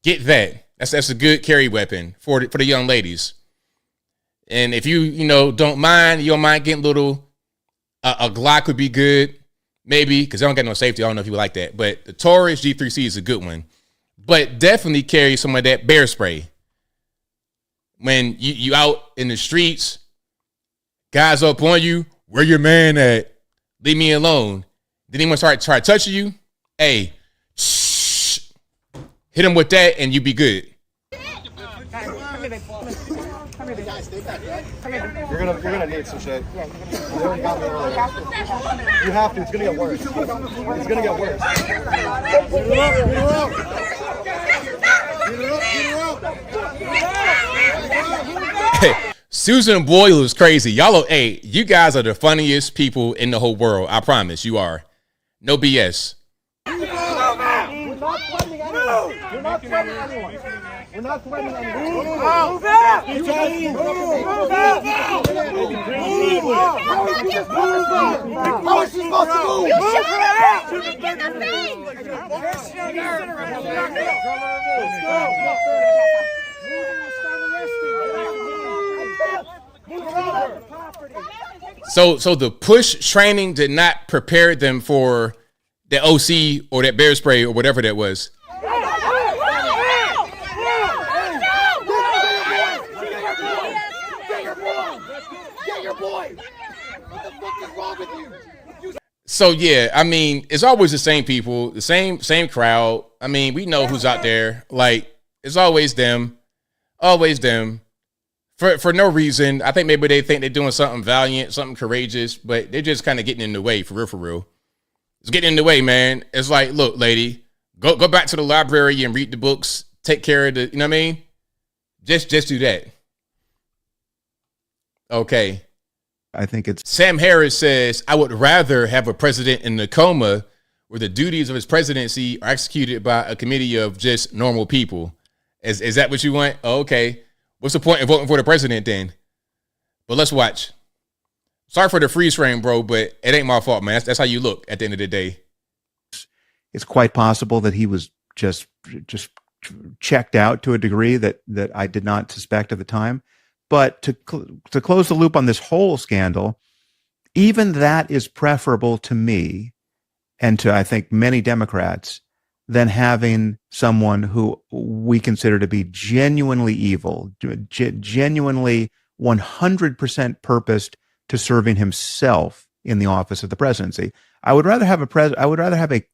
Get that. That's a good carry weapon for the young ladies. And if you don't mind getting a little, a Glock would be good, maybe, because I don't got no safety. I don't know if you like that, but the Taurus G3C is a good one. But definitely carry some of that bear spray. When you out in the streets, guys up on you, where your man at? Leave me alone. Then he want to try touching you. Hey, shh. Hit him with that, and you be good. You're gonna need some shit. You have to. It's gonna get worse. It's gonna get worse. Hey, Susan Boyle is crazy. Hey, you guys are the funniest people in the whole world. I promise you are. No BS. We're not threatening anyone. We're not threatening anyone. We're not threatening anyone. Move out! Move out! How are you supposed to move? You shot her in the face! So the push training did not prepare them for the OC or that bear spray or whatever that was. So yeah, I mean, it's always the same people, the same crowd. I mean, we know who's out there. Like, it's always them. For no reason. I think maybe they think they're doing something valiant, something courageous, but they're just kind of getting in the way, for real. It's getting in the way, man. It's like, look, lady, go back to the library and read the books. Take care of you know what I mean? Just do that. Okay. I think it's Sam Harris says, I would rather have a president in the coma where the duties of his presidency are executed by a committee of just normal people. Is that what you want? Oh, okay. What's the point of voting for the president then? But let's watch. Sorry for the freeze frame, bro, but it ain't my fault, man. That's how you look at the end of the day. It's quite possible that he was just checked out to a degree that I did not suspect at the time. But to close the loop on this whole scandal, even that is preferable to me and to, I think, many Democrats than having someone who we consider to be genuinely evil, genuinely 100% purposed to serving himself in the office of the presidency. I would rather have a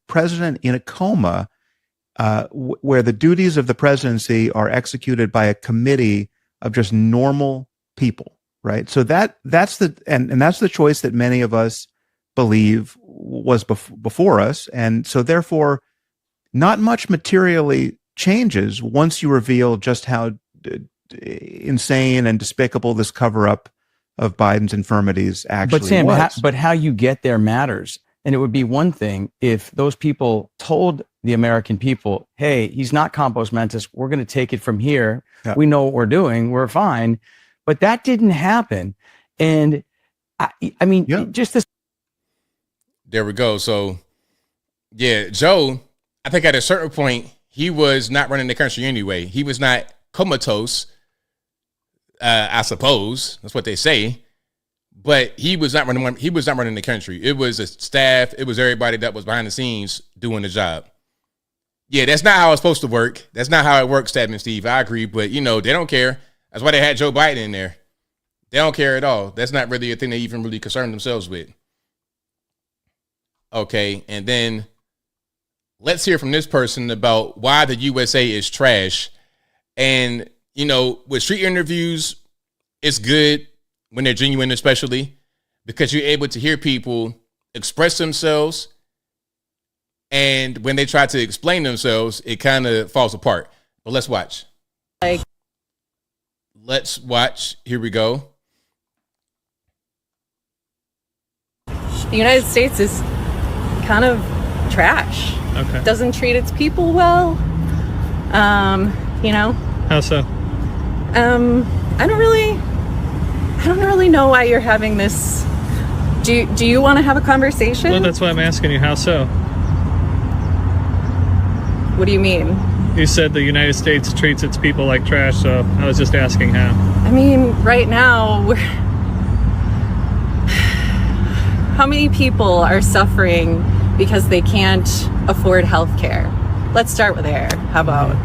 president in a coma where the duties of the presidency are executed by a committee of just normal people, right? So that's the choice that many of us believe was before us, and so therefore, not much materially changes once you reveal just how insane and despicable this cover-up of Biden's infirmities actually But Sam, was. but how you get there matters. And it would be one thing if those people told the American people, hey, he's not compos mentis. We're going to take it from here. Yeah. We know what we're doing. We're fine. But that didn't happen. And I mean, just this. There we go. So, yeah, Joe, I think at a certain point, he was not running the country anyway. He was not comatose, I suppose. That's what they say. But he was not running. He was not running the country. It was a staff. It was everybody that was behind the scenes doing the job. Yeah, that's not how it's supposed to work. That's not how it works, Stab and Steve. I agree, but they don't care. That's why they had Joe Biden in there. They don't care at all. That's not really a thing they even really concern themselves with. Okay, and then let's hear from this person about why the USA is trash. And with street interviews, it's good. When they're genuine, especially because you're able to hear people express themselves. And when they try to explain themselves, it kind of falls apart. But let's watch. Let's watch. Here we go. The United States is kind of trash. Okay. Doesn't treat its people well. How so? I don't really know why you're having this. Do you want to have a conversation? Well, that's why I'm asking you. How so? What do you mean? You said the United States treats its people like trash, so I was just asking how. I mean, right now, how many people are suffering because they can't afford health care? Let's start with there. How about?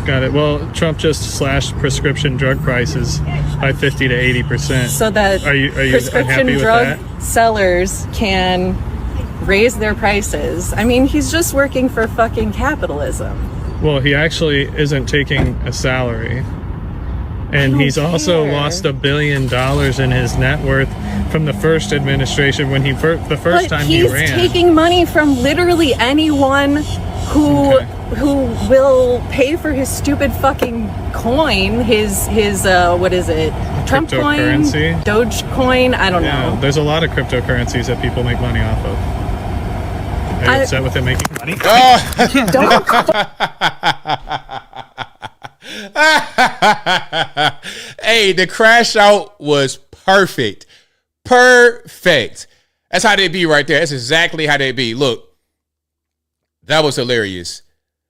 Got it. Well, Trump just slashed prescription drug prices by 50 to 80%. So that are you prescription unhappy with drug that? sellers can raise their prices. I mean, he's just working for fucking capitalism. Well, he actually isn't taking a salary. And he's also lost $1 billion in his net worth from the first administration when the first time he ran. He's taking money from literally anyone who will pay for his stupid fucking coin, his what is it? Trump coin, cryptocurrency, Dogecoin. I don't know. There's a lot of cryptocurrencies that people make money off of. Are you upset with him making money? Hey, the crash out was perfect. Perfect. That's how they be right there. That's exactly how they be. Look, that was hilarious.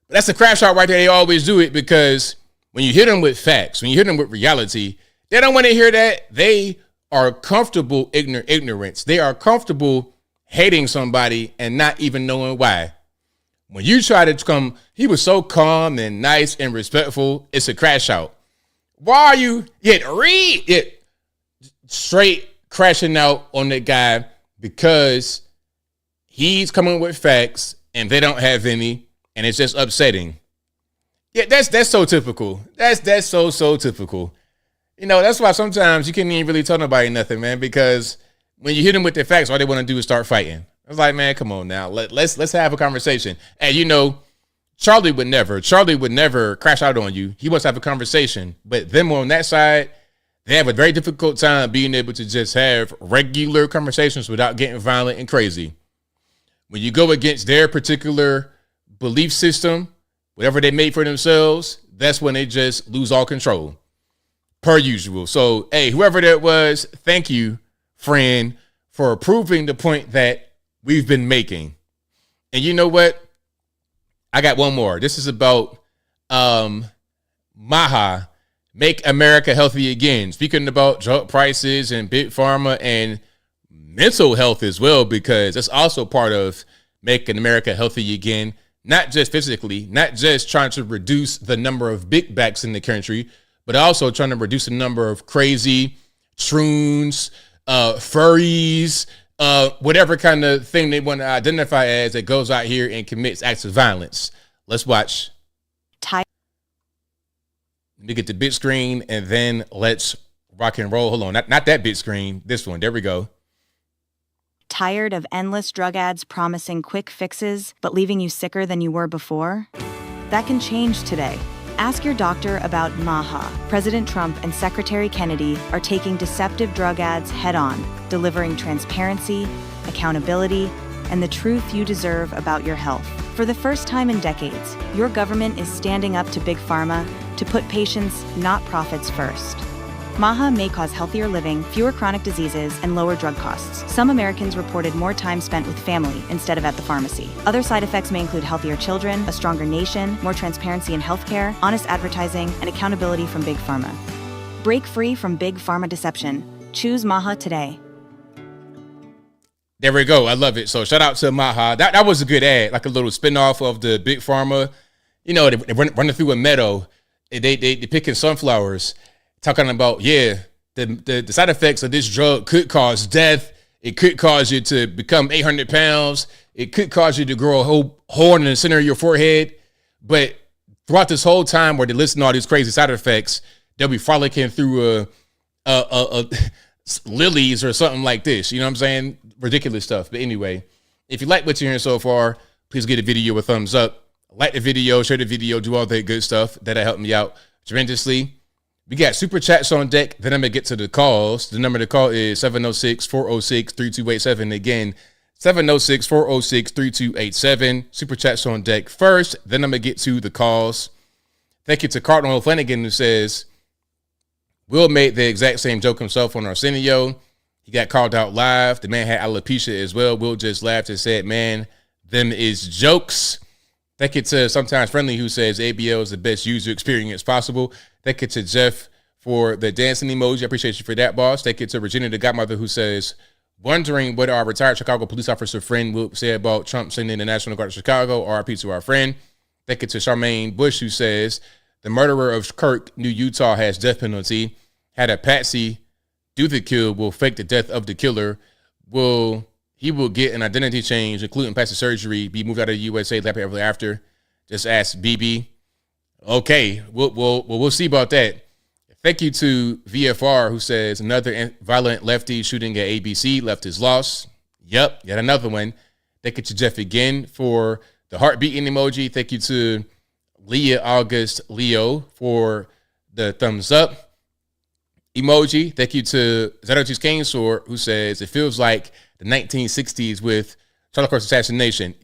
But that's the crash out right there. They always do it because when you hit them with facts, when you hit them with reality, they don't want to hear that. They are comfortable ignorance. They are comfortable hating somebody and not even knowing why. When you try to come, he was so calm and nice and respectful. It's a crash out. Why are you straight crashing out on that guy because he's coming with facts and they don't have any, and it's just upsetting. Yeah, that's so typical. That's so typical. That's why sometimes you can't even really tell nobody nothing, man, because when you hit them with their facts, all they want to do is start fighting. I was like, man, come on now. Let's have a conversation. And Charlie would never crash out on you. He wants to have a conversation. But them on that side, they have a very difficult time being able to just have regular conversations without getting violent and crazy. When you go against their particular belief system, whatever they made for themselves, that's when they just lose all control. Per usual. So, hey, whoever that was, thank you, friend, for proving the point that we've been making. And you know what? I got one more. This is about MAHA, Make America Healthy Again. Speaking about drug prices and big pharma and mental health as well, because that's also part of making America healthy again. Not just physically, not just trying to reduce the number of big backs in the country, but also trying to reduce the number of crazy troons, furries, whatever kind of thing they want to identify as that goes out here and commits acts of violence. Let's watch. Let me get the big screen and then let's rock and roll. Hold on. Not that big screen. This one. There we go. Tired of endless drug ads promising quick fixes but leaving you sicker than you were before? That can change today. Ask your doctor about MAHA. President Trump and Secretary Kennedy are taking deceptive drug ads head on, delivering transparency, accountability, and the truth you deserve about your health. For the first time in decades, your government is standing up to Big Pharma to put patients, not profits, first. MAHA may cause healthier living, fewer chronic diseases, and lower drug costs. Some Americans reported more time spent with family instead of at the pharmacy. Other side effects may include healthier children, a stronger nation, more transparency in healthcare, honest advertising, and accountability from Big Pharma. Break free from Big Pharma deception. Choose MAHA today. There we go. I love it. So shout out to MAHA. That was a good ad, like a little spinoff of the Big Pharma. You know, they running through a meadow. They picking sunflowers, talking about, the side effects of this drug could cause death. It could cause you to become 800 pounds. It could cause you to grow a whole horn in the center of your forehead. But throughout this whole time where they listen to all these crazy side effects, they'll be frolicking through a lilies or something like this. You know what I'm saying? Ridiculous stuff. But anyway, if you like what you're hearing so far, please give the video a thumbs up. Like the video, share the video, do all that good stuff. That'll help me out tremendously. We got super chats on deck. Then I'm going to get to the calls. The number to call is 706-406-3287. Again, 706-406-3287. Super chats on deck first. Then I'm going to get to the calls. Thank you to Cardinal Flanagan, who says, Will made the exact same joke himself on Arsenio. He got called out live. The man had alopecia as well. Will just laughed and said, man, them is jokes. Thank you to Sometimes Friendly, who says ABL is the best user experience possible. Thank you to Jeff for the dancing emoji. I appreciate you for that, boss. Thank you to Regina, the godmother, who says, wondering what our retired Chicago police officer friend will say about Trump sending the National Guard to Chicago. RIP to our friend. Thank you to Charmaine Bush, who says, the murderer of Kirk knew Utah has death penalty. Had a patsy do the kill, will fake the death of the killer. He will get an identity change, including plastic surgery, be moved out of the USA ever after. Just ask BB. Okay, we'll see about that. Thank you to VFR, who says another violent lefty shooting at ABC. Leftist lost. Yep, yet another one. Thank you to Jeff again for the heartbeating emoji. Thank you to Leah August Leo for the thumbs up emoji. Thank you to Zatochi's Cane Sword, who says it feels like the 1960s with Charlie Kirk's assassination.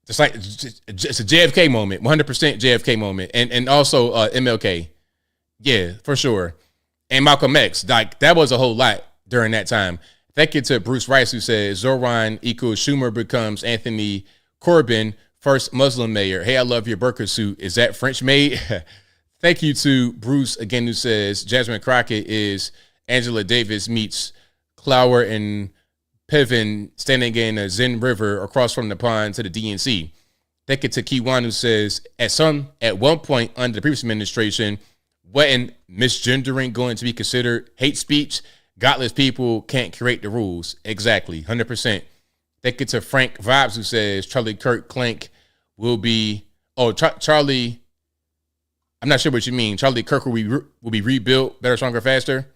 It's like it's a JFK moment, 100% JFK moment, and also MLK. Yeah, for sure. And Malcolm X. Like, that was a whole lot during that time. Thank you to Bruce Rice, who says Zoran equals Schumer becomes Anthony Corbin, first Muslim mayor. Hey, I love your burqa suit. Is that French made? Thank you to Bruce again, who says Jasmine Crockett is Angela Davis meets Clower and Piven standing in a Zen River across from the pond to the DNC. Thank you to Kiwan, who says at one point under the previous administration, wasn't misgendering going to be considered hate speech? Godless people can't create the rules. Exactly, 100%. Thank you to Frank Vibes, who says Charlie Kirk Clank will be Charlie. I'm not sure what you mean. Charlie Kirk will be rebuilt better, stronger, faster.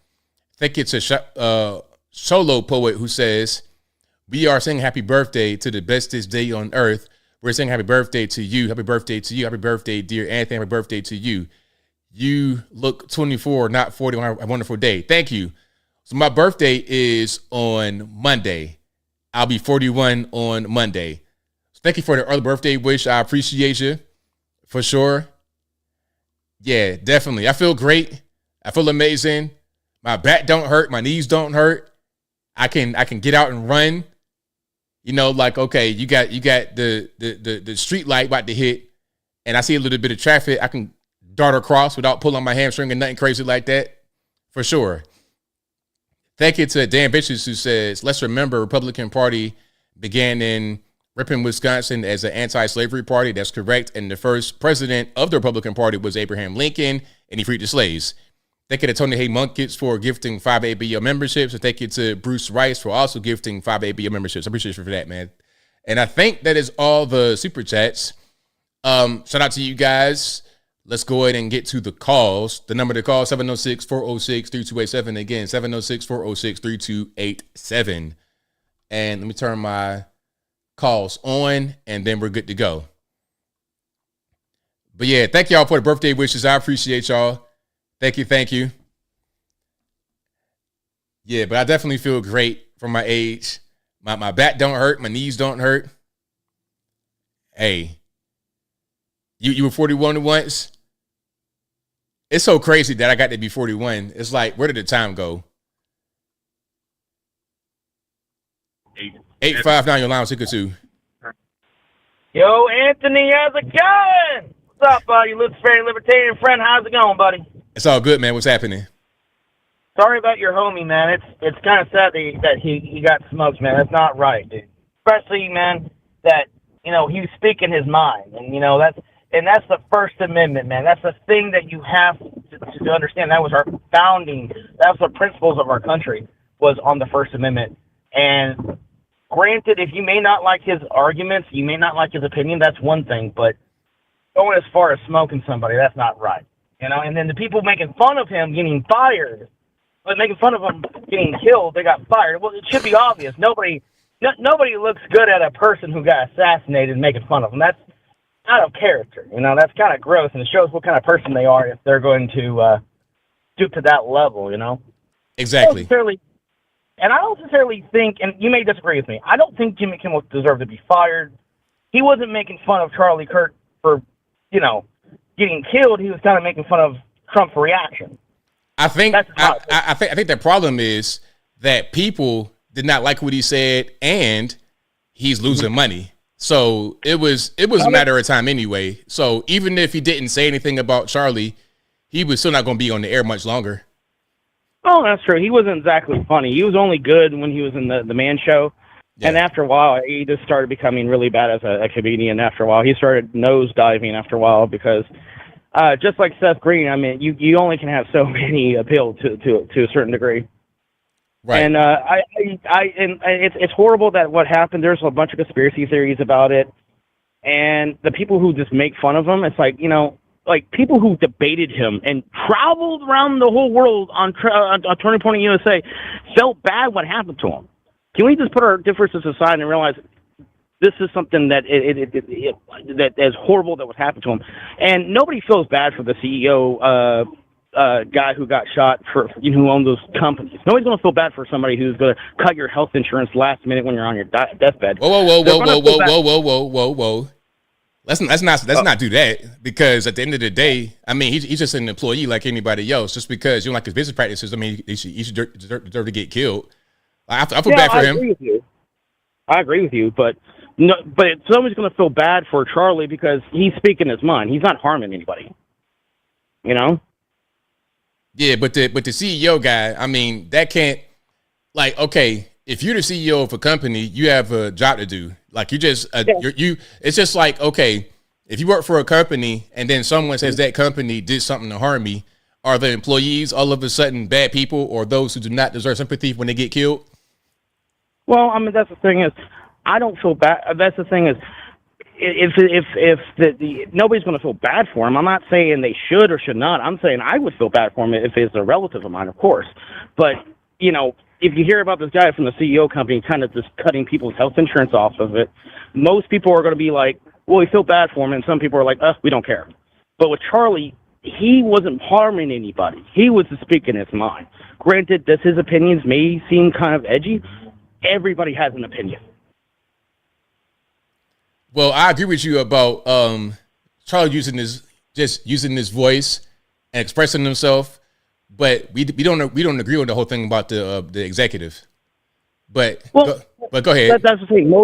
Thank you to Solo Poet, who says, we are saying happy birthday to the bestest day on earth. We're saying happy birthday to you. Happy birthday to you. Happy birthday, dear Anthony. Happy birthday to you. You look 24, not 40. On a wonderful day. Thank you. So my birthday is on Monday. I'll be 41 on Monday. So thank you for the early birthday wish. I appreciate you for sure. Yeah, definitely. I feel great. I feel amazing. My back don't hurt. My knees don't hurt. I can get out and run. You know, like, okay, you got the street light about to hit, and I see a little bit of traffic. I can dart across without pulling my hamstring and nothing crazy like that, for sure. Thank you to Dan Bitches, who says, let's remember Republican Party began in Ripon, Wisconsin as an anti-slavery party. That's correct. And the first president of the Republican Party was Abraham Lincoln, and he freed the slaves. Thank you to Tony Hay Munkits for gifting 5 ABL memberships. And thank you to Bruce Rice for also gifting 5 ABL memberships. I appreciate you for that, man. And I think that is all the super chats. Shout out to you guys. Let's go ahead and get to the calls. The number to call, 706-406-3287. Again, 706-406-3287. And let me turn my calls on, and then we're good to go. But yeah, thank y'all for the birthday wishes. I appreciate y'all. Thank you. Yeah, but I definitely feel great for my age. My back don't hurt. My knees don't hurt. Hey, you were 41 once? It's so crazy that I got to be 41. It's like, where did the time go? 859, your line, 602. Yo, Anthony, how's it going? What's up, buddy? Luciferian Libertarian friend, how's it going, buddy? It's all good, man. What's happening? Sorry about your homie, man. It's kind of sad that he got smoked, man. That's not right, dude. Especially, man, that, he was speaking his mind. And, that's the First Amendment, man. That's the thing that you have to understand. That was our founding. That was the principles of our country, was on the First Amendment. And granted, if you may not like his arguments, you may not like his opinion, that's one thing. But going as far as smoking somebody, that's not right. And then the people making fun of him getting fired, but making fun of him getting killed, they got fired. Well, it should be obvious. Nobody looks good at a person who got assassinated making fun of them. That's out of character. That's kind of gross, and it shows what kind of person they are if they're going to stoop to that level, Exactly. And I don't necessarily think, and you may disagree with me, I don't think Jimmy Kimmel deserved to be fired. He wasn't making fun of Charlie Kirk for, getting killed. He was kind of making fun of Trump's reaction. I think the problem is that people did not like what he said, and he's losing money. So it was a matter of time anyway. So even if he didn't say anything about Charlie, he was still not going to be on the air much longer. Oh, that's true. He wasn't exactly funny. He was only good when he was in the Man Show. Yeah. And after a while, he just started becoming really bad as a comedian. After a while, he started nosediving after a while because just like Seth Green, I mean, you only can have so many appeal to a certain degree. Right. And it's horrible that what happened. There's a bunch of conspiracy theories about it, and the people who just make fun of him, it's like, like people who debated him and traveled around the whole world on Turning Point in USA felt bad what happened to him. Can we just put our differences aside and realize this is something that that is horrible that was happened to him, and nobody feels bad for the CEO guy who got shot for who owned those companies. Nobody's going to feel bad for somebody who's going to cut your health insurance last minute when you're on your deathbed. Whoa. Let's not do that, because at the end of the day, I mean, he's just an employee like anybody else. Just because you don't like his business practices, I mean, he should deserve to get killed. I feel bad for him. I agree with you, but somebody's going to feel bad for Charlie because he's speaking his mind. He's not harming anybody. Yeah, but the CEO guy, I mean, that can't, like, okay, if you're the CEO of a company, you have a job to do. Like, you just it's just like, okay, if you work for a company and then someone says that company did something to harm me, are the employees all of a sudden bad people, or those who do not deserve sympathy when they get killed? Well, I mean, that's the thing is, I don't feel bad. That's the thing is, if nobody's going to feel bad for him. I'm not saying they should or should not. I'm saying I would feel bad for him if it's a relative of mine, of course. But, if you hear about this guy from the CEO company kind of just cutting people's health insurance off of it, most people are going to be like, well, we feel bad for him. And some people are like, we don't care. But with Charlie, he wasn't harming anybody. He was just speaking his mind. Granted, that his opinions may seem kind of edgy. Everybody has an opinion. Well, I agree with you about Charlie using his voice and expressing himself, but we don't agree on the whole thing about the executive. But go ahead. That's the thing.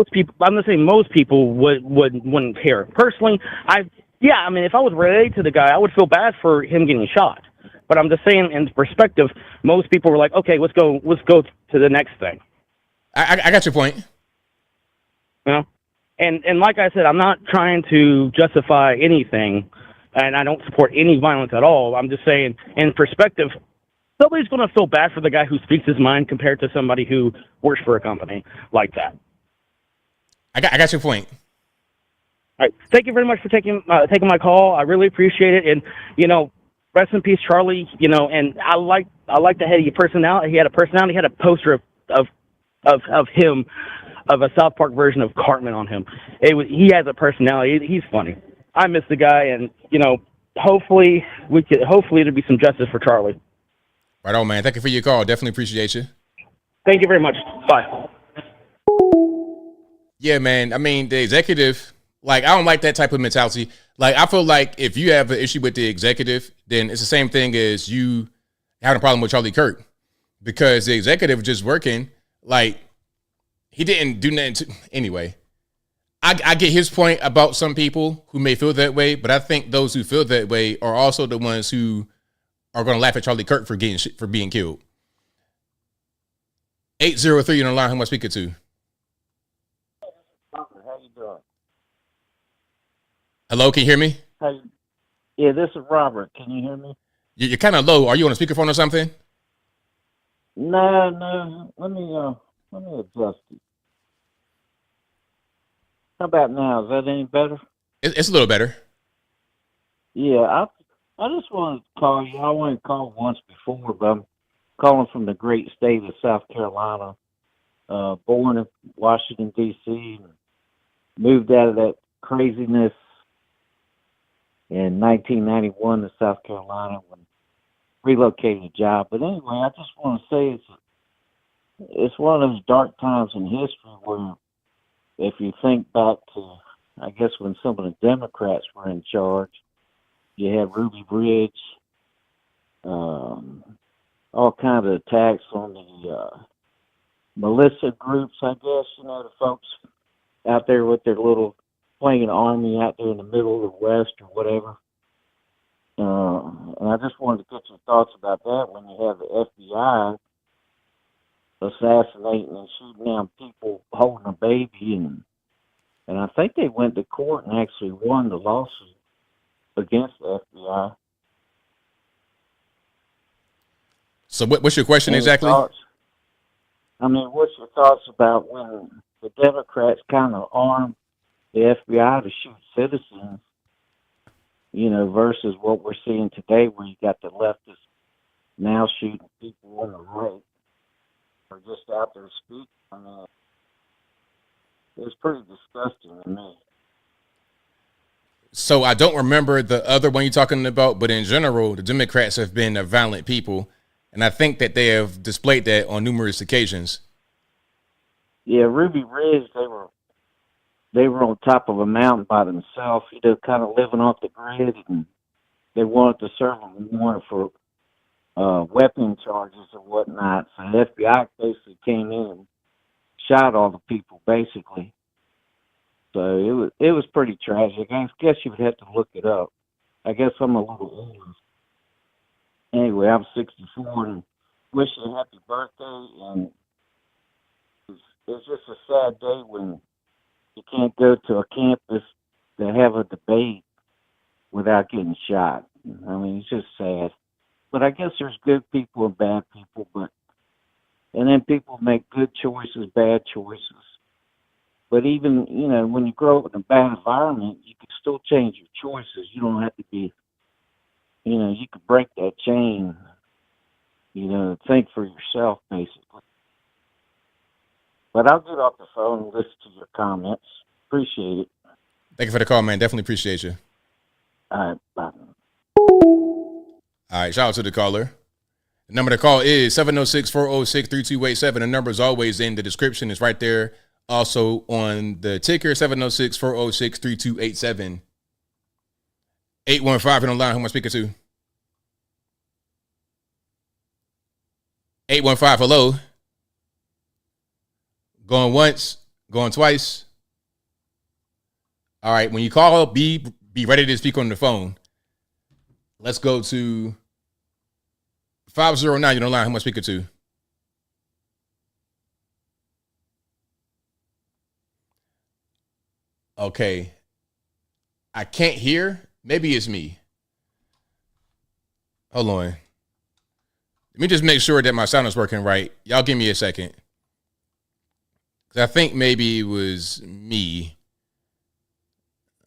I'm not saying most people wouldn't care. Personally, I mean, if I was related to the guy, I would feel bad for him getting shot. But I'm just saying, in perspective, most people were like, okay, let's go to the next thing. I got your point. And like I said, I'm not trying to justify anything, and I don't support any violence at all. I'm just saying, in perspective, nobody's going to feel bad for the guy who speaks his mind compared to somebody who works for a company like that. I got your point. All right. Thank you very much for taking my call. I really appreciate it. And, rest in peace, Charlie. And I like the head of your personality. He had a personality. He had a poster of him, of a South Park version of Cartman on him. He has a personality. He's funny. I miss the guy, and hopefully there'll be some justice for Charlie. Right on, man. Thank you for your call. Definitely appreciate you. Thank you very much. Bye. Yeah, man. I mean, the executive, like, I don't like that type of mentality. Like, I feel like if you have an issue with the executive, then it's the same thing as you having a problem with Charlie Kirk, because the executive was just working. Like, he didn't do nothing anyway. I get his point about some people who may feel that way, but I think those who feel that way are also the ones who are going to laugh at Charlie Kirk for being killed. 803 on the line. Who am I speaking to? How you doing? Hello, can you hear me? Hey, yeah, this is Robert. Can you hear me? You're kind of low. Are you on a speakerphone or something? No. Let me adjust it. How about now? Is that any better? It's a little better. Yeah, I just wanted to call you. I wanted to call once before, but I'm calling from the great state of South Carolina. Born in Washington, D.C., and moved out of that craziness in 1991 to South Carolina when relocated a job. But anyway, I just want to say it's one of those dark times in history where, if you think back to, I guess, when some of the Democrats were in charge, you had Ruby Ridge, all kinds of attacks on the militia groups, I guess, the folks out there with their little playing army out there in the middle of the West or whatever. And I just wanted to get your thoughts about that when you have the FBI assassinating and shooting down people holding a baby, and I think they went to court and actually won the lawsuit against the FBI. So what's your question exactly? What's your thoughts about when the Democrats kind of armed the FBI to shoot citizens, versus what we're seeing today where you got the leftists now shooting people on the right or just out there speaking? It's pretty disgusting to me. So I don't remember the other one you're talking about, but in general, the Democrats have been a violent people, and I think that they have displayed that on numerous occasions. Yeah, Ruby Ridge, they were on top of a mountain by themselves, kind of living off the grid, and they wanted to serve them warrant for weapon charges and whatnot. So the FBI basically came in and shot all the people, basically. So it was pretty tragic. I guess you would have to look it up. I guess I'm a little older. Anyway, I'm 64 and wish you a happy birthday. And it's just a sad day when you can't go to a campus to have a debate without getting shot. It's just sad. But I guess there's good people and bad people, and then people make good choices, bad choices. But even, when you grow up in a bad environment, you can still change your choices. You don't have to be, you can break that chain, think for yourself, basically. But I'll get off the phone and listen to your comments. Appreciate it. Thank you for the call, man. Definitely appreciate you. All right, bye. All right, shout out to the caller. The number to call is 706-406-3287. The number is always in the description. It's right there. Also on the ticker, 706-406-3287. 815 on the line. Who am I speaking to? 815, hello. Going once, going twice. All right, when you call, be ready to speak on the phone. Let's go to 509. You're on the line. Who am I speaking to? Okay. I can't hear. Maybe it's me. Hold on. Let me just make sure that my sound is working right. Y'all give me a second. Because I think maybe it was me.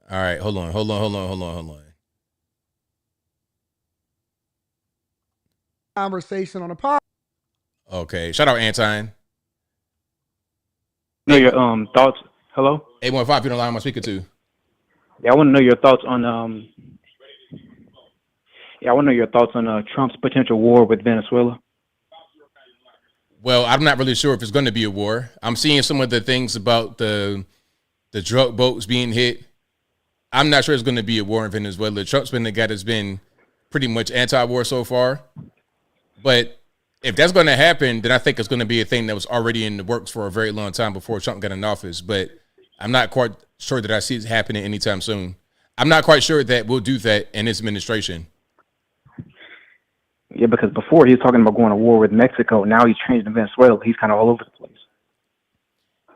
All right. Hold on. Conversation on a pod. Okay. Shout out Antine. No, your thoughts. Hello? 815, you're on the line. I'm speaking to. Yeah, I want to know your thoughts on Trump's potential war with Venezuela. Well, I'm not really sure if it's going to be a war. I'm seeing some of the things about the drug boats being hit. I'm not sure it's going to be a war in Venezuela. Trump's been the guy that's been pretty much anti-war so far. But if that's going to happen, then I think it's going to be a thing that was already in the works for a very long time before Trump got in office. But I'm not quite sure that I see it happening anytime soon. I'm not quite sure that we'll do that in this administration. Yeah, because before he was talking about going to war with Mexico. Now he's changed to Venezuela. He's kind of all over the place.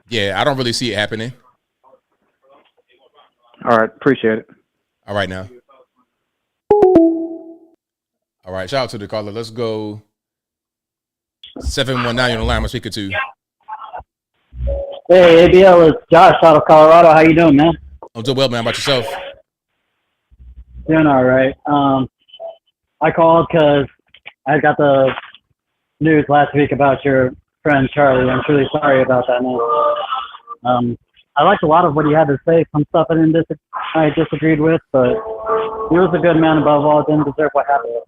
Yeah, I don't really see it happening. All right, appreciate it. All right, now. All right, shout out to the caller. Let's go 719 on the line. I'm speaking to. Hey, ABL, it's Josh out of Colorado. How you doing, man? I'm doing well, man. How about yourself? Doing all right. I called because I got the news last week about your friend Charlie. I'm truly sorry about that, man. I liked a lot of what he had to say. Some stuff I disagreed with, but he was a good man above all. Didn't deserve what happened.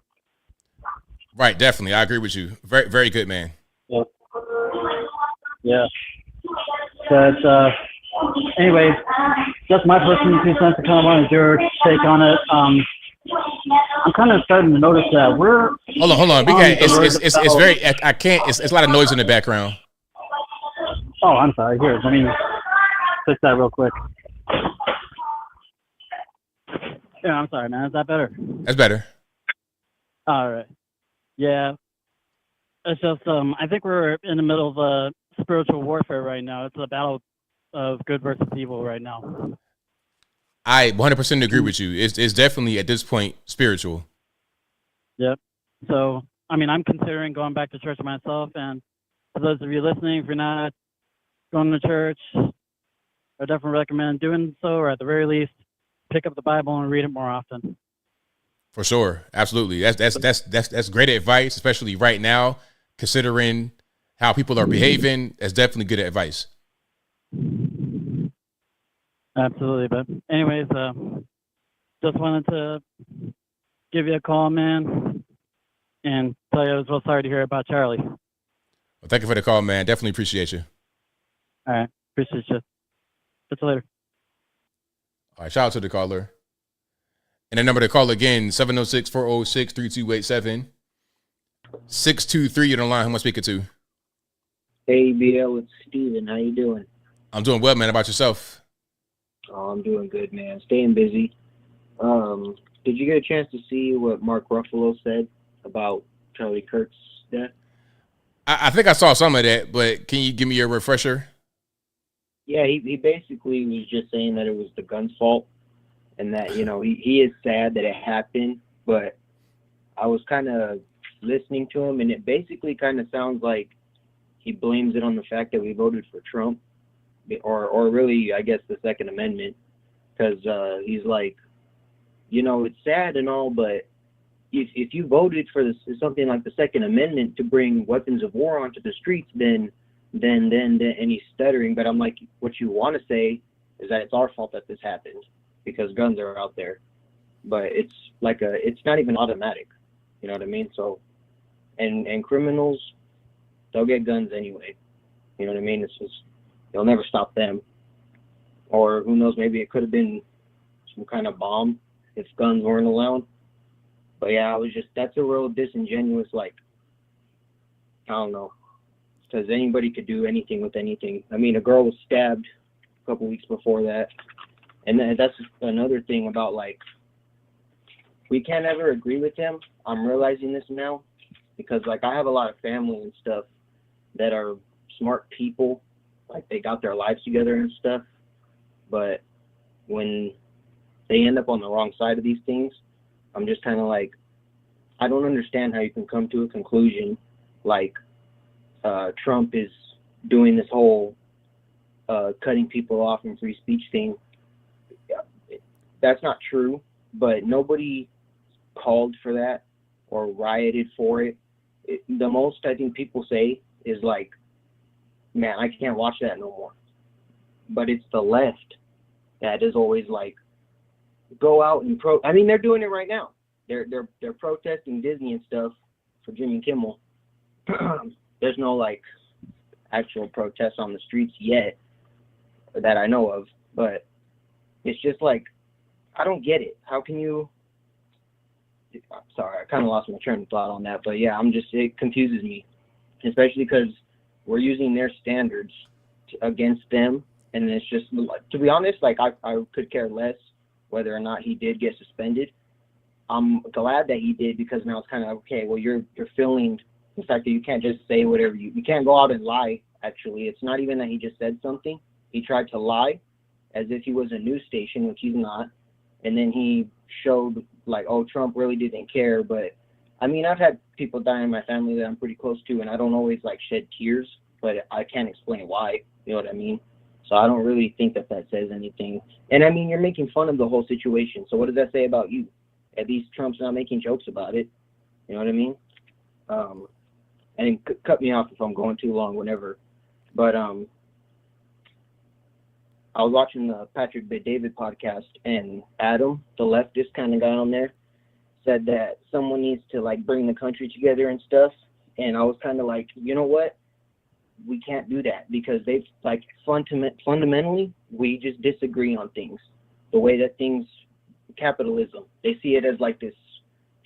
Right, definitely. I agree with you. Very, very good man. Yeah. Yeah. But anyway, just my personal 2 cents. I kind of wanted your take on it. I'm kind of starting to notice that we're. Hold on. It's very. I can't. It's a lot of noise in the background. Oh, I'm sorry. Here, let me fix that real quick. Yeah, I'm sorry, man. Is that better? That's better. All right. Yeah. It's just I think we're in the middle of a spiritual warfare right now. It's a battle of good versus evil right now. I 100% agree with you. It's definitely at this point spiritual. Yep. So, I mean, I'm considering going back to church myself. And for those of you listening, if you're not going to church, I definitely recommend doing so, or at the very least, pick up the Bible and read it more often. For sure, absolutely. That's great advice, especially right now, considering how people are behaving. That's definitely good advice. Absolutely. But anyways, just wanted to give you a call, man, and tell you I was real sorry to hear about Charlie. Well, thank you for the call, man. Definitely appreciate you. All right. Appreciate you. Catch you later. All right. Shout out to the caller. And the number to call again, 706-406-3287. 623 on the line. Who am I speaking to? Hey, BL, it's Steven. How you doing? I'm doing well, man. How about yourself? Oh, I'm doing good, man. Staying busy. Did you get a chance to see what Mark Ruffalo said about Charlie Kirk's death? I think I saw some of that, but can you give me a refresher? Yeah, he basically was just saying that it was the gun's fault and that, you know, he is sad that it happened, but I was kind of listening to him, and it basically kind of sounds like he blames it on the fact that we voted for Trump, or really, I guess, the Second Amendment, because he's like, you know, it's sad and all, but if you voted for something like the Second Amendment to bring weapons of war onto the streets, then and he's stuttering, but I'm like, what you want to say is that it's our fault that this happened because guns are out there, but it's like it's not even automatic, you know what I mean? So, and criminals, they'll get guns anyway, you know what I mean? It's just, they'll never stop them, or who knows, maybe it could have been some kind of bomb if guns weren't allowed. But yeah, that's a real disingenuous, like, I don't know, because anybody could do anything with anything. I mean, a girl was stabbed a couple weeks before that. And that's another thing about, like, we can't ever agree with him. I'm realizing this now because, like, I have a lot of family and stuff that are smart people. Like, they got their lives together and stuff. But when they end up on the wrong side of these things, I'm just kind of like, I don't understand how you can come to a conclusion like Trump is doing this whole cutting people off and free speech thing. That's not true, but nobody called for that or rioted for it. The most I think people say is like, man, I can't watch that no more. But it's the left that is always like, go out and I mean, they're doing it right now. They're protesting Disney and stuff for Jimmy Kimmel. There's no like actual protests on the streets yet that I know of, but it's just like, I don't get it. How can you? Sorry, I kind of lost my train of thought on that, but yeah, it confuses me, especially because we're using their standards against them, and it's just, to be honest, like I could care less whether or not he did get suspended. I'm glad that he did, because now it's kind of okay. Well, you're feeling the fact that you can't just say whatever you can't go out and lie. Actually, it's not even that he just said something. He tried to lie as if he was a news station, which he's not, and then he showed like, oh, Trump really didn't care. But I mean, I've had people die in my family that I'm pretty close to, and I don't always like shed tears, but I can't explain why. You know what I mean? So I don't really think that says anything. And I mean, you're making fun of the whole situation. So what does that say about you? At least Trump's not making jokes about it. You know what I mean? And cut me off if I'm going too long, whenever. But I was watching the Patrick Bet-David podcast, and Adam, the leftist kind of guy on there, said that someone needs to like bring the country together and stuff. And I was kind of like, you know what? We can't do that, because they've like fundamentally, we just disagree on things. The way that capitalism, they see it as like this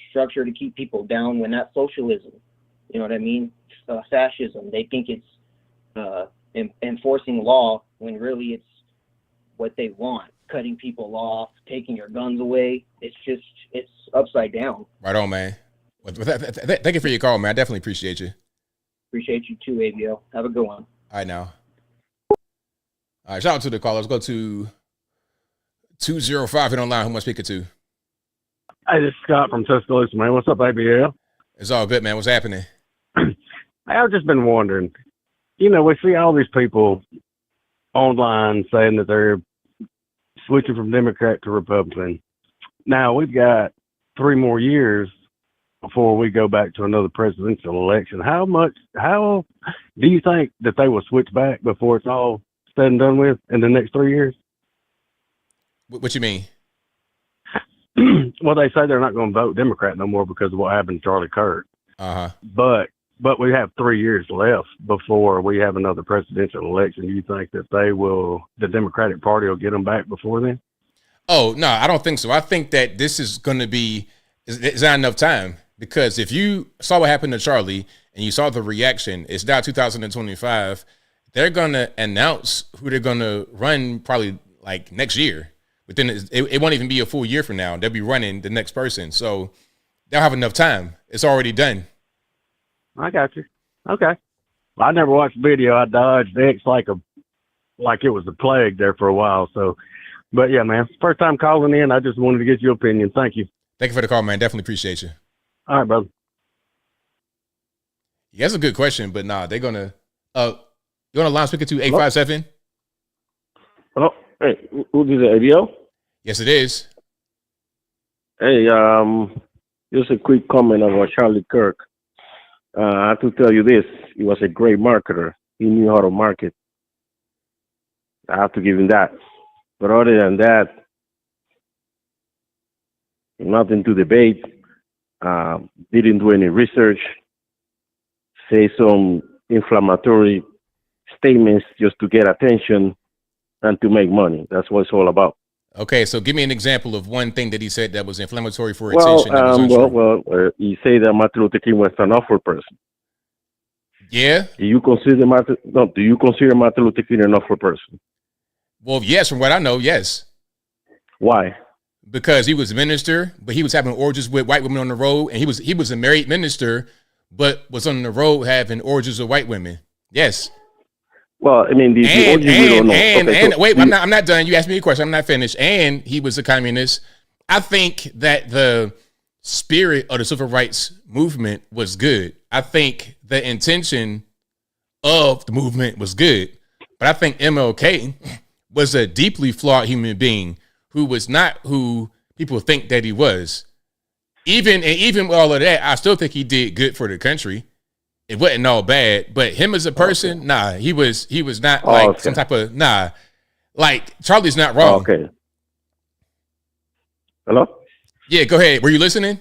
structure to keep people down, when that's socialism. You know what I mean? Fascism. They think it's enforcing law, when really it's what they want, cutting people off, taking your guns away. It's upside down. Right on, man. Thank you for your call, man. I definitely appreciate you. Appreciate you too, ABL. Have a good one. All right, now. All right, shout out to the call. Let's go to 205 hit online. Who am I speaking to? Hey, this is Scott from Tuscaloosa, man. What's up, ABL? It's all good, man. What's happening? I've just been wondering, we see all these people online saying that they're switching from Democrat to Republican. Now, we've got 3 more years before we go back to another presidential election. How do you think that they will switch back before it's all said and done with in the next 3 years? What you mean? Well, they say they're not going to vote Democrat no more because of what happened to Charlie Kirk. Uh-huh. But we have 3 years left before we have another presidential election. Do you think that the Democratic Party will get them back before then? Oh, no, I don't think so. I think that this is going to be, it's not enough time, because if you saw what happened to Charlie and you saw the reaction, it's now 2025. They're going to announce who they're going to run probably like next year. But then it won't even be a full year from now. They'll be running the next person. So they'll have enough time. It's already done. I got you. Okay. Well, I never watched the video. I dodged X like it was a plague there for a while. So, but yeah, man, first time calling in. I just wanted to get your opinion. Thank you. Thank you for the call, man. Definitely appreciate you. All right, brother. Yeah, that's a good question, but nah, they're gonna. You want to line speaker to 857? Hello. Hey, who is it? ABL? Yes, it is. Hey, just a quick comment about Charlie Kirk. I have to tell you this: he was a great marketer. He knew how to market. I have to give him that. But other than that, nothing to debate. Didn't do any research. Say some inflammatory statements just to get attention and to make money. That's what it's all about. Okay, so give me an example of one thing that he said that was inflammatory for attention. He said that Martin Luther King was an awful person. Yeah. Do you consider Martin Luther King an awful person? Well, yes, from what I know, yes. Why? Because he was a minister, but he was having orgies with white women on the road, and he was a married minister, but was on the road having orgies with white women. Yes. Well, I mean, I'm not done. You asked me a question. I'm not finished. And he was a communist. I think that the spirit of the civil rights movement was good. I think the intention of the movement was good. But I think MLK was a deeply flawed human being who was not who people think that he was. Even with all of that, I still think he did good for the country. It wasn't all bad, but him as a person, nah, he was not like some type of like Charlie's not wrong. Okay. Hello? Yeah, go ahead. Were you listening?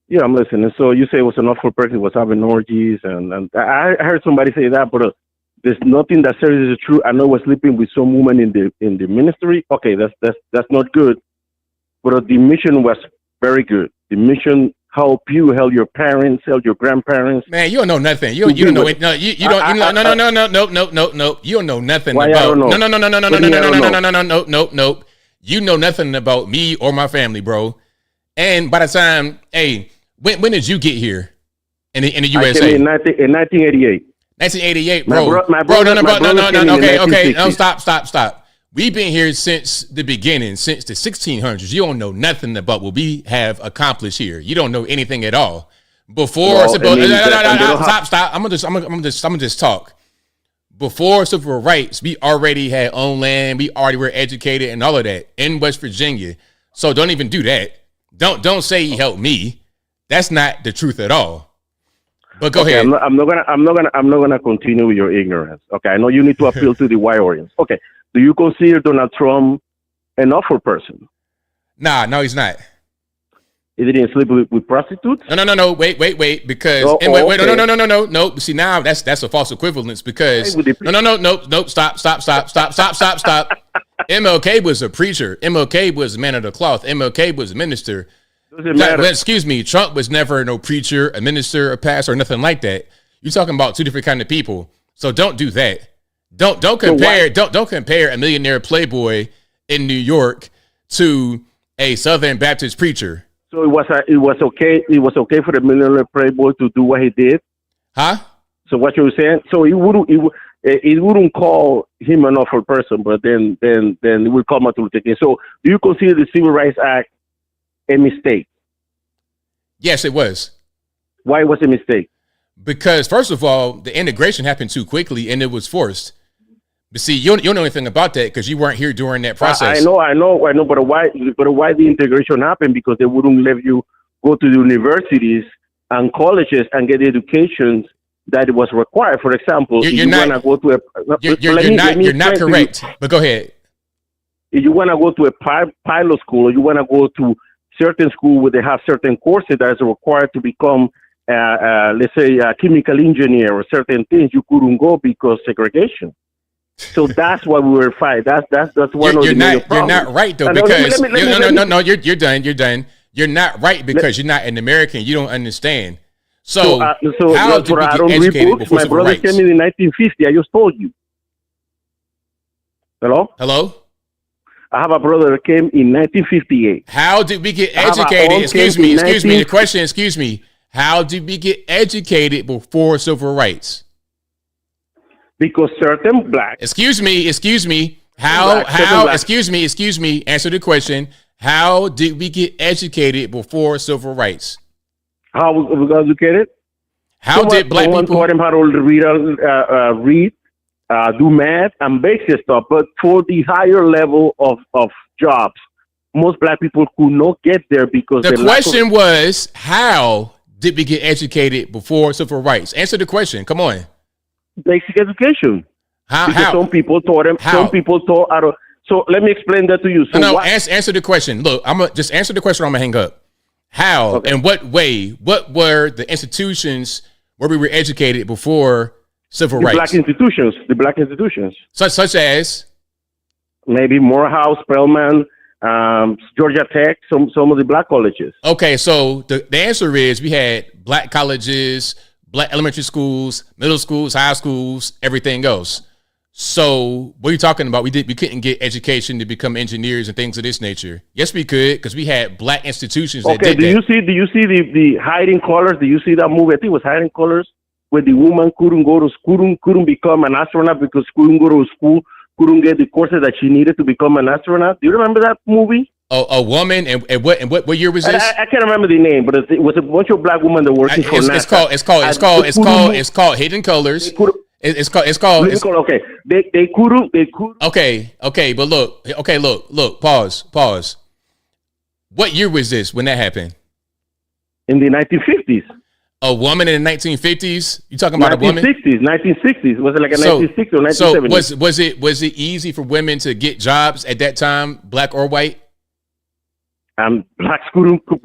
Yeah, I'm listening. So you say it was an awful person, was having orgies, and I heard somebody say that, but there's nothing that says is true. I know was sleeping with some woman in the ministry. Okay, that's not good. But the mission was very good. The mission helped you, help your parents, help your grandparents. Man, you don't know nothing. You don't know it. No, you don't. No. You don't know nothing Why about. I don't know? No. You know nothing about me or my family, bro. And by the time, hey, when did you get here in the USA? I came in 1988. 1988, bro. My brother No. Okay. No, stop. We've been here since the beginning, since the 1600s. You don't know nothing about what we have accomplished here. You don't know anything at all. Before, stop. I'm gonna just talk. Before civil rights, we already had own land. We already were educated and all of that in West Virginia. So don't even do that. Don't say he helped me. That's not the truth at all. But go ahead. I'm not gonna continue with your ignorance. Okay, I know you need to appeal to the white audience. Okay, do you consider Donald Trump an awful person? No, he's not. He didn't sleep with prostitutes? No. Wait. Because no. See, now that's a false equivalence because no. Stop. MLK was a preacher. MLK was a man of the cloth. MLK was a minister. Excuse me. Trump was never no preacher, a minister, a pastor, or nothing like that. You're talking about two different kind of people. So don't do that. Don't compare. Don't compare a millionaire playboy in New York to a Southern Baptist preacher. So it was okay. It was okay for the millionaire playboy to do what he did. Huh? So what you're saying? So it wouldn't call him an awful person, but then it would come out to take it. So do you consider the Civil Rights Act a mistake? Yes, it was. Why was it a mistake? Because first of all, the integration happened too quickly and it was forced. But see, you don't know anything about that because you weren't here during that process. I know. But why the integration happened? Because they wouldn't let you go to the universities and colleges and get the education that was required. For example, you're not correct. But go ahead. If you want to go to a pilot school, or you want to go to certain school where they have certain courses that is required to become, let's say, a chemical engineer or certain things, you couldn't go because segregation. So that's why we were fighting. That's one of the major problems. You're not right though, because no. You're done. You're not right because you're not an American. You don't understand. So how did we get educated before my civil brother rights? came in 1950. I just told you. Hello. I have a brother that came in 1958. How did we get educated? Excuse me. The question. Excuse me. How did we get educated before civil rights? Because certain black. Excuse me. How? Excuse me. Answer the question. How did we get educated before civil rights? How we got educated? How did black people taught him how to read, do math, and basic stuff? But for the higher level of jobs, most black people could not get there because the question was, how did we get educated before civil rights? Answer the question. Come on. Basic education. How? Some people taught them. Some people taught out of. So let me explain that to you. So answer the question. Look, I'm gonna just answer the question. Or I'm gonna hang up. How? Okay. In what way? What were the institutions where we were educated before civil rights? The black institutions. Such as maybe Morehouse, Spelman, Georgia Tech, some of the black colleges. Okay, so the answer is we had black colleges, black elementary schools, middle schools, high schools, everything else. So what are you talking about? We couldn't get education to become engineers and things of this nature. Yes, we could, because we had black institutions that did that. Do you see the Hiding Colors? Do you see that movie? I think it was Hiding Colors, where the woman couldn't go to school, couldn't become an astronaut because couldn't go to school, couldn't get the courses that she needed to become an astronaut. Do you remember that movie? A woman, and what year was this? I can't remember the name, but it was a bunch of black women that working for NASA. It's called Hidden Colors. It's called. Okay, they couldn't. Okay, but look. Pause. What year was this when that happened? In the 1950s. A woman in the 1950s? You talking about a woman? 1960s. Was it like a 1960s or 1970s? So was it easy for women to get jobs at that time, black or white? And black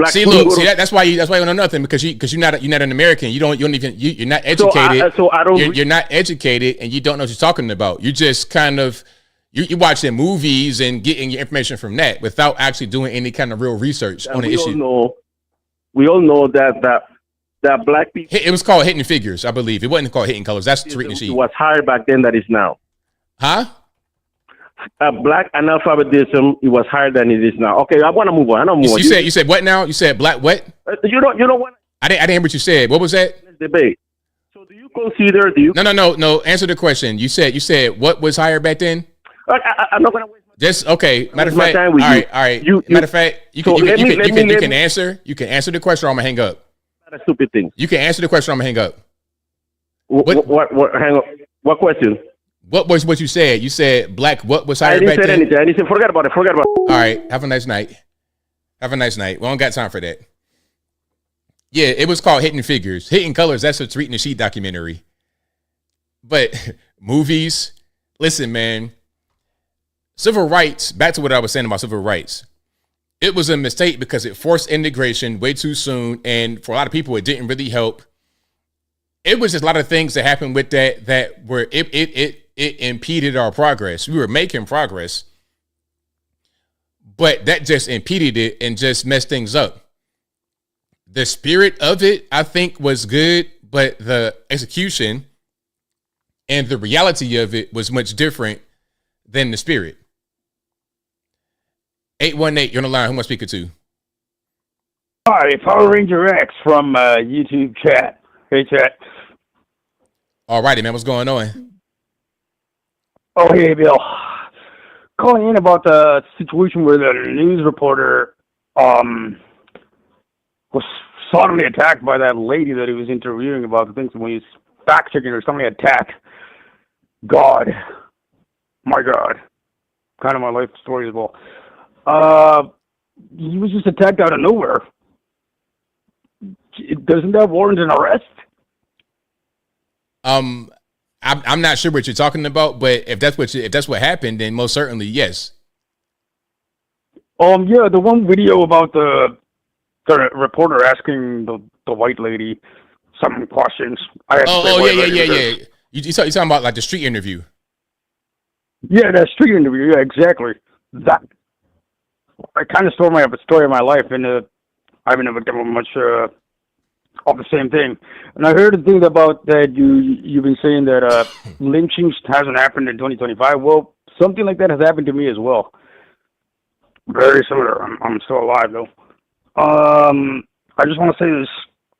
See, look, see that's why you don't know nothing because you're not an American. You don't even you're not educated. So I don't. You're not educated, and you don't know what you're talking about. You just kind of you're watching movies and getting your information from that without actually doing any kind of real research on the issue. We all know that black people. It was called Hidden Figures, I believe. It wasn't called Hidden Colors. That's Tariq Nasheed. It was higher back then than it is now. Huh? Black analphabetism, it was higher than it is now. Okay, I want to move on. I don't move on. You said what now? You said black what? You don't want. I didn't hear what you said. What was that? Let's debate. So do you consider? No. Answer the question. You said what was higher back then? I'm not gonna waste my just okay. Matter of fact, time all with right. Matter of fact, you can answer. You can answer the question, or I'm gonna hang up. Not a stupid thing. You can answer the question, or I'm gonna hang up. What? Hang up. What question? What was what you said? You said black. What was higher back then? I didn't say anything. I didn't say. Forget about it. All right. Have a nice night. We don't got time for that. Yeah, it was called Hidden Figures. Hidden Colors. That's a Tariq Nasheed documentary. But movies. Listen, man. Civil rights. Back to what I was saying about civil rights. It was a mistake because it forced integration way too soon, and for a lot of people, it didn't really help. It was just a lot of things that happened with that were it impeded our progress. We were making progress, but that just impeded it and just messed things up. The spirit of it, I think, was good, but the execution and the reality of it was much different than the spirit. 818, you're on the line. Who am I speaking to? Hi, Power Ranger X from YouTube chat. Hey, chat. All righty, man. What's going on? Oh, hey, Bill. Calling in about the situation where the news reporter was suddenly attacked by that lady that he was interviewing about the things when he was fact-checking or something attacked. God. My God. Kind of my life story as well. He was just attacked out of nowhere. Doesn't that warrant an arrest? I'm not sure what you're talking about, but if that's what happened, then most certainly yes. Yeah, the one video about the reporter asking the white lady some questions. Yeah. You talking about like the street interview? Yeah, that street interview. Yeah, exactly. That I kind of stole a story of my life, and I haven't ever given much of the same thing. And I heard a thing about that you've been saying that lynchings hasn't happened in 2025. Well, something like that has happened to me as well. Very similar. I'm still alive though. I just want to say this.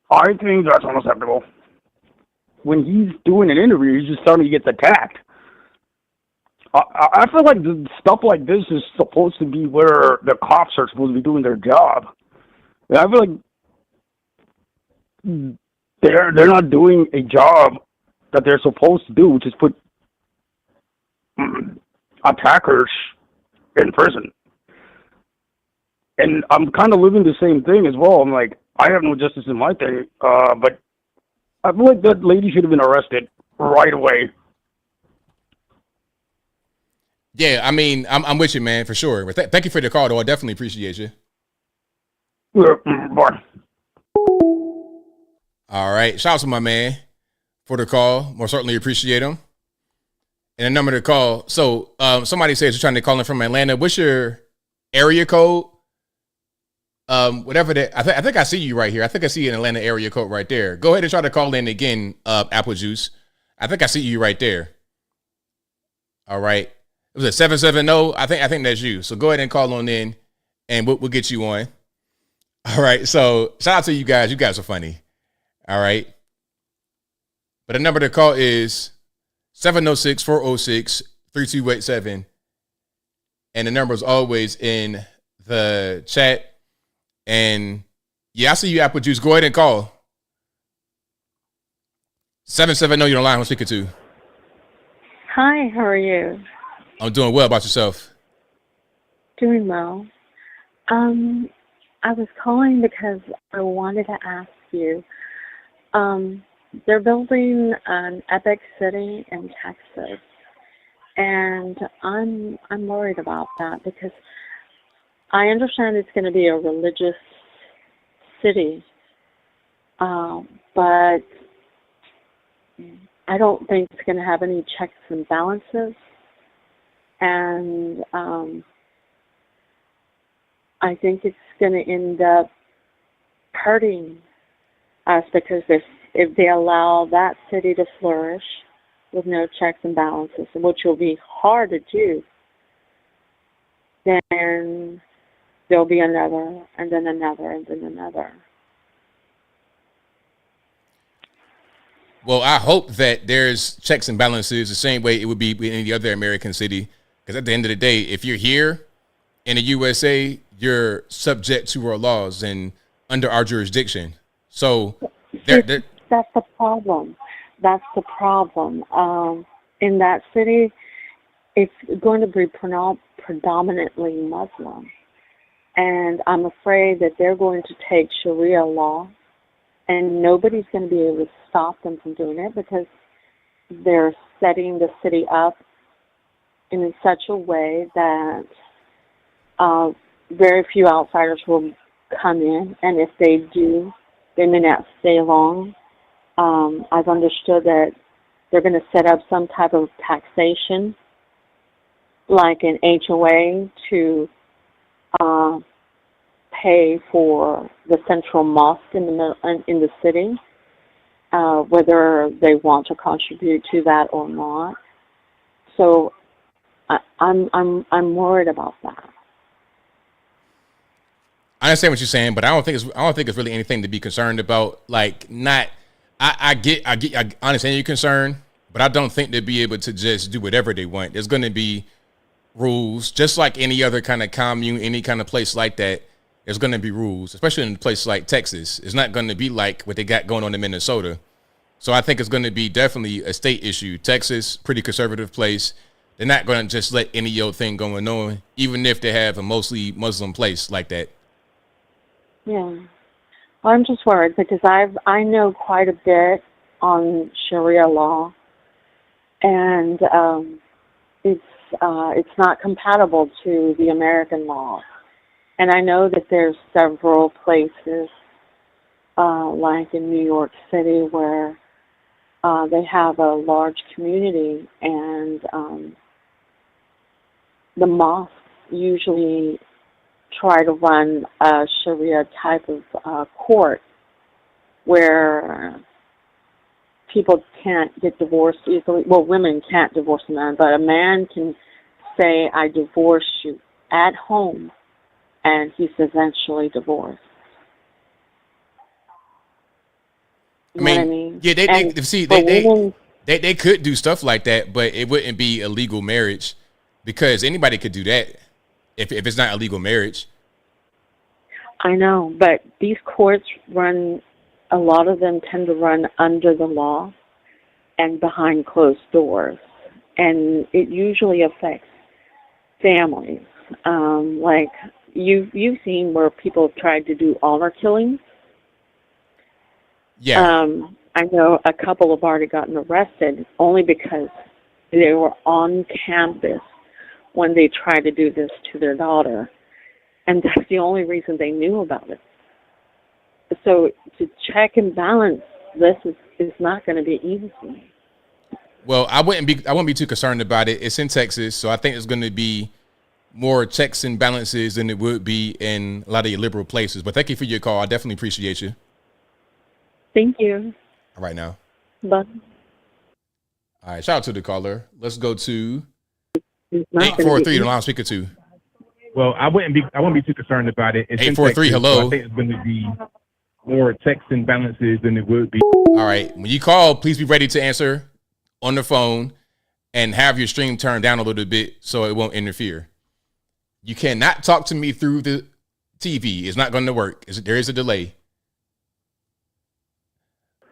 I think that's unacceptable. When he's doing an interview, he's just starting to get attacked. I feel like stuff like this is supposed to be where the cops are supposed to be doing their job. I feel like they're not doing a job that they're supposed to do, which is put attackers in prison. And I'm kind of living the same thing as well. I'm like, I have no justice in my thing, but I feel like that lady should have been arrested right away. Yeah, I mean, I'm with you, man, for sure. But thank you for the call, though. I definitely appreciate you. Bye. All right. Shout out to my man for the call. More certainly appreciate him. And the number to call. So somebody says you're trying to call in from Atlanta. What's your area code? Whatever that. I think I see you right here. I think I see an Atlanta area code right there. Go ahead and try to call in again, Apple Juice. I think I see you right there. All right. It was a 770. I think that's you. So go ahead and call on in, and we'll get you on. All right. So shout out to you guys. You guys are funny. All right. But the number to call is 706-406-3287. And the number is always in the chat. And yeah, I see you, Apple Juice. Go ahead and call. 770, you're on the line. I'm speaking to. Hi, how are you? I'm doing well. About yourself? Doing well. I was calling because I wanted to ask you. They're building an epic city in Texas, and I'm worried about that because I understand it's going to be a religious city, but I don't think it's going to have any checks and balances. And I think it's going to end up hurting us because if they allow that city to flourish with no checks and balances, which will be hard to do, then there'll be another, and then another, and then another. Well, I hope that there's checks and balances the same way it would be in any other American city. Because at the end of the day, if you're here in the USA, you're subject to our laws and under our jurisdiction. So that's the problem. That's the problem. In that city, it's going to be predominantly Muslim. And I'm afraid that they're going to take Sharia law, and nobody's going to be able to stop them from doing it because they're setting the city up in such a way that very few outsiders will come in, and if they do, they may not stay long. I've understood that they're going to set up some type of taxation, like an HOA, to pay for the central mosque in the city, whether they want to contribute to that or not. So I'm worried about that. I understand what you're saying, but I don't think it's really anything to be concerned about. Like, not, I understand your concern, but I don't think they'll be able to just do whatever they want. There's going to be rules, just like any other kind of commune, any kind of place like that. There's going to be rules, especially in a place like Texas. It's not going to be like what they got going on in Minnesota. So I think it's going to be definitely a state issue. Texas, pretty conservative place. They're not going to just let any old thing going on, even if they have a mostly Muslim place like that. Yeah. Well, I'm just worried because I know quite a bit on Sharia law, and it's not compatible to the American law. And I know that there's several places, like in New York City, where they have a large community, and the mosques usually try to run a Sharia type of court where people can't get divorced easily. Well, women can't divorce a man, but a man can say, I divorce you at home, and he's eventually divorced. I mean, yeah, they could do stuff like that, but it wouldn't be a legal marriage because anybody could do that if it's not a legal marriage. I know, but these courts run, a lot of them tend to run under the law and behind closed doors, and it usually affects families. Like you've seen where people have tried to do honor killings. Yeah. I know a couple have already gotten arrested only because they were on campus when they tried to do this to their daughter. And that's the only reason they knew about it. So to check and balance this is not going to be easy. Well, I wouldn't be too concerned about it. It's in Texas, so I think it's going to be more checks and balances than it would be in a lot of your liberal places. But thank you for your call. I definitely appreciate you. Thank you. All right now. Bye. All right, shout out to the caller. Let's go to 843 the line speaker 2. Well, I wouldn't be too concerned about it. It's 843, hello. So I think it's going to be more checks and balances than it would be. All right, when you call, please be ready to answer on the phone and have your stream turned down a little bit so it won't interfere. You cannot talk to me through the TV. It's not going to work. There is a delay.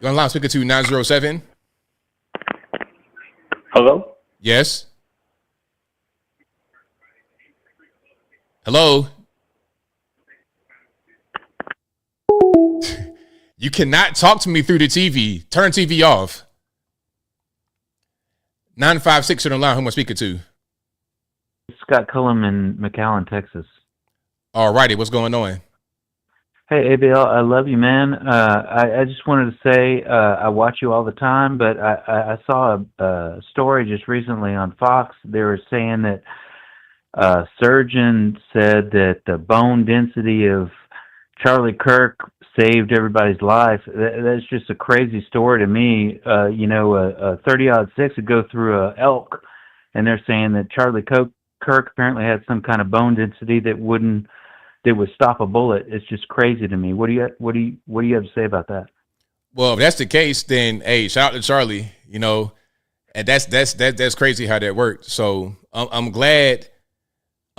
You're on line speaker 2 907. Hello? Yes. Hello? You cannot talk to me through the TV. Turn TV off. 956 on the line. Who am I speaking to? Scott Cullum in McAllen, Texas. All righty, what's going on? Hey, ABL, I love you, man. I just wanted to say I watch you all the time, but I saw a story just recently on Fox. They were saying that a surgeon said that the bone density of Charlie Kirk saved everybody's life. That's just a crazy story to me. You know, a 30-06 would go through a elk, and they're saying that Charlie Kirk apparently had some kind of bone density that would stop a bullet. It's just crazy to me. What do you have to say about that? Well, if that's the case, then hey, shout out to Charlie. You know, and that's crazy how that worked. So I'm glad.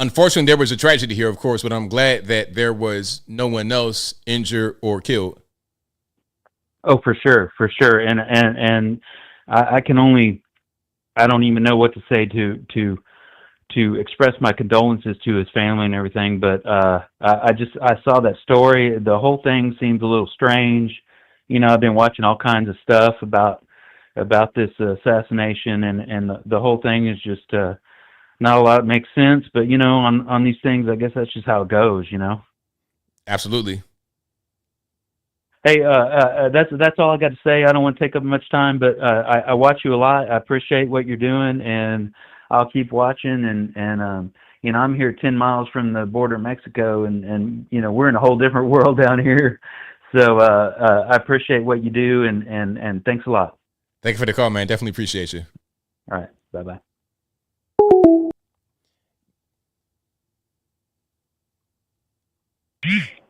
Unfortunately, there was a tragedy here, of course, but I'm glad that there was no one else injured or killed. Oh, for sure. And I don't even know what to say to express my condolences to his family and everything. But I saw that story. The whole thing seems a little strange. You know, I've been watching all kinds of stuff about this assassination, and the whole thing is just not a lot makes sense. But you know, on these things, I guess that's just how it goes. You know. Absolutely. Hey, that's all I got to say. I don't want to take up much time, but I watch you a lot. I appreciate what you're doing, and I'll keep watching. And you know, I'm here 10 miles from the border of Mexico, and you know, we're in a whole different world down here. So I appreciate what you do, and thanks a lot. Thank you for the call, man. Definitely appreciate you. All right. Bye-bye.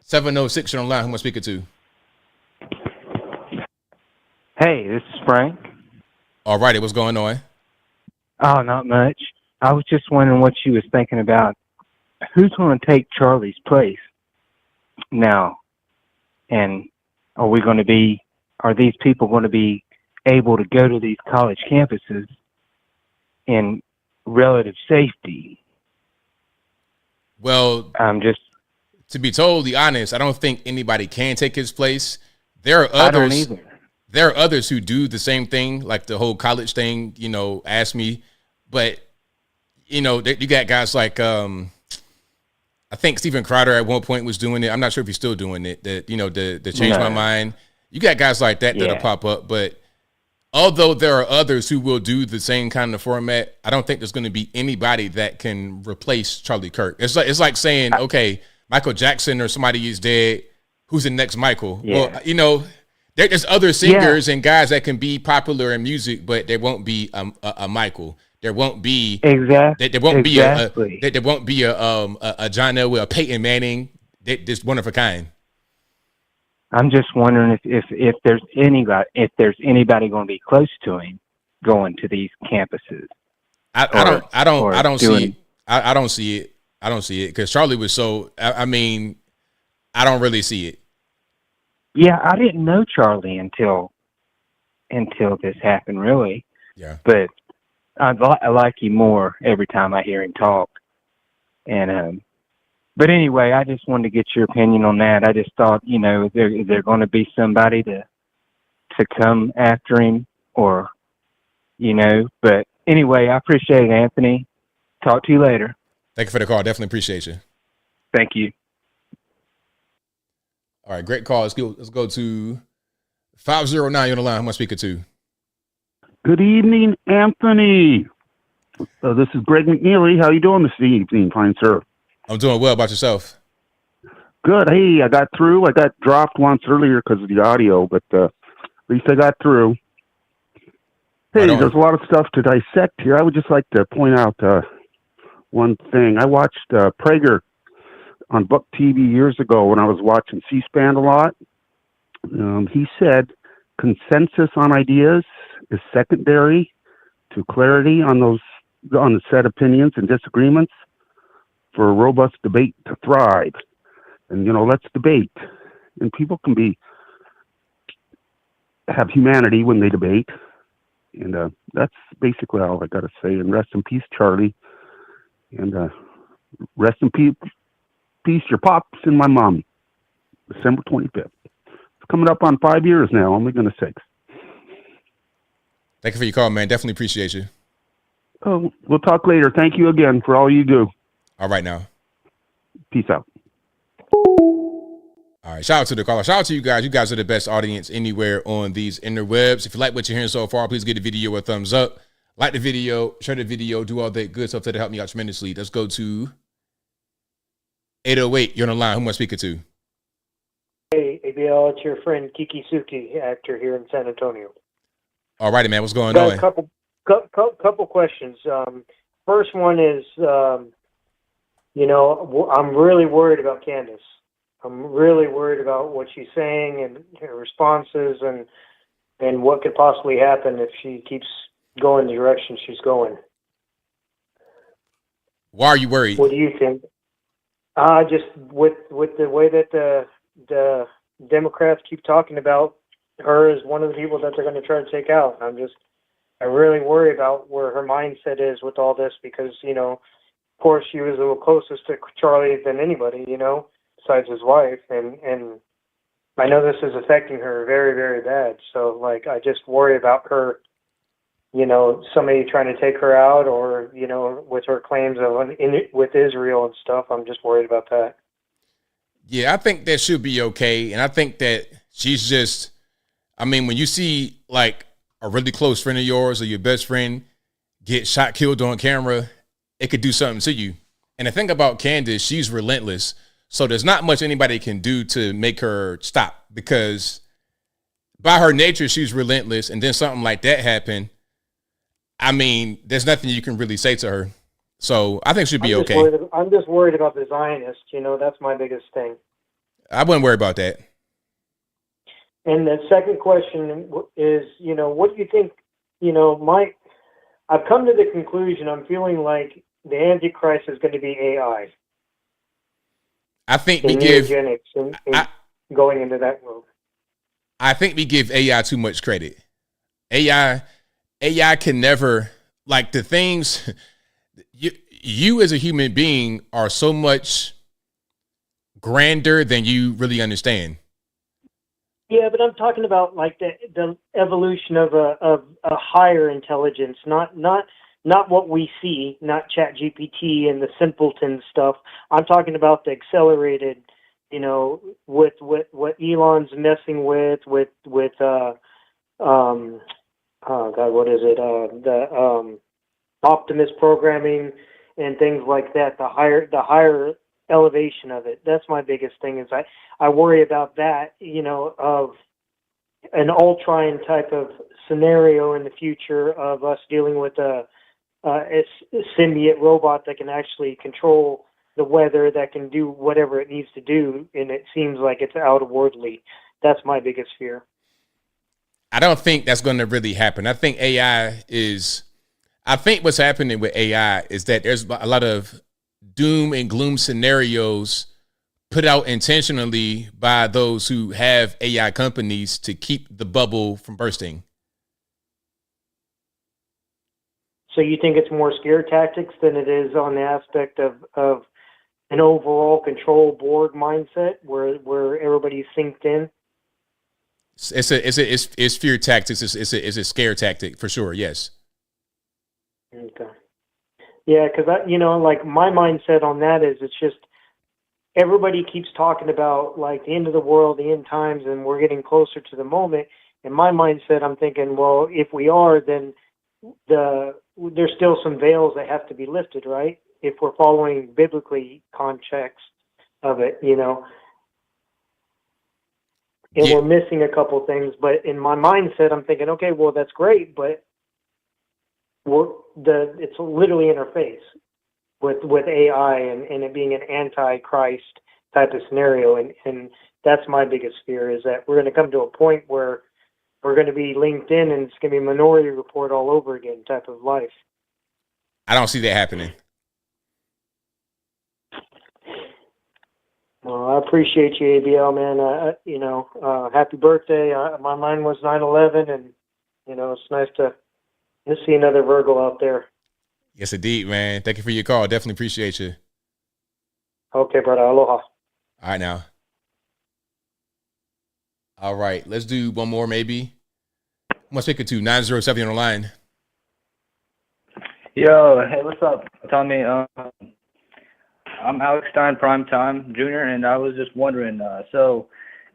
$706 you're online. Who am I speaking to? Hey, this is Frank. All righty, what's going on? Oh, not much. I was just wondering what you was thinking about. Who's going to take Charlie's place now? And are these people going to be able to go to these college campuses in relative safety? Well, to be totally honest, I don't think anybody can take his place. There are others. I don't either. There are others who do the same thing, like the whole college thing, you know, ask me. But, you know, you got guys like, I think Steven Crowder at one point was doing it. I'm not sure if he's still doing it, the change my mind. You got guys like that that'll pop up. But although there are others who will do the same kind of format, I don't think there's going to be anybody that can replace Charlie Kirk. It's like saying, okay, Michael Jackson or somebody is dead. Who's the next Michael? Yeah. Well, you know, there's other singers and guys that can be popular in music, but there won't be a Michael. There won't be exactly. There won't be a John Elway, a Peyton Manning. Just one of a kind. I'm just wondering if there's anybody going to be close to him going to these campuses. I don't see it because Charlie was so. I mean, I don't really see it. Yeah, I didn't know Charlie until this happened, really. Yeah. But I like him more every time I hear him talk. And but anyway, I just wanted to get your opinion on that. I just thought, you know, is there going to be somebody to come after him, or, you know? But anyway, I appreciate it, Anthony. Talk to you later. Thank you for the call. Definitely appreciate you. Thank you. All right, great call. Let's go to 509. You're on the line. Who am I speaking to? Good evening, Anthony. This is Greg McNeely. How you doing this evening, fine sir? I'm doing well. About yourself? Good. Hey, I got through. I got dropped once earlier because of the audio, but at least I got through. Hey, there's a lot of stuff to dissect here. I would just like to point out one thing. I watched Prager on Buck TV years ago when I was watching C-SPAN a lot. He said consensus on ideas is secondary to clarity on the said opinions and disagreements for a robust debate to thrive. And, you know, let's debate. And people can have humanity when they debate. And that's basically all I got to say. And rest in peace, Charlie. And rest in peace, your pops and my mom. December 25th. It's coming up on 5 years now. Only going to 6. Thank you for your call, man. Definitely appreciate you. Oh, we'll talk later. Thank you again for all you do. All right now. Peace out. All right, shout out to the caller. Shout out to you guys. You guys are the best audience anywhere on these interwebs. If you like what you're hearing so far, please give the video a thumbs up. Like the video, share the video, do all that good stuff that'll help me out tremendously. Let's go to 808. You're on the line. Who am I speaking to? Hey, ABL, it's your friend Kiki Suki, actor here in San Antonio. All righty, man. What's going Got on? a couple questions. First one is, you know, I'm really worried about Candace. I'm really worried about what she's saying and her responses and what could possibly happen if she keeps going the direction she's going. Why are you worried? What do you think? Just with the way that the Democrats keep talking about her as one of the people that they're going to try to take out. I really worry about where her mindset is with all this because, you know, of course she was the closest to Charlie than anybody, you know, besides his wife. And I know this is affecting her very, very bad. So, like, I just worry about her, you know, somebody trying to take her out or, you know, with her claims of with Israel and stuff. I'm just worried about that. Yeah, I think that should be okay. And I think that she's just, I mean, when you see like a really close friend of yours or your best friend get shot, killed on camera, it could do something to you. And the thing about Candace, she's relentless. So there's not much anybody can do to make her stop because by her nature, she's relentless. And then something like that happened. I mean, there's nothing you can really say to her. So I think she'll be okay. I'm just worried about the Zionists. You know, that's my biggest thing. I wouldn't worry about that. And the second question is, you know, what do you think, you know, I've come to the conclusion, I'm feeling like the Antichrist is going to be AI. I think we give going into that world. I think we give AI too much credit. AI can never, like, the things you as a human being are so much grander than you really understand. Yeah, but I'm talking about like the evolution of a higher intelligence, not what we see, not ChatGPT and the simpleton stuff. I'm talking about the accelerated, you know, with what Elon's messing with oh God, what is it? The Optimus programming and things like that. The higher elevation of it. That's my biggest thing. Is I worry about that. You know, of an Ultron type of scenario in the future of us dealing with a symbiote robot that can actually control the weather, that can do whatever it needs to do, and it seems like it's outwardly. That's my biggest fear. I don't think that's going to really happen. I think what's happening with AI is that there's a lot of doom and gloom scenarios put out intentionally by those who have AI companies to keep the bubble from bursting. So you think it's more scare tactics than it is on the aspect of an overall control board mindset where everybody's synced in? It's fear tactics. It's a scare tactic for sure. Yes. Okay. Yeah, because like my mindset on that is it's just everybody keeps talking about like the end of the world, the end times, and we're getting closer to the moment. In my mindset, I'm thinking, well, if we are, then there's still some veils that have to be lifted, right? If we're following biblically context of it, you know. And we're missing a couple things, but in my mindset, I'm thinking, okay, well, that's great, but it's literally in our face with AI and it being an anti-Christ type of scenario, and that's my biggest fear is that we're going to come to a point where we're going to be linked in and it's going to be Minority Report all over again type of life. I don't see that happening. Well, I appreciate you, ABL, man. Happy birthday. My mind was 9/11, and it's nice to see another Virgo out there. Yes, indeed, man. Thank you for your call. Definitely appreciate you. Okay, brother. Aloha. All right, now. All right, let's do one more, maybe. I'm going to speak it to 907 on the line. Yo, hey, what's up, Tommy? I'm Alex Stein, Primetime Jr., and I was just wondering, so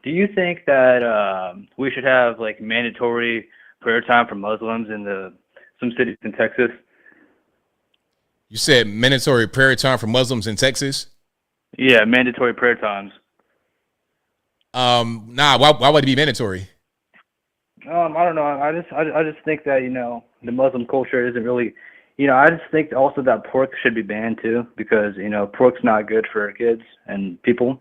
do you think that we should have like mandatory prayer time for Muslims in some cities in Texas? You said mandatory prayer time for Muslims in Texas? Yeah, mandatory prayer times. Nah, why would it be mandatory? I don't know. I just think that, the Muslim culture isn't really, I just think also that pork should be banned too, because, pork's not good for kids and people.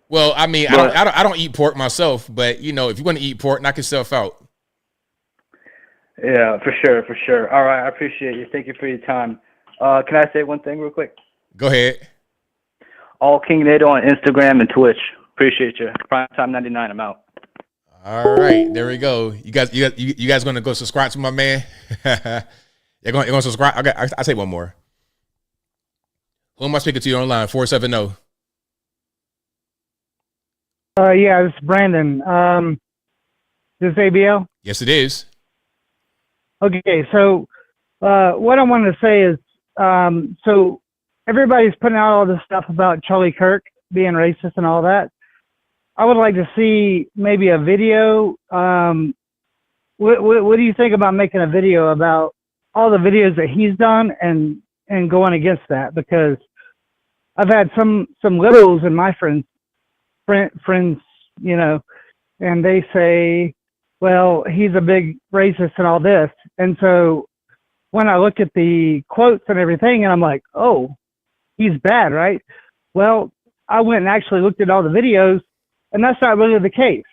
Well, I mean, But- I don't eat pork myself, but if you want to eat pork, knock yourself out. Yeah, for sure. All right, I appreciate you. Thank you for your time. Can I say one thing real quick? Go ahead. All King Nato on Instagram and Twitch. Appreciate you. Prime Time 99. I'm out. All right, there we go. You guys gonna go subscribe to my man? you're gonna subscribe. Okay, I'll say one more. Who am I speaking to you online? 470. Yeah, this is Brandon. This is ABL? Yes, it is. Okay, so what I wanted to say is, so everybody's putting out all this stuff about Charlie Kirk being racist and all that. I would like to see maybe a video. What do you think about making a video about all the videos that he's done and going against that? Because I've had some liberals in my friends, and they say, well, he's a big racist and all this. And so when I look at the quotes and everything, and I'm like, oh, he's bad, right? Well, I went and actually looked at all the videos, and that's not really the case.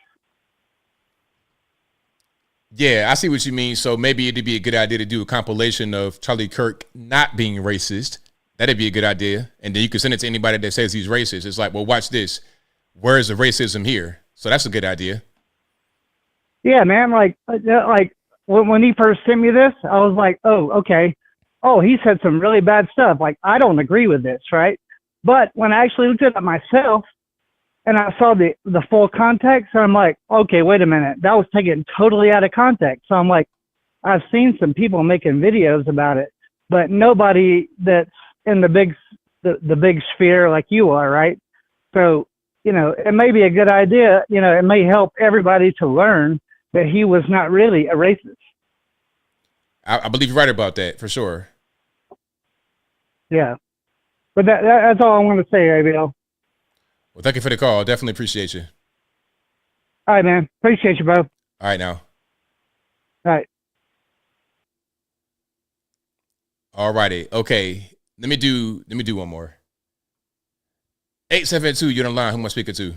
Yeah, I see what you mean. So maybe it'd be a good idea to do a compilation of Charlie Kirk not being racist. That'd be a good idea. And then you can send it to anybody that says he's racist. It's like, well, watch this. Where's the racism here? So that's a good idea. Yeah, man. Like when he first sent me this, I was like, oh, okay. Oh, he said some really bad stuff. Like, I don't agree with this, right? But when I actually looked at it myself and I saw the full context, I'm like, okay, wait a minute. That was taken totally out of context. So I'm like, I've seen some people making videos about it, but nobody that's in the big sphere like you are, right? So, it may be a good idea. It may help everybody to learn that he was not really a racist. I believe you're right about that, for sure. Yeah. But that's all I want to say, ABL. Well, thank you for the call. Definitely appreciate you. All right, man. Appreciate you, bro. All right, now. All right. All righty. Okay. Let me do one more. 872, you're on the line. Who am I speaking to?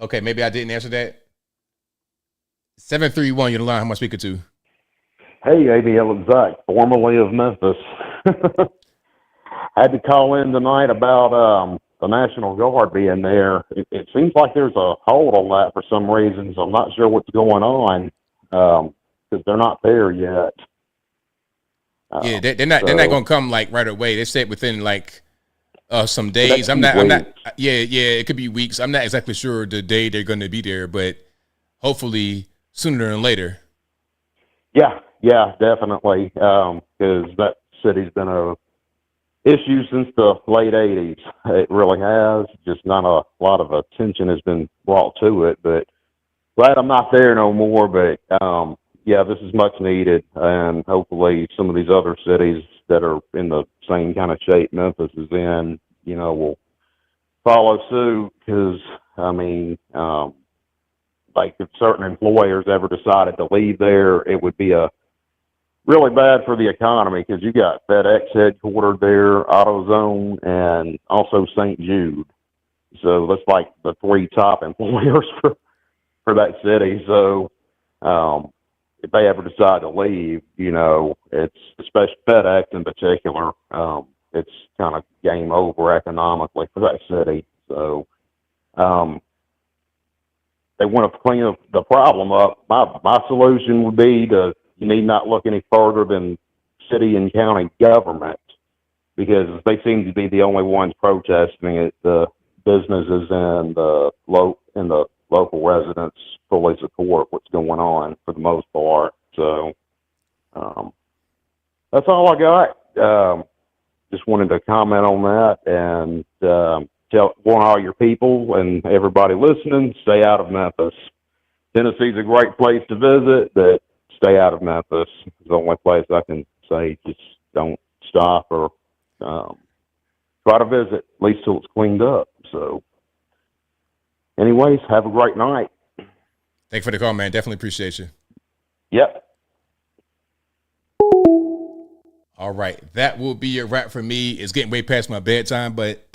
Okay, maybe I didn't answer that. 731, you're on the line. Who am I speaking to? Hey, ABL, it's Zach, formerly of Memphis. I had to call in tonight about the National Guard being there. It seems like there's a hold on that for some reason, so I'm not sure what's going on because they're not there yet. Yeah, they're not gonna come like right away. They said within like some days. I'm not. Yeah, it could be weeks. I'm not exactly sure the day they're gonna be there, but hopefully sooner than later. Yeah, definitely. Because that city's been a issue since the late '80s. It really has. Just not a lot of attention has been brought to it. But glad I'm not there no more. But yeah, this is much needed, and hopefully some of these other cities that are in the same kind of shape Memphis is in, will follow suit. Because I mean, like if certain employers ever decided to leave there, it would be really bad for the economy because you got FedEx headquartered there, AutoZone, and also St. Jude. So that's like the three top employers for that city. So if they ever decide to leave, it's especially FedEx in particular, it's kind of game over economically for that city. So they want to clean the problem up. My solution would be you need not look any further than city and county government, because they seem to be the only ones protesting it. The businesses and the local residents fully support what's going on for the most part. So that's all I got. just wanted to comment on that and warn all your people and everybody listening, stay out of Memphis. Tennessee's a great place to visit, but stay out of Memphis. It's the only place I can say just don't stop or try to visit, at least till it's cleaned up. So anyways, have a great night. Thank you for the call, man. Definitely appreciate you. Yep. All right. That will be a wrap for me. It's getting way past my bedtime, but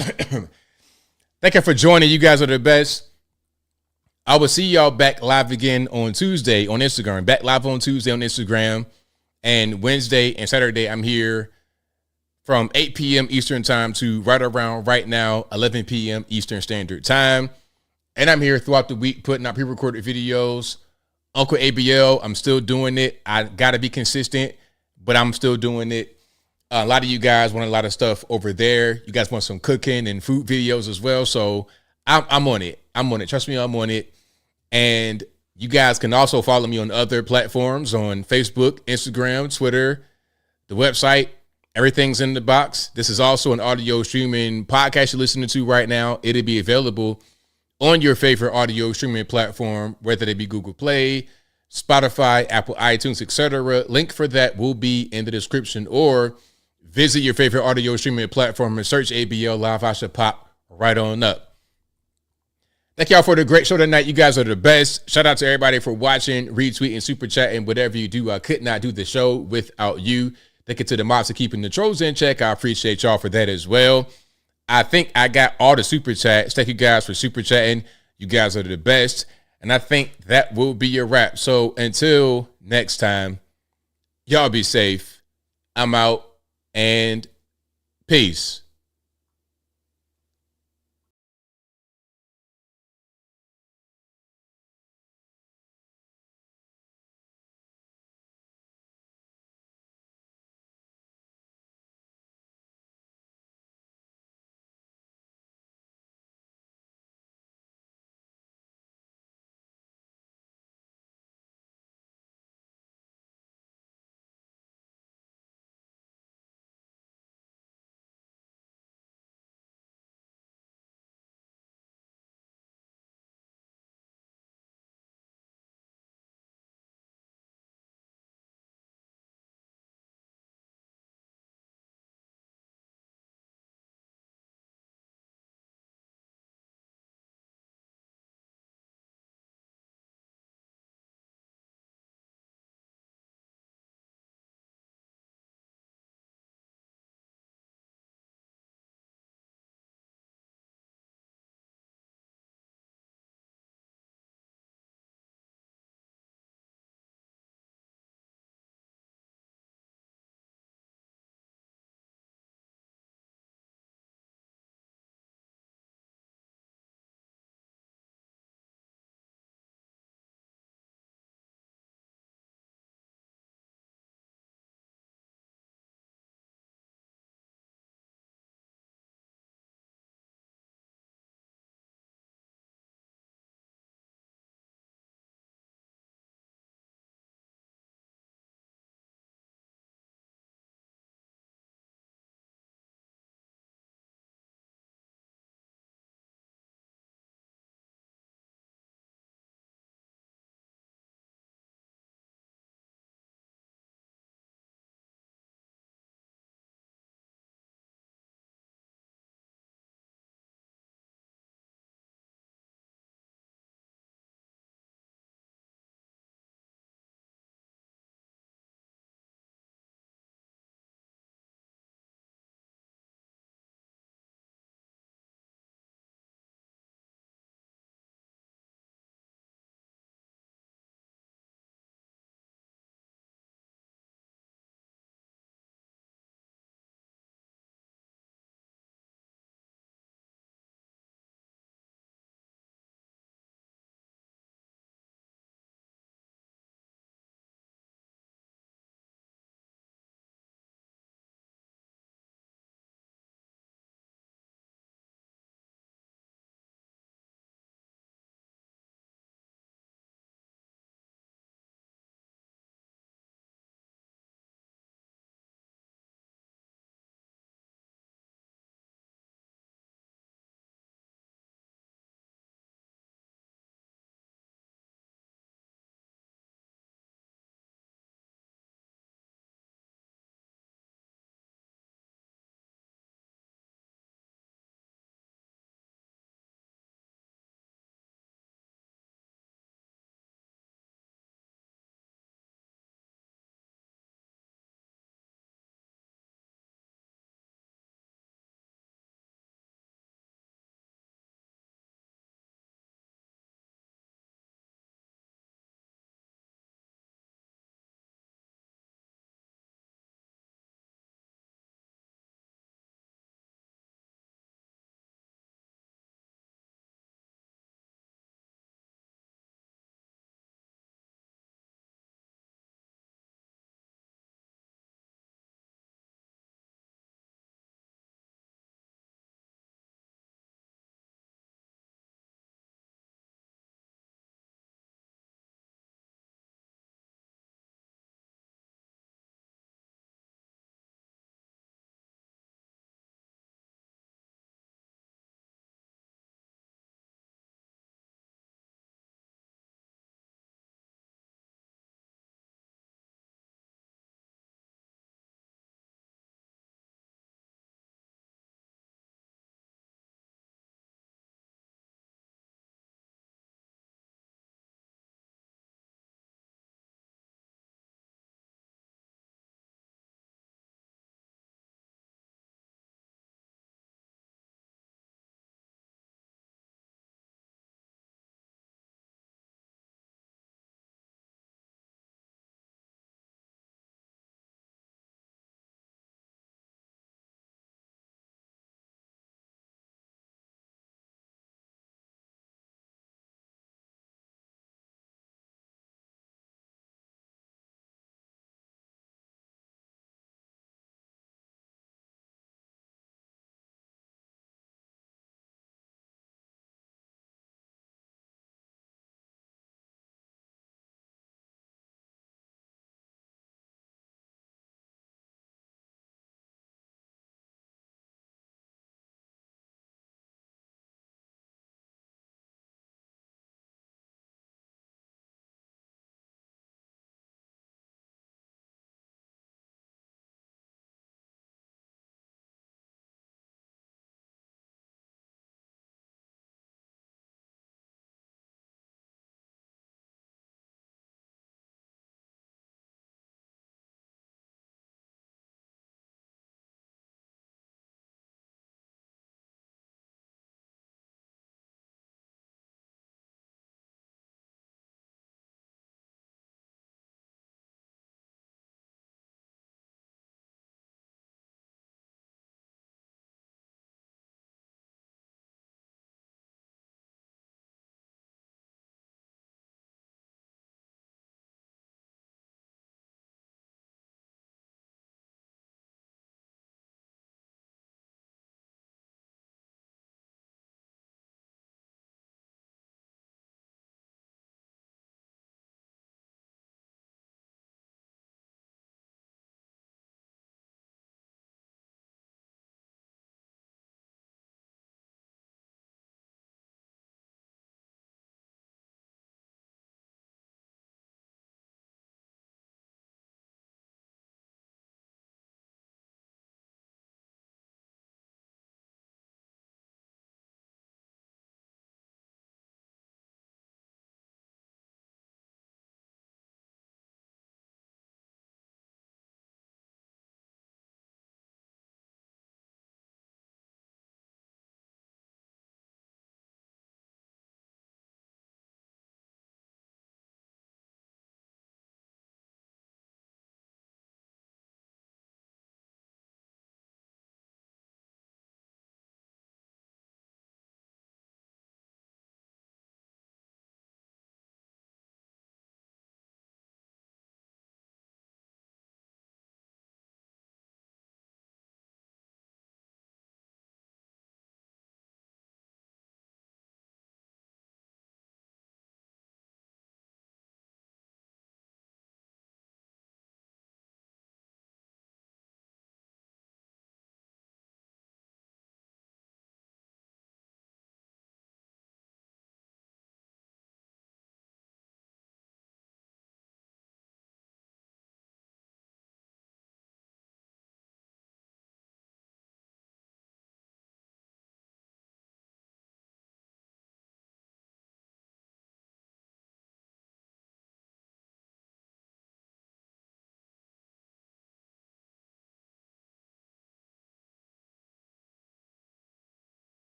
thank you for joining. You guys are the best. I will see y'all back live again on Tuesday on Instagram. Back live on Tuesday on Instagram. And Wednesday and Saturday, I'm here from 8 p.m. Eastern time to right around right now, 11 p.m. Eastern Standard Time. And I'm here throughout the week putting out pre-recorded videos. Uncle ABL, I'm still doing it. I got to be consistent, but I'm still doing it. A lot of you guys want a lot of stuff over there. You guys want some cooking and food videos as well. So I'm on it. I'm on it. Trust me, I'm on it. And you guys can also follow me on other platforms on Facebook, Instagram, Twitter, the website. Everything's in the box. This is also an audio streaming podcast you're listening to right now. It'll be available on your favorite audio streaming platform, whether it be Google Play, Spotify, Apple, iTunes, etc. Link for that will be in the description, or visit your favorite audio streaming platform and search ABL Live. I should pop right on up. Thank y'all for the great show tonight. You guys are the best. Shout out to everybody for watching, retweeting, super chatting, whatever you do. I could not do the show without you. Thank you to the mods for keeping the trolls in check. I appreciate y'all for that as well. I think I got all the super chats. Thank you guys for super chatting. You guys are the best. And I think that will be a wrap. So until next time, y'all be safe. I'm out and peace.